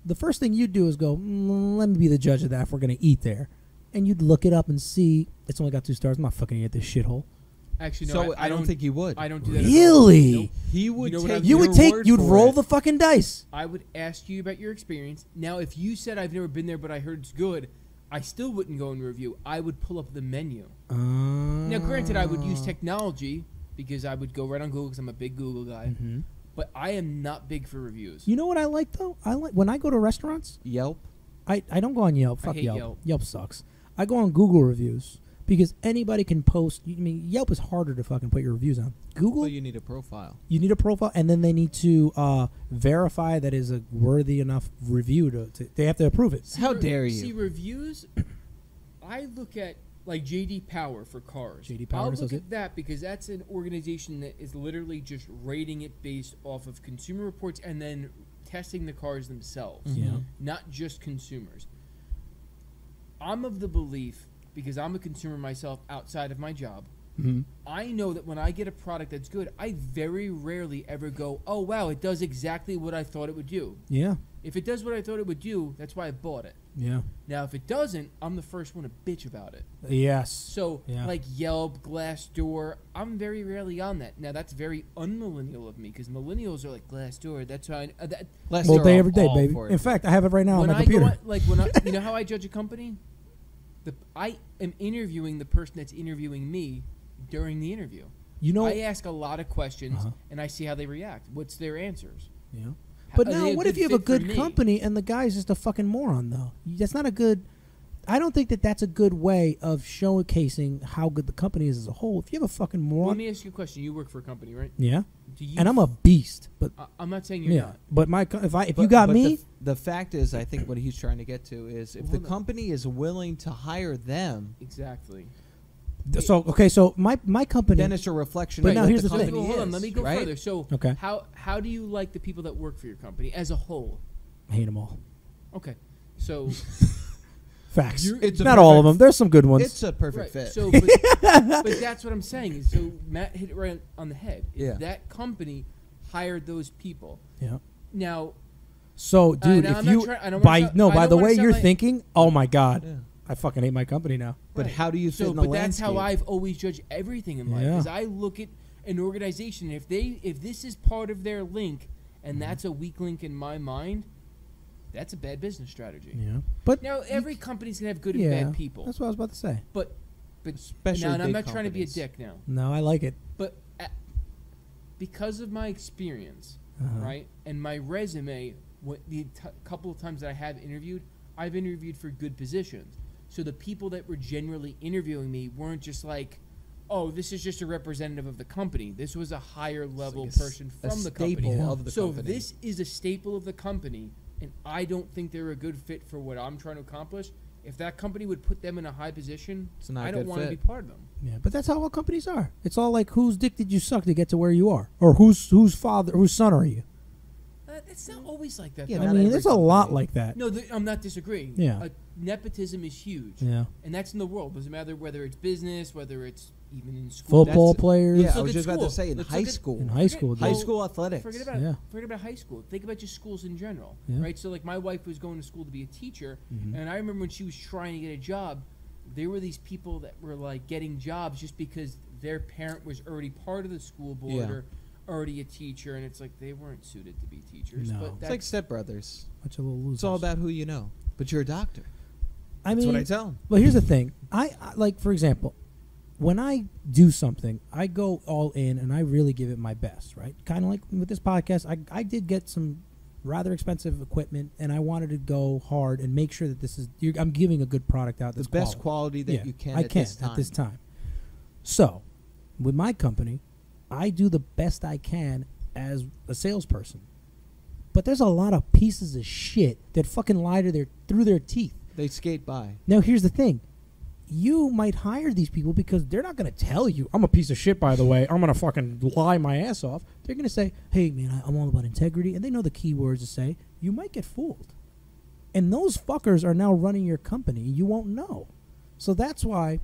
the first thing you'd do is go, let me be the judge of that if we're going to eat there. And you'd look it up and see it's only got 2 stars. I'm not fucking eating at this shithole. Actually, no. So I don't think you would. I don't do that. Really? At all. Nope. He would You know what take I- You would your take, word you'd for roll it. the fucking dice. I would ask you about your experience. Now, if you said I've never been there, but I heard it's good, I still wouldn't go and review. I would pull up the menu. Now, granted, I would use technology because I would go right on Google because I'm a big Google guy. Mhm. But I am not big for reviews. You know what I like, though? I like when I go to restaurants, Yelp. I don't go on Yelp. I Fuck hate Yelp. Yelp. Yelp sucks. I go on Google reviews because anybody can post. I mean, Yelp is harder to fucking put your reviews on. Google, Well, you need a profile. you need a profile, and then they need to verify that is a worthy enough review to they have to approve it. How dare you? See, reviews, I look at like JD Power for cars. JD Power I'll look Associate? at that because that's an organization that is literally just rating it based off of consumer reports and then testing the cars themselves, Yeah. not just consumers. I'm of the belief, because I'm a consumer myself outside of my job, Mhm. I know that when I get a product that's good, I very rarely ever go, oh, wow, it does exactly what I thought it would do. Yeah. If it does what I thought it would do, that's why I bought it. Yeah. Now, if it doesn't, I'm the first one to bitch about it. Yes. So, Yeah. like Yelp, Glassdoor, I'm very rarely on that. Now, that's very unmillennial of me because millennials are like Glassdoor. That's why Last All year, day, I'm every day, all baby. for it. In fact, I have it right now on when my I go computer. on, you know how I judge a company? I am interviewing the person that's interviewing me during the interview. You know, I ask a lot of questions Uh-huh. and I see how they react. What's their answers? yeah. But Are now, they a what if good you have a fit for good me? company and the guy's just a fucking moron, though? That's not a good. I don't think that that's a good way of showcasing how good the company is as a whole. If you have a fucking Well, moron, let me ask you a question. You work for a company, right? yeah, Do you and I'm a beast, but I'm not saying you're yeah, not. but if you got But me, the fact is, I think what he's trying to get to is if the Hold on. company is willing to hire them, Exactly. so my company. then it's a reflection But of now what here's the the thing. company Hold on, is, let me go right? further. So, Okay. how do you like the people that work for your company as a whole? I hate them all. Okay, so Facts. It's a Not all of perfect- them. There's some good ones. It's a perfect right, fit. so but that's what I'm saying. So Matt hit it right on the head. Is Yeah. that company hired those people. Yeah. Now, So, dude, now if I'm not you try- I don't by wanna no I by don't the wanna way sound you're like- thinking, oh my god, Yeah. I fucking hate my company now. But Right. how do you fit in the but landscape? that's how I've always judged everything in life. Yeah. Is I look at an organization, if this is part of their link, and that's a weak link in my mind, that's a bad business strategy. Yeah, but Now every company's gonna have good and yeah, bad people, that's what I was about to say. but Especially now, and I'm big not trying to be a companies. dick now, No, I like it. but because of my experience, Uh-huh. right, and my resume, couple of times that I have interviewed, I've interviewed for good positions. So the people that were generally interviewing me weren't just like, oh, this is just a representative of the company. This was a higher level like a person a from the staple company. Yeah. of the So company. if this is a staple of the company, and I don't think they're a good fit for what I'm trying to accomplish, if that company would put them in a high position, It's not a I don't good want to be fit. part of them. Yeah, but that's how all companies are. It's all like whose dick did you suck to get to where you are, or whose son are you? It's not always like that. Yeah, though. I not mean, every there's a lot company. like that. No, I'm not disagreeing. Yeah. Nepotism is huge. Yeah, And that's in the world. Doesn't matter whether it's business, whether it's even in school. football That's- players. Yeah, Let's I look was at just about to school. say in Let's high look at- school. In high school, High dude. school athletics. Forget about Yeah. high school. Think about just schools in general, Yeah. right? So like my wife was going to school to be a teacher, Mhm. and I remember when she was trying to get a job, there were these people that were like getting jobs just because their parent was already part of the school board Yeah. or already a teacher, and it's like they weren't suited to be teachers. No. But It's that's, like Step Brothers. Bunch of little losers. It's all about who you know. But you're a doctor. I That's mean, what I tell them. well, here's the thing. I like, for example, when I do something, I go all in and I really give it my best, right? Kind of like with this podcast, I did get some rather expensive equipment, and I wanted to go hard and make sure that I'm giving a good product out. The That's best quality that Yeah, you can I at can this time. at this time. So, with my company, I do the best I can as a salesperson. But there's a lot of pieces of shit that fucking lie through their teeth. They skate by. Now, here's the thing. You might hire these people because they're not going to tell you, I'm a piece of shit, by the way. I'm going to fucking lie my ass off. They're going to say, hey, man, I'm all about integrity. And they know the key words to say. You might get fooled. And those fuckers are now running your company. You won't know. So that's why,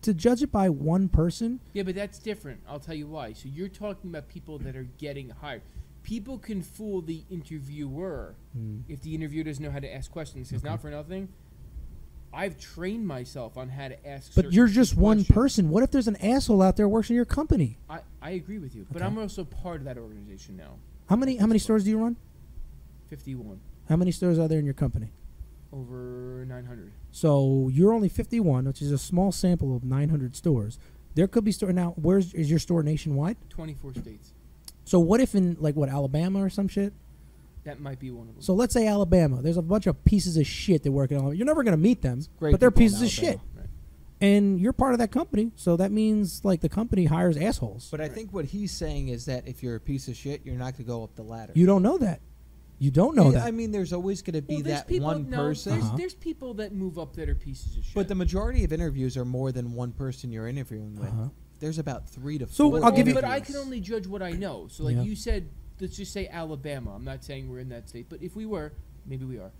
to judge it by one person, yeah, but that's different. I'll tell you why. So you're talking about people that are getting hired. People can fool the interviewer if the interviewer doesn't know how to ask questions. Because not for nothing, I've trained myself on how to ask. but you're just one questions. person. What if there's an asshole out there who works in your company? I agree with you, but Okay. I'm also part of that organization now. How many stores do you run? 51 How many stores are there in your company? over 900. So you're only 51, which is a small sample of 900 stores. There could be store now. Is your store nationwide? 24 states. So what if in Alabama or some shit? That might be one of them. So let's say Alabama. There's a bunch of pieces of shit that work in Alabama. You're never gonna meet them, great but they're people in pieces of shit. Alabama. Right. And you're part of that company, so that means like the company hires assholes. But I think what he's saying is that if you're a piece of shit, you're not going to go up the ladder. You don't know that. You don't know Yeah, that. I mean, there's always going to be Well, there's that people, one no, person. There's, Uh-huh. there's people that move up that are pieces of shit. But the majority of interviews are more than one person you're interviewing with. Uh-huh. There's about 3 to 4. So I'll give you- But I can only judge what I know. So like Yeah. you said, let's just say Alabama. I'm not saying we're in that state, but if we were, maybe we are.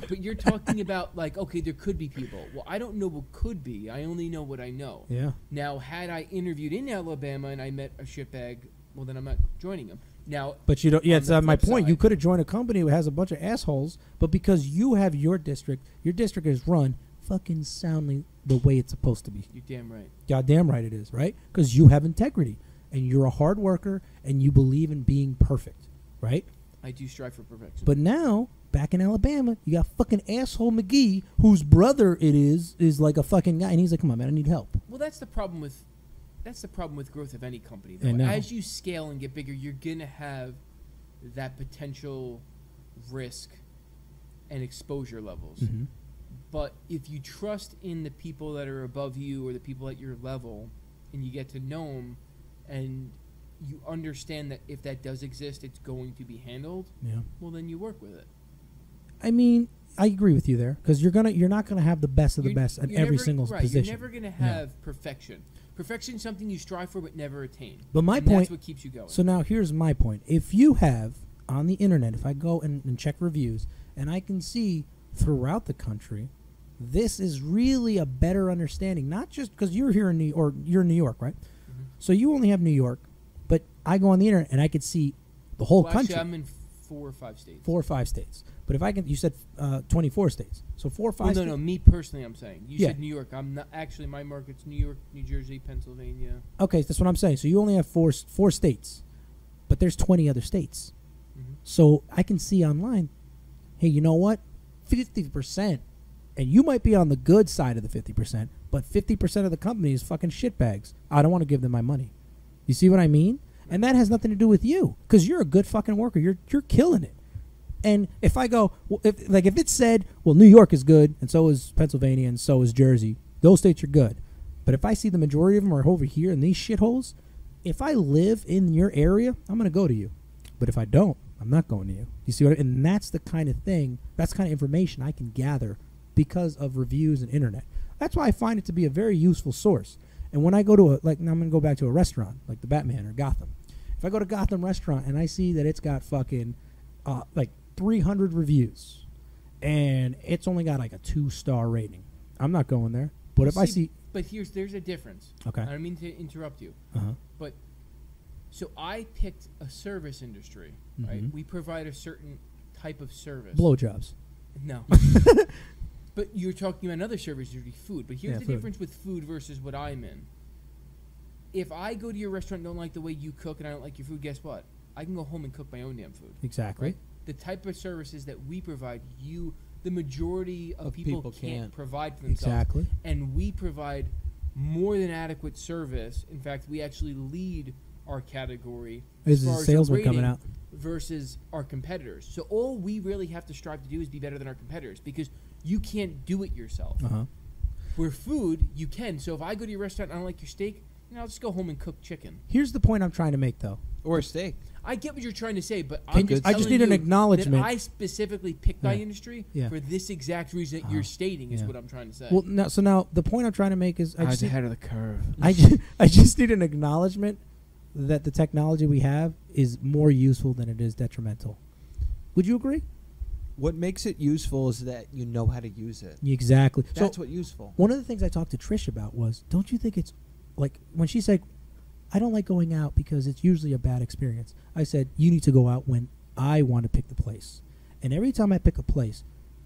But you're talking about like, okay, there could be people. Well, I don't know what could be. I only know what I know. Yeah. Now, had I interviewed in Alabama and I met a shitbag, well, then I'm not joining them. Now, But you don't. Yeah, On it's the my flip point. side- You could have joined a company who has a bunch of assholes, but because you have your district is run fucking soundly the way it's supposed to be. you're damn right. Goddamn right it is, right? Because you have integrity, and you're a hard worker, and you believe in being perfect, right? I do strive for perfection. But now, back in Alabama, you got fucking asshole McGee, whose brother it is like a fucking guy, and he's like, "Come on, man, I need help." well, that's the problem with growth of any company. I Though. know. As you scale and get bigger, you're gonna have that potential risk and exposure levels. Mm-hmm. But if you trust in the people that are above you or the people at your level, and you get to know them, and you understand that if that does exist, it's going to be handled. Yeah. Well, then you work with it. I mean, I agree with you there because you're not gonna have the best of the best at You're every never- single right, position. You're never going to have perfection. Perfection is something you strive for but never attain. But my And point. that's what keeps you going. So now here's my point. If you have on the internet, if I go and check reviews, and I can see throughout the country, this is really a better understanding. Not just because you're here in you're in New York, right? So you only have New York, but I go on the internet and I could see the whole Well, country. actually, I'm in 4 or 5 states. 4 or 5 states. But if I can, you said 24 states. So 4 or 5 Well, states. no, me personally, I'm saying. You Yeah. said New York. I'm not actually. My market's New York, New Jersey, Pennsylvania. Okay, that's what I'm saying. So you only have four states, but there's 20 other states. Mhm. So I can see online, hey, you know what? 50%, and you might be on the good side of the 50%, but 50% of the company is fucking shitbags. I don't want to give them my money. You see what I mean? And that has nothing to do with you, because you're a good fucking worker. You're killing it. And if I go, well, if it said, well, New York is good, and so is Pennsylvania, and so is Jersey, those states are good. But if I see the majority of them are over here in these shitholes, if I live in your area, I'm going to go to you. But if I don't, I'm not going to you. You see what and that's the kind of thing, that's the kind of information I can gather because of reviews and internet. That's why I find it to be a very useful source. And when I go to now I'm going to go back to a restaurant, like the Batman or Gotham. If I go to Gotham restaurant and I see that it's got fucking, 300 reviews, and it's only got like a 2-star rating, I'm not going there. But if I see, but there's a difference. Okay. I don't mean to interrupt you, but so I picked a service industry, right? Mhm. We provide a certain type of service. blowjobs. No. But you're talking about another service industry, food. But here's Yeah, the food. difference with food versus what I'm in. If I go to your restaurant and don't like the way you cook and I don't like your food, guess what? I can go home and cook my own damn food. Exactly. Right? The type of services that we provide, the majority of people can't provide for themselves. Exactly. And we provide more than adequate service. In fact, we actually lead our category This as is far a as salesman rating coming out. versus our competitors. So all we really have to strive to do is be better than our competitors because you can't do it yourself. Where food, you can. So if I go to your restaurant and I don't like your steak, I'll just go home and cook chicken. Here's the point I'm trying to make, though. Or a steak. I get what you're trying to say, but I I'm just just need an telling you acknowledgement. that I specifically picked my Yeah. industry Yeah. for this exact reason that you're stating is Yeah. what I'm trying to say. Well, now the point I'm trying to make is I was ahead of the curve. I just need an acknowledgement that the technology we have is more useful than it is detrimental. Would you agree? What makes it useful is that you know how to use it. Exactly. That's so what useful. one of the things I talked to Trish about was, don't you think it's like when she said, I don't like going out because it's usually a bad experience. I said, you need to go out when I want to pick the place. And every time I pick a place,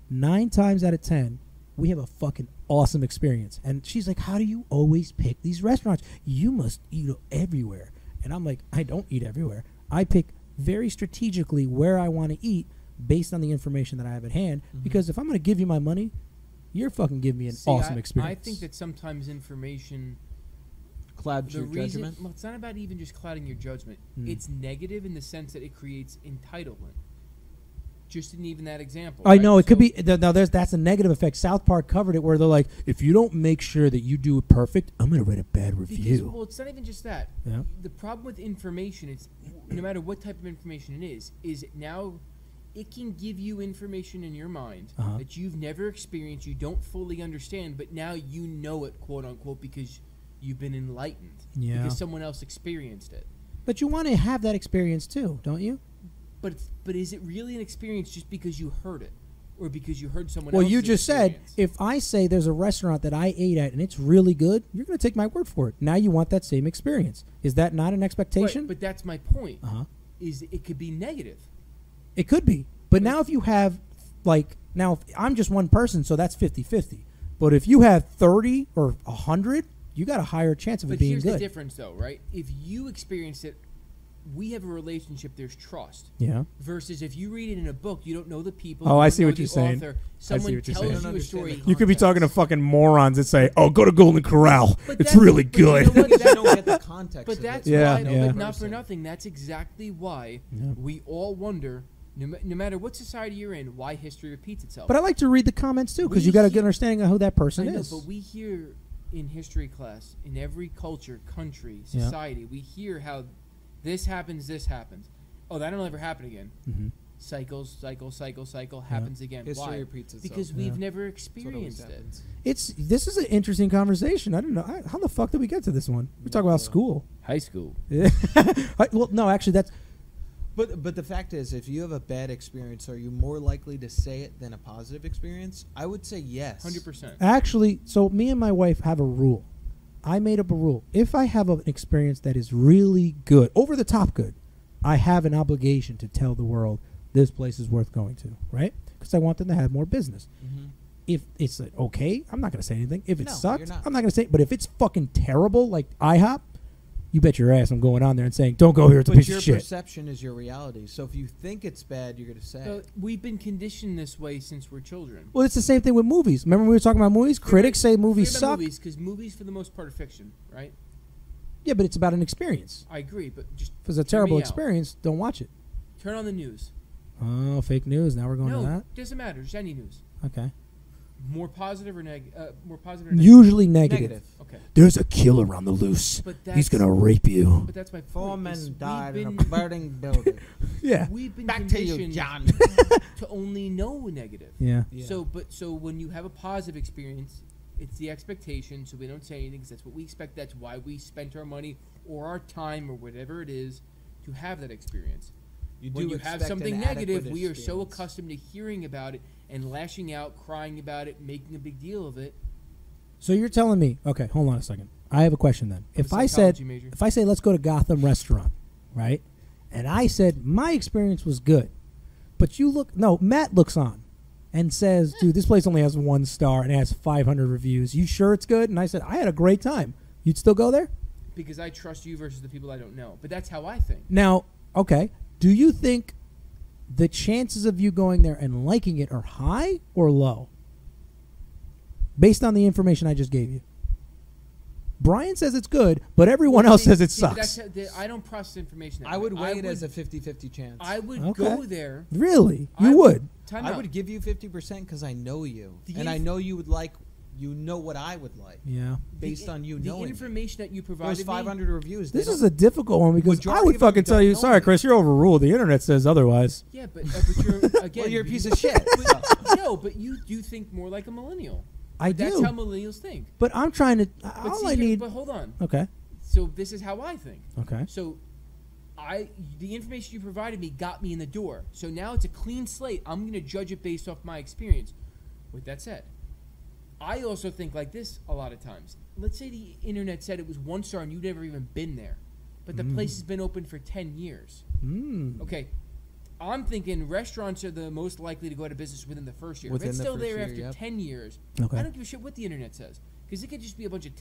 9 times out of 10, we have a fucking awesome experience. And she's like, how do you always pick these restaurants? You must eat everywhere. And I'm like, I don't eat everywhere. I pick very strategically where I want to eat based on the information that I have at hand. Because if I'm going to give you my money, you're fucking giving me an awesome experience. I think that sometimes information Clouds your judgment. Well, it's not about even just clouding your judgment. It's negative in the sense that it creates entitlement. Just in even that example. I know right? it could be. Now, that's a negative effect. South Park covered it, where they're like, if you don't make sure that you do it perfect, I'm going to write a bad Because, review. well, it's not even just that. Yeah. The problem with information, it's no matter what type of information it is now it can give you information in your mind that you've never experienced, you don't fully understand, but now you know it, quote unquote, because you've been enlightened. Yeah. Because someone else experienced it. But you want to have that experience too, don't you? But is it really an experience just because you heard it, or because you heard someone? Well, else's you just said experience? if I say there's a restaurant that I ate at and it's really good, you're going to take my word for it. Now you want that same experience. Is that not an expectation? Right, but that's my point. Is it could be negative. It could be. But now if you have, if I'm just one person, so that's 50-50. But if you have 30 or 100, you got a higher chance of it being here's good. the difference, though, right? If you experience it, we have a relationship. There's trust. Yeah. Versus if you read it in a book, you don't know the people. Oh, you I don't see know what the you're saying. author. I see Someone what you're tells saying. you a story. You could be talking to fucking morons that say, "Oh, go to Golden Corral. But It's that's- really but you know good." what? You don't get the context. But of that's it. Yeah, why. yeah. But not for nothing. That's exactly why we all wonder. No matter what society you're in, why history repeats itself. But I like to read the comments too, because We you got a hear- good understanding of who that I person know, is. but we hear in history class, in every culture, country, Yeah. society, we hear how this happens. Oh, that'll never happen again. Cycle, happens again. History Why? repeats itself. Because Yeah. we've never That's what always experienced it. happens. This is an interesting conversation. I don't know how the fuck did we get to this one. We talk about school. High school. Yeah. Well, no, actually, that's But the fact is, if you have a bad experience, are you more likely to say it than a positive experience? I would say yes. 100%. actually. So me and my wife have a rule. I made up a rule. If I have an experience that is really good, over the top good, I have an obligation to tell the world this place is worth going to, right? Because I want them to have more business. Mm-hmm. If it's like, okay, I'm not going to say anything. If it No, sucks, you're not. I'm not going to say it. But if it's fucking terrible, like IHOP, you bet your ass I'm going on there and saying, don't go here, it's a But piece your of shit. perception is your reality. So if you think it's bad, you're going to say it. We've been conditioned this way since we're children. Well, it's the same thing with movies. Remember when we were talking about movies? Critics say movies suck. Because movies, for the most part, are fiction, right? Yeah, but it's about an experience. I agree, but just If it's a hear terrible me out. experience, don't watch it. Turn on the news. Oh, fake news. Now we're going No, to that? doesn't matter. Just any news. Okay. More positive or negative? More positive or negative? Usually negative. Negative. Okay. There's a killer on the loose. But He's that's, gonna rape you. But that's my point. Four is men we've died in a been- burning building. Yeah. We've been Back to you, conditioned John. to only know negative. Yeah. Yeah. So when you have a positive experience, it's the expectation. So we don't say anything because that's what we expect. That's why we spent our money or our time or whatever it is to have that experience. When do you have expect something an negative, adequate we are so experience. accustomed to hearing about it and lashing out, crying about it, making a big deal of it. So you're telling me, okay, hold on a second. I have a question then. I'm If a I said, psychology major. if I say let's go to Gotham Restaurant, right? And I said my experience was good, but Matt looks on and says, dude, this place only has 1 star and it has 500 reviews. You sure it's good? And I said, I had a great time. You'd still go there? Because I trust you versus the people I don't know. But that's how I think. Now, okay, do you think the chances of you going there and liking it are high or low? Based on the information I just gave you. Brian says it's good, but everyone else says it sucks. I don't process information that I would way. weigh it as a 50-50 chance. I would Okay. go there. Really? I You would? Time I out. would give you 50% because I know you. The And I inf- know you would like, you know what I would like. Yeah. Based on you the knowing me. information that you Those provided 500 reviews. This they is don't- a difficult one because I Majority would of them fucking tell don't you, know sorry, me. Chris, you're overruled. The internet says otherwise. Yeah, but you're again. Well, you're a piece of shit. No, but you do think more like a millennial. I That's do. how millennials think. But I'm trying to. But All see I here- need. But hold on. Okay. So this is how I think. Okay. So, the information you provided me got me in the door. So now it's a clean slate. I'm going to judge it based off my experience. With that said, I also think like this a lot of times. Let's say the internet said it was 1 star and you've never even been there, but the place has been open for 10 years. Mm. Okay, I'm thinking restaurants are the most likely to go out of business within the first year. Within if it's the still first there year, after yep. 10 years, Okay. I don't give a shit what the internet says. Because it could just be a bunch of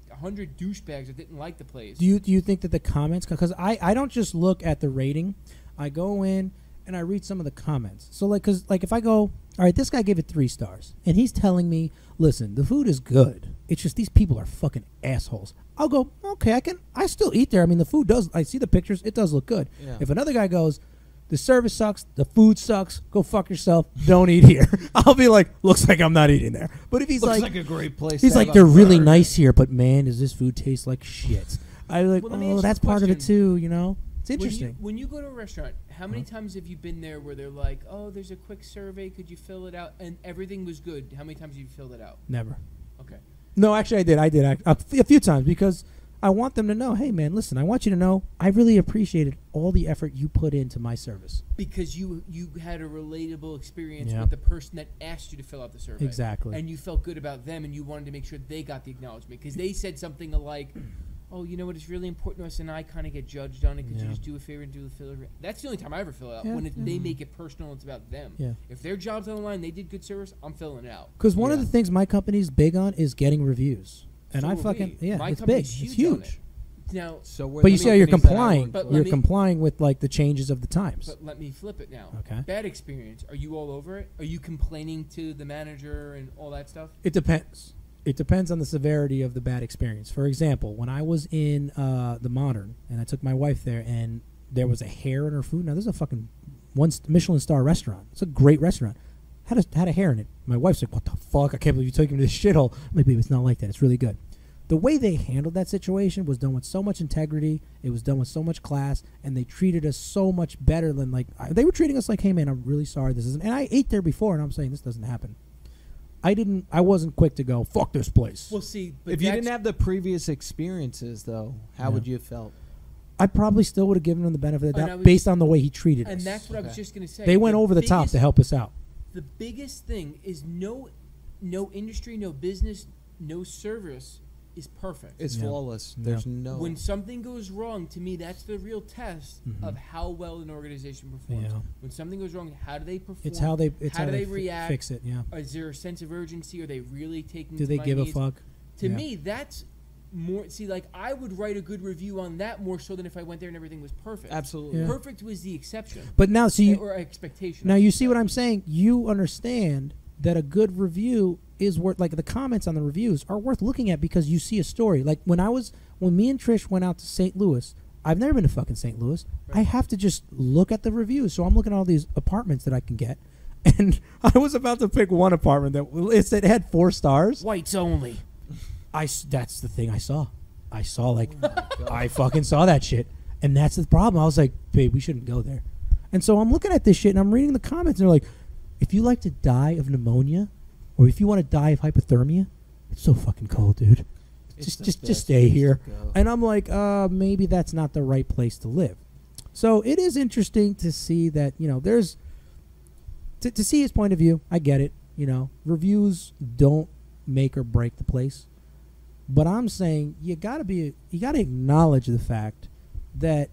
100 douchebags that didn't like the place. Do you think that the comments? Because I don't just look at the rating. I go in and I read some of the comments. So because if I go, all right, this guy gave it 3 stars, and he's telling me, listen, the food is good. It's just these people are fucking assholes. I'll go, okay, I still eat there. I mean, the food does. I see the pictures. It does look good. Yeah. If another guy goes, the service sucks, the food sucks, go fuck yourself, don't eat here. I'll be like, looks like I'm not eating there. But if he's Looks like like a great place. he's to like, have they're a really burger. nice here, but man, does this food taste like shit. I'm like, Well, let me ask oh, you that's a part of it question. too, you know? It's interesting. When you go to a restaurant, how many times have you been there where they're like, oh, there's a quick survey, could you fill it out? And everything was good. How many times have you filled it out? Never. Okay. No, actually, I did a few times because I want them to know, hey, man, listen, I want you to know I really appreciated all the effort you put into my service. Because you had a relatable experience Yeah. with the person that asked you to fill out the survey. Exactly. And you felt good about them and you wanted to make sure they got the acknowledgement. Because they said something like, oh, you know what, it's really important to us and I kind of get judged on it. Could you Yeah. just do a favor and do the filler? That's the only time I ever fill it out. Yeah. When they make it personal, it's about them. Yeah. If their job's on the line, they did good service, I'm filling it out. Because one of Yeah. the things my company's big on is getting reviews. And So I are fucking, we. yeah, My it's big. company's It's huge on huge. Now, So we're But you the see how you're companies that I complying. work But with. let You're me- complying with like the changes of the times. but let me flip it now. Okay. Bad experience. Are you all over it? Are you complaining to the manager and all that stuff? It depends. It depends on the severity of the bad experience. For example, when I was in the Modern and I took my wife there and there was a hair in her food. Now, this is a fucking Michelin star restaurant. It's a great restaurant. Had a hair in it. My wife's like, what the fuck? I can't believe you took him to this shithole. I'm like, babe, it's not like that. It's really good. The way they handled that situation was done with so much integrity. It was done with so much class, and they treated us so much better than they were treating us like, hey man, I'm really sorry this isn't. And I ate there before, and I'm saying this doesn't happen. I wasn't quick to go fuck this place. Well, see, but If you didn't have the previous experiences, though, how Yeah. would you have felt? I probably still would have given him the benefit of the And I doubt was- based on the way he treated us. and that's what I was Okay. just going to say. They went over the top biggest- to help us out. The biggest thing is no industry, no business, no service is perfect. It's Yeah. flawless. Yeah. There's no. When something goes wrong, to me, that's the real test Mhm. of how well an organization performs. Yeah. When something goes wrong, how do they perform? It's how they. It's how do they fi- react? Fix it. Yeah. Is there a sense of urgency? Are they really taking? Do to they my give a needs? fuck? To Yeah. me, that's more. See, like I would write a good review on that more so than if I went there and everything was perfect. Absolutely. Yeah. Perfect was the exception. But now, see, or expectation. now I you should see say. what I'm saying. You understand that a good review is worth, like the comments on the reviews are worth looking at because you see a story. Like when me and Trish went out to St. Louis. I've never been to fucking St. Louis. Right. I have to just look at the reviews. So I'm looking at all these apartments that I can get, and I was about to pick one apartment that it had 4 stars. Whites only. That's the thing I saw. I saw I fucking saw that shit, and that's the problem. I was like, babe, we shouldn't go there. And so I'm looking at this shit, and I'm reading the comments, and they're like, if you like to die of pneumonia, or if you want to die of hypothermia, it's so fucking cold, dude. It's the Just best stay place here. to go. And I'm like, maybe that's not the right place to live. So it is interesting to see that, there's to see his point of view. I get it. Reviews don't make or break the place. But I'm saying you gotta acknowledge the fact that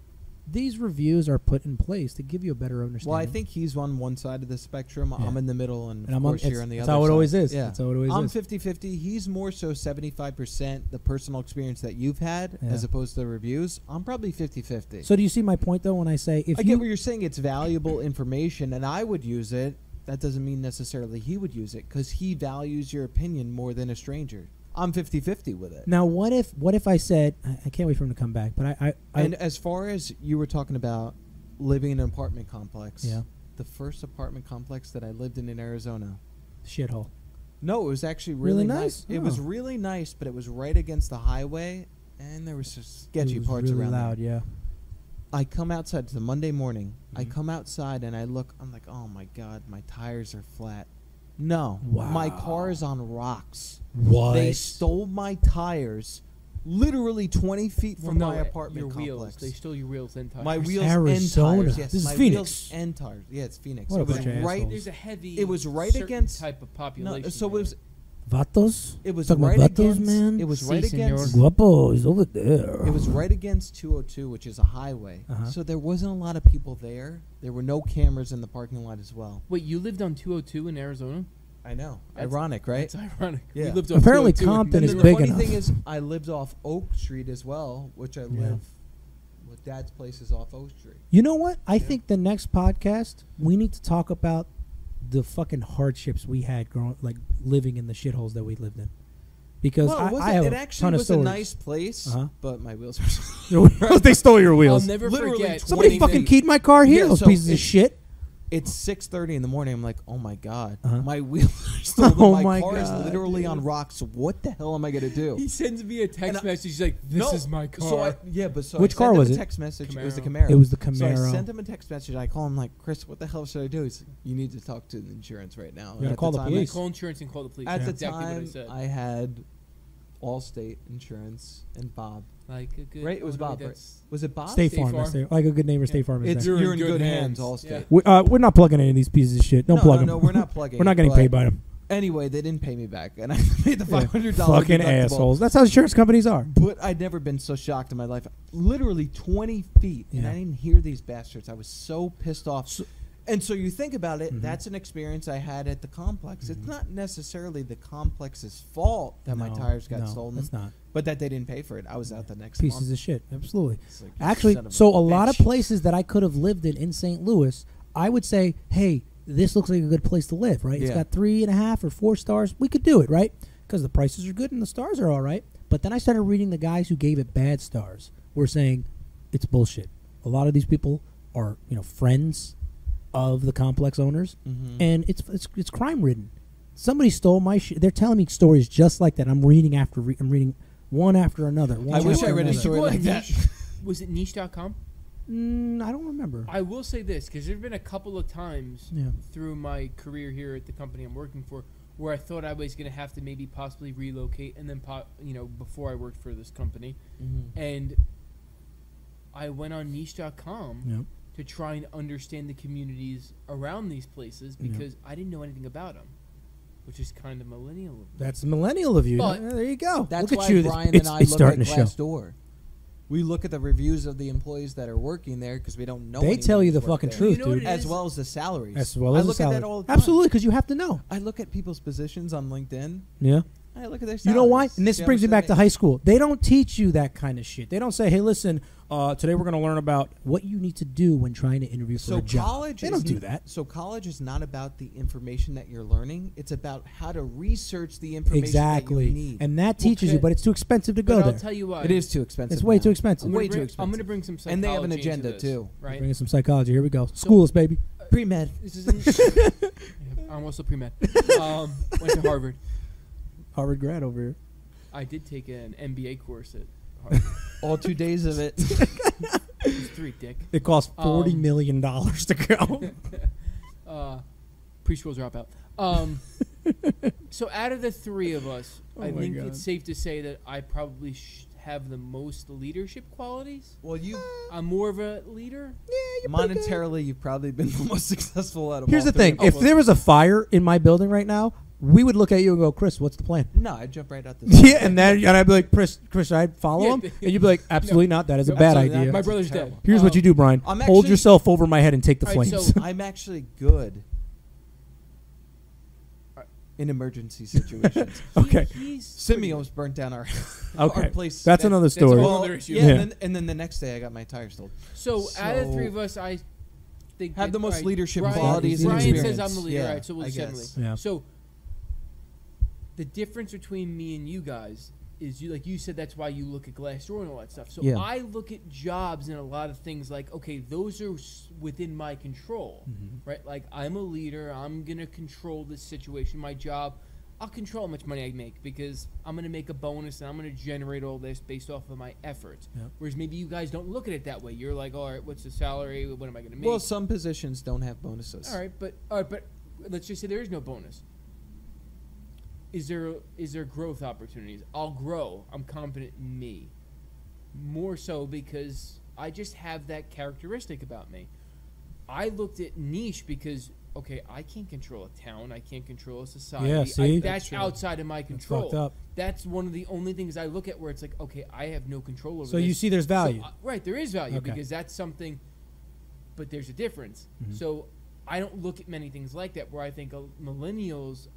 these reviews are put in place to give you a better understanding. Well, I think he's on one side of the spectrum. Yeah. I'm in the middle, and And of course you're on the that's other how it side. always is. Yeah. That's how it always I'm is. 50-50. He's more so 75% the personal experience that you've had Yeah. as opposed to the reviews. I'm probably 50-50. So do you see my point though when I say if I you get what you're saying. It's valuable information, and I would use it. That doesn't mean necessarily he would use it because he values your opinion more than a stranger. I'm 50-50 with it. now what if I said I can't wait for him to come back, but I And as far as you were talking about living in an apartment complex, Yeah. the first apartment complex that I lived in Arizona. shithole. No, it was actually Really really, nice? nice. It was Oh. really nice, but it was right against the highway, and there was just sketchy It was parts really around loud, there. yeah. I come outside. It's a Monday morning. I Mhm. come outside and I look. I'm like, oh my god, my tires are flat. No, Wow. my car is on rocks. What? They stole my tires, literally 20 feet from my apartment your complex. wheels. They stole your wheels and tires. My wheels Arizona. and tires. Yes, This is my Phoenix. wheels and tires. Yeah, it's Phoenix. What a it was bunch of right. assholes. There's a heavy. It was right certain against- type of No, population. so it there. was. Vatos? It was Talking right about vatos, against. man? It was Si, right senor. against. Guapos over there. It was right against 202, which is a highway. Uh-huh. So there wasn't a lot of people there. There were no cameras in the parking lot as well. Wait, you lived on 202 in Arizona? I know. That's- Ironic, right? That's ironic. Yeah. We lived on Apparently 202 in Compton And is then Denver. the big funny enough. thing is, I lived off Oak Street as well, which I live. Well, Dad's place is off Oak Street. You know what? I think the next podcast we need to talk about the fucking hardships we had living in the shitholes that we lived in. Because Well, I have it a actually ton of was a stories. nice place, Uh-huh. but my wheels were. They stole your I'll wheels. never Literally forget. Somebody 20 fucking feet. keyed my car here, Yeah, those so pieces of it- shit. It's 6:30 in the morning. I'm like, oh my god, Uh-huh. my wheels are stolen. Oh my my car God, is literally dude. on rocks. What the hell am I gonna do? He sends me a text And I- message. He's like, "This No, is my car." So Which I car sent was him it? a text message. It was the Camaro. Camaro. It was the So Camaro. I sent him a text message. I call him like, Chris, what the hell should I do? He's like, you need to talk to the insurance right now. You gotta At call the time, police. Call insurance and call the police. At That's the exactly what I time, said. I had Allstate insurance and Bob. Like a good. Right? It was oh, no, Bob, right? that's- Was it Bob? State State Farm. Farm. State, like a good neighbor, State Farm is It's there. you're in good hands. Allstate. Yeah. We're not plugging any of these pieces of shit. Don't plug them. No, we're not plugging. We're not it, getting but paid by them. Anyway, they didn't pay me back, and I paid the Yeah. $500 Fucking deductible. assholes. That's how insurance companies are. But I'd never been so shocked in my life. Literally 20 feet, and Yeah. I didn't hear these bastards. I was so pissed off. So- and so you think about it, Mhm. that's an experience I had at the complex. Mhm. It's not necessarily the complex's fault that my No, tires got no, stolen, It's not. but that they didn't pay for it. I was out the next Pieces month. of shit. Absolutely. It's like, you Actually, son of so a lot of bitch. places that I could have lived in St. Louis, I would say, hey, this looks like a good place to live, right? It's Yeah. got 3.5 or 4 stars. We could do it, right? Because the prices are good and the stars are all right. But then I started reading the guys who gave it bad stars. Were saying it's bullshit. A lot of these people are, friends of the complex owners, Mhm. and it's crime ridden. Somebody stole my shit. They're telling me stories just like that. I'm reading I'm reading one after another. I wish I read a Did you story go on like that. Niche? Was it niche.com? I don't remember. I will say this because there have been a couple of times Yeah. through my career here at the company I'm working for where I thought I was going to have to maybe possibly relocate, and then before I worked for this company, Mhm. and I went on niche.com Yep. to try and understand the communities around these places Yep. because I didn't know anything about them. which is kind of millennial. Of me. That's millennial of you. But there you go. That's Look why at you. Brian it's, and I it's look starting at to show. Glassdoor. We look at the reviews of the employees that are working there because we don't know. They anyone tell you who's the worked fucking there. truth, You know what dude. it as is? well as the salaries. As well I as look the at salary. that all the time. Absolutely, because you have to know. I look at people's positions on LinkedIn. Yeah. I look at their salaries. You know why? And this See how brings much me back they to make. high school. They don't teach you that kind of shit. They don't say, "Hey, listen, today we're going to learn about what you need to do when trying to interview for So a job." college They is don't do n- that. So college is not about the information that you're learning. It's about how to research the information Exactly. that you need. And that teaches you, Okay. but it's too expensive to But go I'll there. tell you why. It is too expensive. It's way now. too expensive. I'm gonna way too bring- I'm expensive. going to bring some psychology And they have an into agenda, this, too. Right? Bringing some psychology. Here we go. Schools, baby. Pre-med. This isn't. I'm also pre-med. Went to Harvard. Harvard grad over here. I did take an MBA course at Harvard. All 2 days of it. It's 3, dick. It costs $40 Um, million to go. Preschool dropout. So out of the 3 of us, I my think God. it's safe to say that I probably have the most leadership qualities. Well, you I'm more of a leader. monetarily, you've probably been the most successful out of Here's all the thing. three. If there was a fire in my building right now, we would look at you and go, "Chris, what's the plan?" No, I jump right out the Yeah, and I'd be like, Chris, I'd follow Yeah, him, and you'd be like, "Absolutely not. That is a No, bad absolutely not. idea." My That's brother's terrible. dead. Here's what you do, Brian. I'm Hold actually- yourself over my head and take the All right, flames. so- I'm actually good in emergency situations. Okay. He's Simi almost burnt down our Okay. our place. That's another that's a story. whole other issue. Yeah, Yeah. and then the next day I got my tires stolen. So out of the 3 So- of us, I think Have that- the most all right, leadership Brian, qualities and Brian says experience. I'm the leader. Yeah, All right, so we'll I just guess. Yeah. So the difference between me and you guys is you, like you said, that's why you look at Glassdoor and all that stuff. So Yeah. I look at jobs and a lot of things like, okay, those are within my control, right? Like I'm a leader. I'm gonna control this situation. My job, I'll control how much money I make because I'm gonna make a bonus and I'm gonna generate all this based off of my efforts. Yep. Whereas maybe you guys don't look at it that way. You're like, all right, what's the salary? What am I gonna make? Well, some positions don't have bonuses. All right, but let's just say there is no bonus. Is there growth opportunities? I'll grow. I'm confident in me. More so because I just have that characteristic about me. I looked at niche because okay, I can't control a town. I can't control a society. Yeah, see? That's true. outside of my That's control. fucked up. That's one of the only things I look at where it's like, okay, I have no control over So this. you see there's value. So, right, there is value Okay. because that's something, but there's a difference. Mm-hmm. So I don't look at many things like that where I think millennials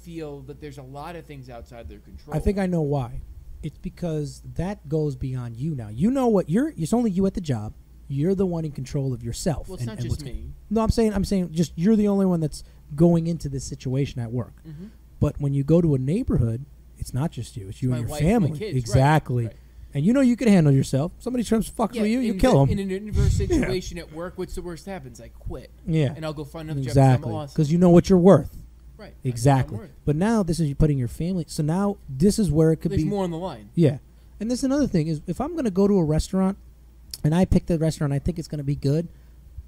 feel that there's a lot of things outside their control. I think I know why. It's because that goes beyond you now. You know what it's only you at the job. You're the one in control of yourself. Well, it's not just what's me. No, I'm saying just you're the only one that's going into this situation at work. Mhm. But when you go to a neighborhood, it's not just you. It's you My and your wife and my family. kids, right, Exactly. right. And you know you can handle yourself. Somebody tries to fuck with you, you kill In them. an adverse situation at work, what's the worst happens? I quit. Yeah. And I'll go find another Exactly. job. Because you know what you're worth. Right. I know Exactly. I'm worth. But now this is you putting your family. So now this is where it could There's be. more on the line. Yeah. And there's another thing is if I'm going to go to a restaurant and I pick the restaurant, I think it's going to be good.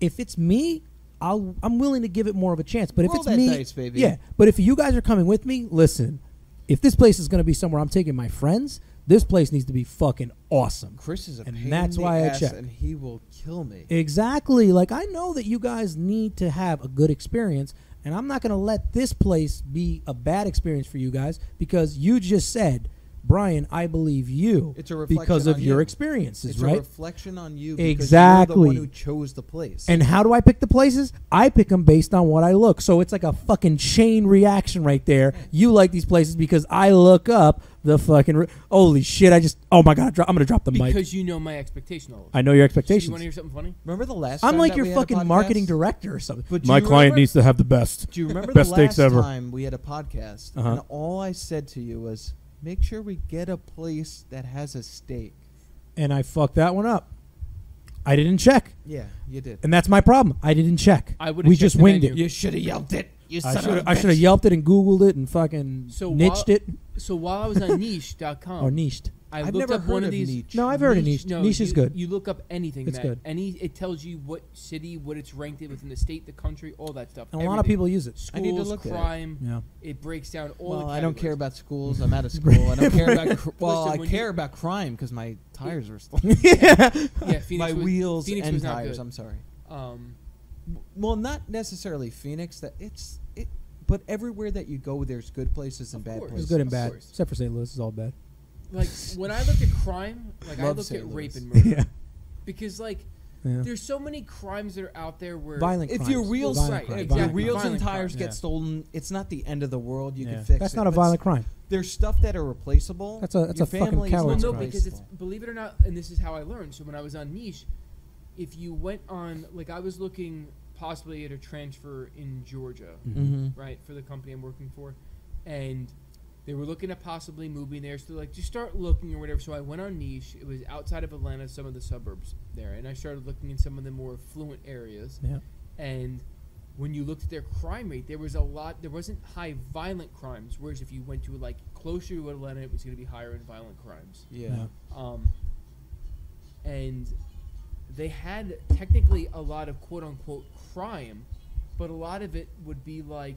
If it's me, I'm willing to give it more of a chance. But if Roll it's that me, dice, baby. yeah. But if you guys are coming with me, listen. If this place is going to be somewhere I'm taking my friends, this place needs to be fucking awesome. Chris is a And pain that's in the why I ass, check. and he will kill me. Exactly. Like I know that you guys need to have a good experience, and I'm not going to let this place be a bad experience for you guys because you just said, Brian, I believe you. It's a reflection because of on your you. experiences, It's a right? reflection on you. Because Exactly. You're the one who chose the place. And how do I pick the places? I pick them based on what I look. So it's like a fucking chain reaction right there. You like these places because I look up the fucking. Holy shit! Oh my god! I'm gonna drop the mic. Because you know my expectation of it. I know your So expectations. you want to hear something funny? remember the last? I'm time like that your we had a fucking podcast? marketing director or something. But do My you client remember- needs to have the best. Do you remember Best the last steaks ever. time we had a podcast? Uh-huh. And all I said to you was, make sure we get a place that has a steak. And I fucked that one up. I didn't check, Yeah, you did. and that's my problem. I didn't check. I would've We checked just the winged menu. it. You should have yelped it. You I son should of a have bitch. yelped it and Googled it and fucking So niched while- it So while I was on niche.com, or niched. I I've looked never up one heard of of these. niche. No, I've heard of niche. No, Niche is you- good. You look up anything, It's Matt. good. It tells you what city, what it's ranked in within the state, the country, all that stuff. And a lot of Everything. people use it. Schools, I need to look at it. crime. Yeah. It breaks down all. Well, the I don't care categories. about schools. I'm out of school. I don't care about. Well, Listen, I when care you- about crime because my tires are stolen. yeah. Yeah, Phoenix my was, wheels Phoenix and was not tires. good. I'm sorry. Um, Well, not necessarily Phoenix. But everywhere that you go, there's good places and Of bad course. It's places. good and Of bad, course. except for St. Louis. It's all bad. Like when I look at crime, like I Love look St. at Louis. rape and murder Yeah. because like Yeah. there's so many crimes that are out there where Violent If crimes. your wheels, Violent right, crimes. if exactly. your wheels Violent and tires crime. get Yeah. stolen, it's not the end of the world. You Yeah. can fix That's it. not a But violent crime. There's stuff that are replaceable. That's a Your fucking family is well, coward's no, crime. because it's replaceable. believe it or not, and this is how I learned. So when I was on Niche, if you went on, like I was looking possibly at a transfer in Georgia, Mm-hmm. right, for the company I'm working for, and they were looking at possibly moving there. So they're like, just start looking or whatever. So I went on Niche. It was outside of Atlanta, some of the suburbs there, and I started looking in some of the more affluent areas. Yeah. And when you looked at their crime rate, there was a lot. There wasn't high violent crimes. Whereas if you went to like closer to Atlanta, it was going to be higher in violent crimes. Yeah. And they had technically a lot of quote unquote crime, but a lot of it would be like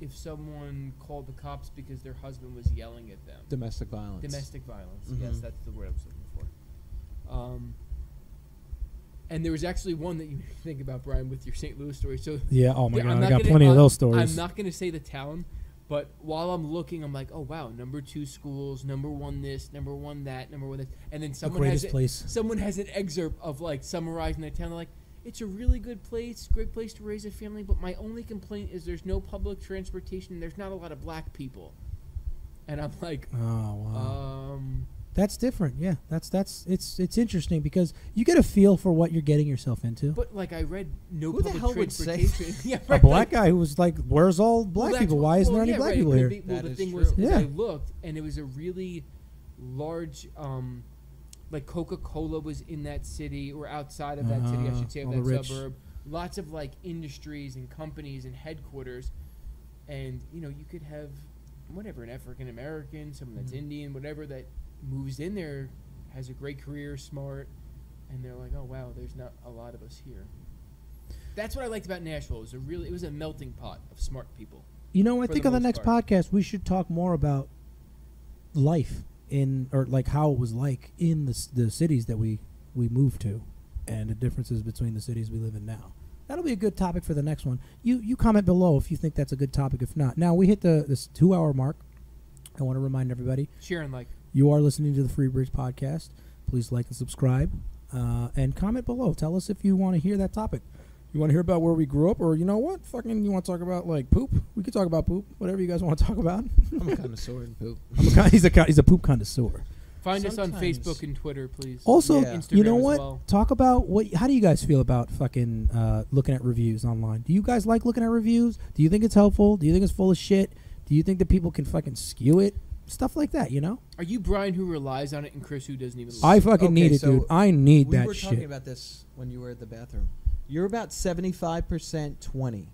if someone called the cops because their husband was yelling at them. Domestic violence. Domestic violence. Mhm. Yes, that's the word I was looking for. And there was actually one that you think about, Brian, with your St. Louis story. So Yeah. Oh my yeah, god, I'm I not got gonna- plenty of I'm- those stories. I'm not going to say the town, but while I'm looking, I'm like, oh wow, number 2 schools, number 1 this, number 1 that, number 1 this, and then the someone has greatest place. someone has an excerpt of like summarizing the town. They're like, it's a really good place, great place to raise a family, but my only complaint is there's no public transportation. There's not a lot of black people, and I'm like, Oh wow. That's different. Yeah. It's interesting because you get a feel for what you're getting yourself into. but like I read no Who the public hell would say transportation. Yeah, A right, black like, guy who was like, "Where's all black well, people? that's- Why isn't there well, any yeah, black right, it people could here?" be- well, That the is thing was, true. is Yeah. I looked, and it was a really large, like Coca-Cola was in that city or outside of that city, I should say, of all the that rich. suburb. Lots of like industries and companies and headquarters, and you could have whatever, an African American, someone that's Indian, whatever, that moves in there, has a great career, smart, and they're like, oh wow, there's not a lot of us here. That's what I liked about Nashville. It was a melting pot of smart people. I for think the on the most next part. podcast we should talk more about life or like how it was like in the cities that we moved to, and the differences between the cities we live in now. That'll be a good topic for the next one. You comment below if you think that's a good topic. If not, now we hit this 2-hour mark. I want to remind everybody Sharon, like, you are listening to the Free Bridge podcast. Please like and subscribe, and comment below. Tell us if you want to hear that topic. You want to hear about where we grew up, or you know what? Fucking, you want to talk about like poop? We could talk about poop. Whatever you guys want to talk about. I'm a connoisseur in poop. He's a poop connoisseur. find us on Sometimes- Facebook and Twitter, please. Also, Yeah. Instagram you know as what? well. Talk about how do you guys feel about fucking looking at reviews online? Do you guys like looking at reviews? Do you think it's helpful? Do you think it's full of shit? Do you think that people can fucking skew it? Stuff like that, Are you Brian who relies on it and Chris who doesn't even? I fucking Okay, need it, so dude. I need We that were talking shit. about this when you were at the bathroom. You're about 75% 20.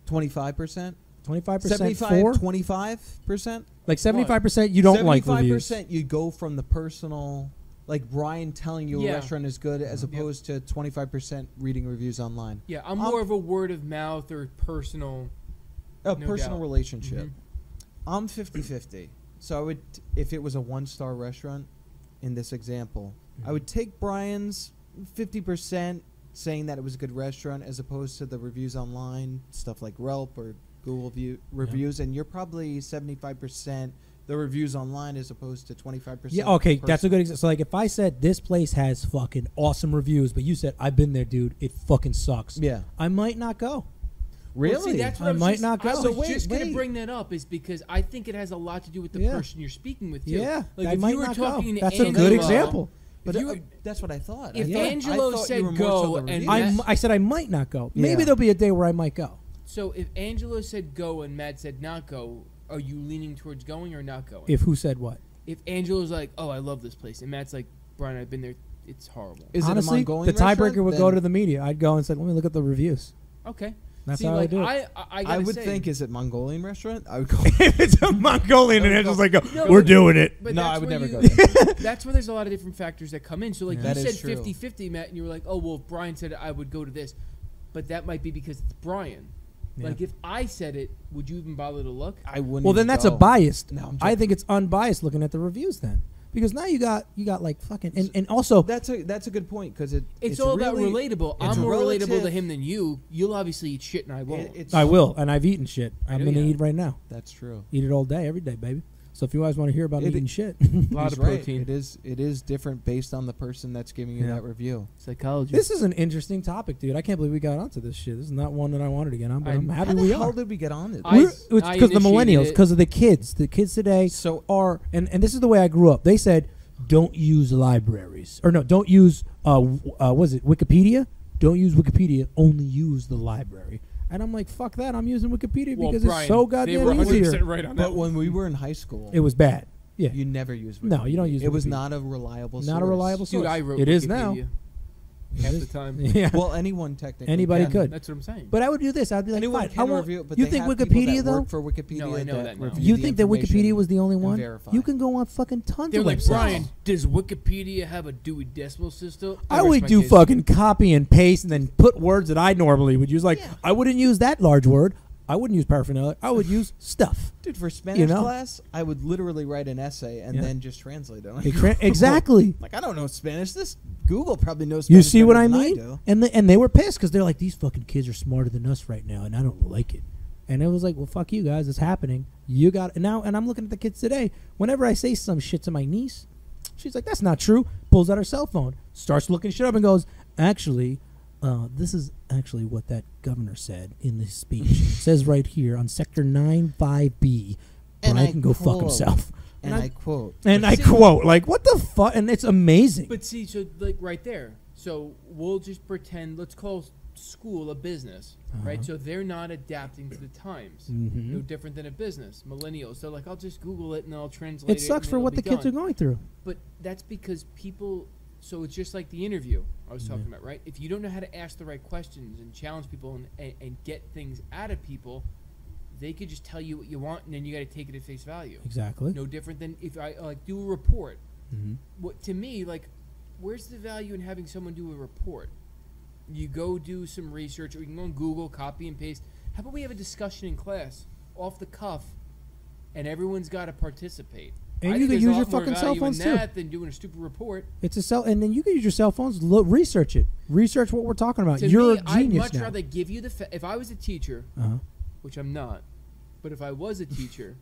25%? 25% 75, for 25%? like 75%. You don't like reviews. 75% you go from the personal, like Brian telling you Yeah. a restaurant is good, as opposed to 25% reading reviews online. Yeah, I'm more of a word of mouth or personal. A No personal doubt. relationship. Mhm. I'm 50-50. So I would, if it was a 1-star restaurant, in this example, I would take Brian's 50% saying that it was a good restaurant, as opposed to the reviews online, stuff like Yelp or Google reviews, and you're probably 75% the reviews online, as opposed to 25%. Yeah, okay, that's a good example. So, like, if I said this place has fucking awesome reviews, but you said I've been there, dude, it fucking sucks. Yeah. I might not go. Really? Well, see, that's what I was might just, not go. I was So just going to wait. bring that up is because I think it has a lot to do with the Yeah. person you're speaking with too. Yeah, like I if might you were not talking go. to That's a Angelo, good example. If But you were, that's what I thought. if I thought- Angelo I thought said you were more go so the and reviews. Matt- I said I might not go. Maybe Yeah. there'll be a day where I might go. so if Angelo said go and Matt said not go, are you leaning towards going or not going? If who said what? If Angelo's like, oh, I love this place, and Matt's like, Brian, I've been there, it's horrible. Is Honestly, it a Mongolian the tiebreaker restaurant? would go Then to the media. I'd go and say, let me look at the reviews. Okay. That's See, how like, I do it. I I gotta would say, think, is it Mongolian restaurant? I would go. If it's a Mongolian and it's just like, No, we're but- doing it. but No, that's I would where never you- go there. That's where there's a lot of different factors that come in. So, like, Yeah. That you is said true. 50-50, Matt, and you were like, oh, well, if Brian said it, I would go to this. But that might be because it's Brian. Yeah. Like, if I said it, would you even bother to look? I wouldn't. Well, then even that's go. a biased. No, I'm I joking. think it's unbiased looking at the reviews then. Because now you got like fucking and also That's a good point because It's all about really, relatable. it's I'm more relatable to relative. him than you. You'll obviously eat shit, and I won't. I will, and I've eaten shit. I'm know gonna you eat right now. That's true. Eat it all day, every day, baby. So if you guys want to hear about me It- eating shit, a lot He's of right. protein. It is different based on the person that's giving you Yeah. that review. Psychology. this is an interesting topic, dude. I can't believe we got onto this shit. This is not one that I wanted to get on, but I'm happy How the we hell are. did we get on it? I- It's because the initiated millennials, it. because of the kids. The kids today So are, and this is the way I grew up. They said, don't use libraries, or no, don't use was it Wikipedia? Don't use Wikipedia. Only use the library. And I'm like, fuck that. I'm using Wikipedia Well, because Brian, it's so they goddamn were 100% easier. right on but that. when we were in high school, It was bad. Yeah, you never used. No, you don't use It was Wikipedia. not a reliable. not a source. reliable source. Dude, I wrote It is now. Wikipedia half the time. Yeah, Well, anyone technically. Anybody can. could. That's what I'm saying. but I would do this. I'd be like, Anyone fine, can I won't. review it, but You they think have people Wikipedia that though? work for Wikipedia No, I know that now. review You the think that information Wikipedia was the only and one? verify. You can go on fucking tons They're of like, websites. Brian, does Wikipedia have a Dewey Decimal System? I rest would my do case. fucking copy and paste and then put words that I normally would use. Like, I wouldn't use that large word. I wouldn't use paraphernalia. I would use stuff. Dude, for Spanish know? class, I would literally write an essay and Yeah. then just translate it. Exactly. Like, I don't know Spanish. This Google probably knows You Spanish see what better I than mean? do. And they were pissed because they're like, these fucking kids are smarter than us right now, and I don't like it. And it was like, well, fuck you guys. It's happening. You got it now. And I'm looking at the kids today. Whenever I say some shit to my niece, she's like, that's not true. Pulls out her cell phone, starts looking shit up, and goes, actually, this is actually what that governor said in this speech. It says right here on Sector 95B, And Brian I can go fuck quote, himself. And I quote. And I See- quote, like, what the fuck? And it's amazing. But see, so like right there. So we'll just pretend. Let's call school a business, right? So they're not adapting to the times. Mhm. No different than a business. Millennials, they're like, I'll just Google it and I'll translate it. It sucks and for it'll what be the kids done. are going through. But that's because people. So it's just like the interview I was talking about, right? If you don't know how to ask the right questions and challenge people and get things out of people, they could just tell you what you want, and then you got to take it at face value. Exactly. No different than if I like do a report. Mhm. What to me, like, where's the value in having someone do a report? You go do some research, or you can go on Google, copy and paste. How about we have a discussion in class, off the cuff, and everyone's got to participate. And I you think could there's a use your lot more fucking cell value in phones, too. that than doing a stupid report. It's a cell, and then you can use your cell phones. Research it. Research what we're talking about. To You're me, a I'd genius much now. rather give you if I was a teacher, Uh-huh. which I'm not, but if I was a teacher,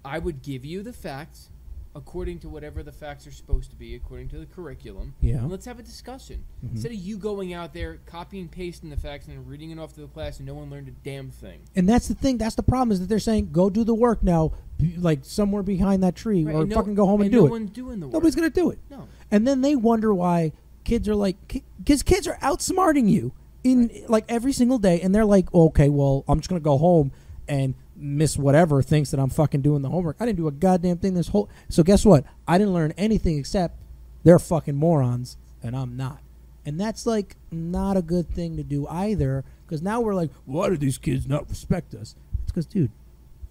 I would give you the facts according to whatever the facts are supposed to be, according to the curriculum. Yeah. And let's have a discussion. Instead of you going out there, copying, pasting the facts, and then reading it off to the class, and no one learned a damn thing. And that's the thing. That's the problem is that they're saying go do the work now, like somewhere behind that tree, Right, or and no- fucking go home and and do no it. one's doing the work. Nobody's gonna do it. No. And then they wonder why kids are like, because kids are outsmarting you in like every single day, and they're like, okay, well, I'm just gonna go home and Miss whatever thinks that I'm fucking doing the homework. I didn't do a goddamn thing this whole. So guess what? I didn't learn anything except they're fucking morons and I'm not. And that's like not a good thing to do either. Because now we're like, why do these kids not respect us? It's because, dude,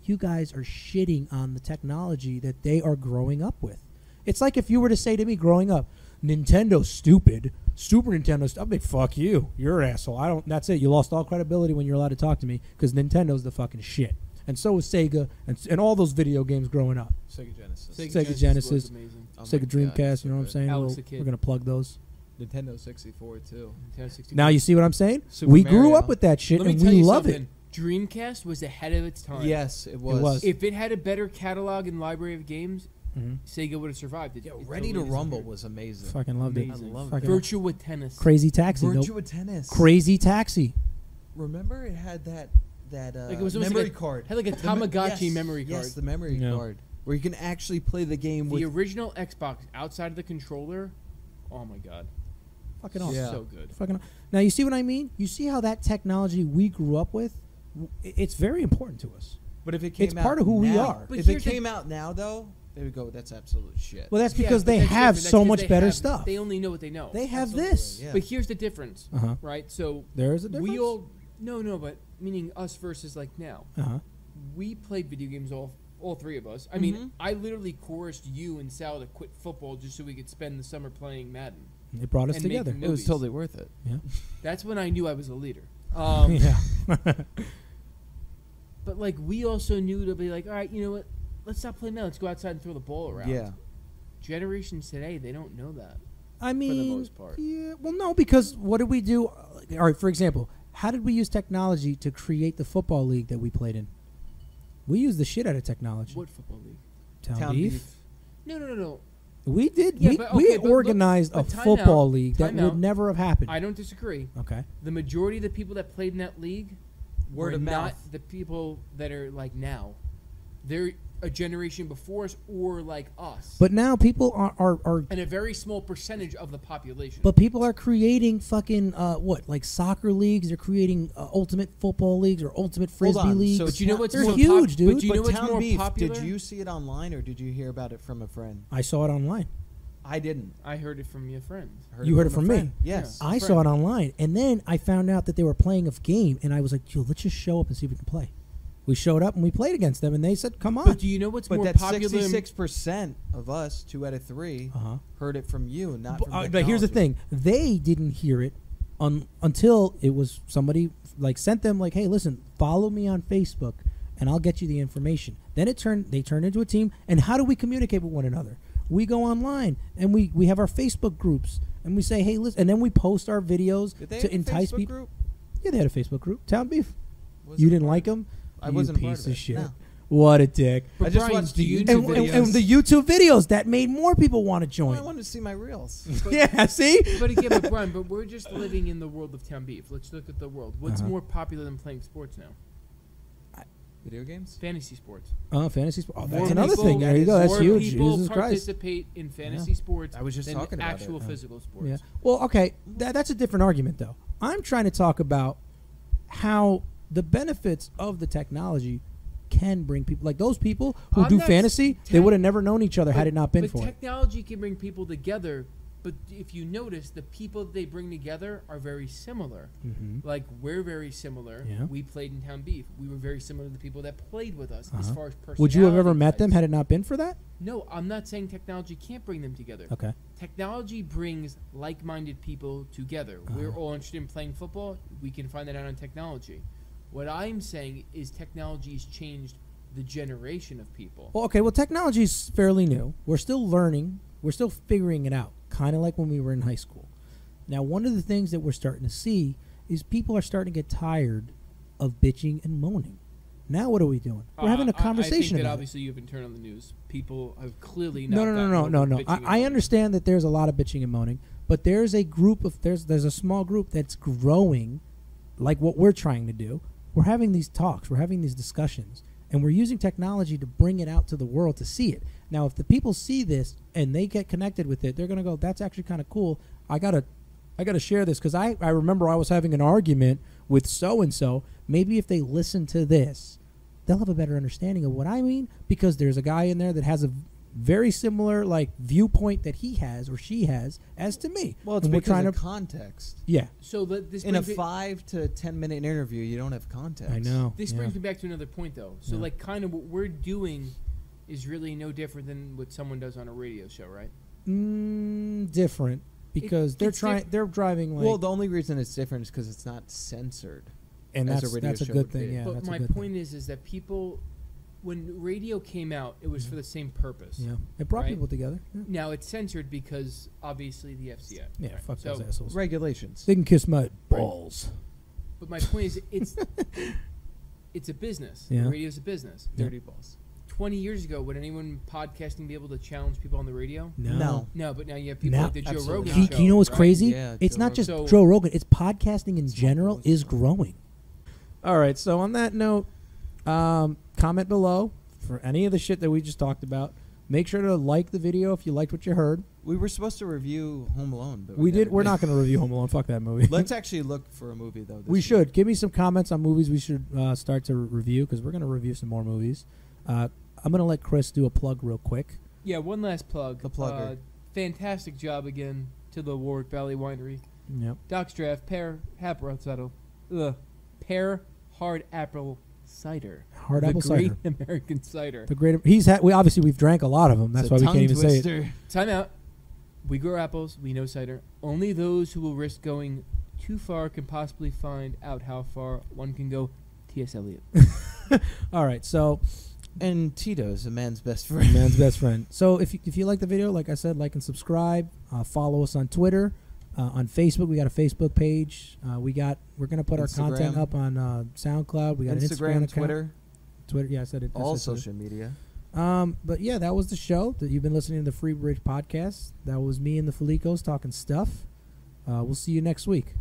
you guys are shitting on the technology that they are growing up with. It's like if you were to say to me growing up, Nintendo's stupid, Super Nintendo's. I'd be like, fuck you, you're an asshole. I don't. That's it. You lost all credibility when you're allowed to talk to me because Nintendo's the fucking shit. And so is Sega and all those video games growing up. Sega Genesis. Sega Genesis. was amazing. Oh my Sega God, Dreamcast, so you know what I'm good. saying? Alex We're, the Kid. we're gonna plug those. Nintendo 64 too. Nintendo 64. Now you see what I'm saying? Super We grew Mario. up with that shit Let me and tell we you love something. it. Dreamcast was ahead of its time. Yes, it was. was. If it had a better catalog and library of games, Mm-hmm. Sega would have survived it. Yo, It Ready totally to Rumble disappeared. was amazing. Fucking loved it. Amazing. I loved Fucking Virtua Tennis. Crazy Taxi. Nope. Virtua Tennis. Crazy Taxi. Remember it had that Like it was almost memory like a, card. Had like a The me- Tamagotchi yes, memory card. Yes, the memory Yeah. card where you can actually play the game The with. original Xbox outside of the controller. Oh my god. Fucking awesome. Yeah. So good. Fucking. Now you see what I mean? You see how that technology we grew up with? It's very important to us. But if it came It's out part of who we now- are. But If it here's the- came out now, though, they would go, "That's absolute shit." Well, that's Yeah, because but they that's have different. That's so 'cause much they better have- stuff. They only know what they know. They have Absolutely, this. yeah. But here's the difference, Uh-huh. right? So There is a difference. we all no, but meaning us versus like now. Uh-huh. We played video games all three of us. I mean, Mhm. I literally coerced you and Sal to quit football just so we could spend the summer playing Madden. It brought us And together. making it was movies. totally worth it. Yeah. That's when I knew I was a leader. Yeah. But like we also knew to be like, all right, you know what? Let's stop playing now. Let's go outside and throw the ball around. Yeah. generations today, they don't know that. I mean, most part. yeah. Well, no, because what did we do? All right, for example, how did we use technology to create the football league that we played in? We used the shit out of technology. What football league? Town beef. No. We did. Yeah, we but organized look, a but time football out, league that time would out. never have happened. I don't disagree. Okay. The majority of the people that played in that league Word were of not mouth. the people that are like now. They're a generation before us or like us. But now people are and a very small percentage of the population. but people are creating fucking like soccer leagues. They're creating ultimate football leagues or ultimate frisbee on. leagues. So but you know what's they're more huge, dude. But do you know But what's Town more Beef, popular? did you see it online or did you hear about it from a friend? I saw it online. I didn't. I heard it from your friend. You heard it a from me? friend. Yes. Yeah. I saw it online, and then I found out that they were playing a game, and I was like, "Yo, let's just show up and see if we can play." We showed up and we played against them, and they said, "Come on." But do you know what's But more that popular? 66% of us, 2 out of 3, Uh-huh. heard it from you, not from But here's the technology. thing: they didn't hear it until it was somebody like sent them like, "Hey, listen, follow me on Facebook, and I'll get you the information." Then they turned into a team. And how do we communicate with one another? We go online and we have our Facebook groups, and we say, "Hey, listen," and then we post our videos Did they to have a entice Facebook people. group? Yeah, they had a Facebook group, Town Beef. Wasn't You didn't part like of it. them? I You wasn't a piece part of of it. shit. No. What a dick. But I just Brian, watched do the you YouTube know- videos. And the YouTube videos that made more people want to Well, join. I wanted to see my reels. Yeah, see? But again, but Brian, but we're just living in the world of Town Beef. Let's look at the world. What's Uh-huh. more popular than playing sports now? Video games? Fantasy sports. Fantasy sports. Oh, More that's another people- thing. There you go. That's more huge. people Jesus Christ. participate in fantasy sports I was just than talking about actual it. physical sports. Yeah. Well, okay. That's a different argument, though. I'm trying to talk about how the benefits of the technology can bring people, like those people who I'm do not fantasy, they tech- would have never known each other had it not been but for it. technology can bring people together. But if you notice, the people they bring together are very similar. Mm-hmm. Like, we're very similar. Yeah. We played in Town Beef. We were very similar to the people that played with us as Uh-huh. far as personality. Would you have ever met them wise. had it not been for that? No, I'm not saying technology can't bring them together. Okay. Technology brings like-minded people together. Uh-huh. We're all interested in playing football. We can find that out on technology. What I'm saying is technology has changed the generation of people. Well, okay. Well, technology is fairly new. We're still learning. We're still figuring it out, kind of like when we were in high school. Now, one of the things that we're starting to see is people are starting to get tired of bitching and moaning. Now, what are we doing? We're having a I conversation think that about it. obviously you haven't turned on the news. People have clearly No. not gotten over bitching and I moaning. understand that there's a lot of bitching and moaning, but there's a group of there's a small group that's growing, like what we're trying to do. We're having these talks, we're having these discussions, and we're using technology to bring it out to the world to see it. Now, if the people see this and they get connected with it, they're gonna go, "That's actually kind of cool. I gotta share this because I remember I was having an argument with so and so. Maybe if they listen to this, they'll have a better understanding of what I mean because there's a guy in there that has a very similar like viewpoint that he has or she has as to me." Well, it's And we're because trying of to context. yeah. So this In a brings me- 5 to 10 minute interview, you don't have context. I know. This yeah. brings me back to another point, though. So, Yeah. like, kind of what we're doing is really no different than what someone does on a radio show, right? Different because they're it's trying. They're driving like, Well, the only reason it's different is because it's not censored. and as a that's radio that's a show good would thing. be. Yeah, but that's my a good point is that people, when radio came out, it was for the same purpose. thing. Yeah, it brought Right? people together. Yeah, Now it's censored because obviously the FCA. yeah fuck So- those assholes. Regulations. They can kiss my balls. But my point is, it's a business. Yeah. Radio's a business. Yeah. Dirty balls. 20 years ago, would anyone podcasting be able to challenge people on the radio? No. No, but now you have people Now- like the Joe absolutely Rogan not. show. You know what's right? crazy? Yeah, It's Joe not just Rogan. Joe Rogan. It's podcasting in general Small is business. growing. All right. So on that note, comment below for any of the shit that we just talked about. Make sure to like the video if you liked what you heard. We were supposed to review Home Alone, but We did. never We're did. not going to review Home Alone. Fuck that movie. Let's actually look for a movie though. This We week. should. Give me some comments on movies we should start to review because we're going to review some more movies. I'm going to let Chris do a plug real quick. Yeah, one last plug. The plugger. Fantastic job again to the Warwick Valley Winery. Yep. Doc's Draft, pear hard apple cider. Hard the apple great cider. American cider. The great. He's had. We obviously we've drank a lot of them. That's It's a why we can't tongue even say it. twister. Time out. We grow apples. We know cider. Only those who will risk going too far can possibly find out how far one can go. T.S. Eliot. All right. So And Tito's a man's best friend. Man's best friend. So if you like the video, like I said, like and subscribe. Follow us on Twitter, on Facebook. We got a Facebook page. We're gonna put our content Instagram. up on SoundCloud. We got an Instagram account. Twitter, Yeah, I said it. all I said it. social media. But yeah, that was the show that you've been listening to, the Free Bridge podcast. That was me and the Felicos talking stuff. We'll see you next week.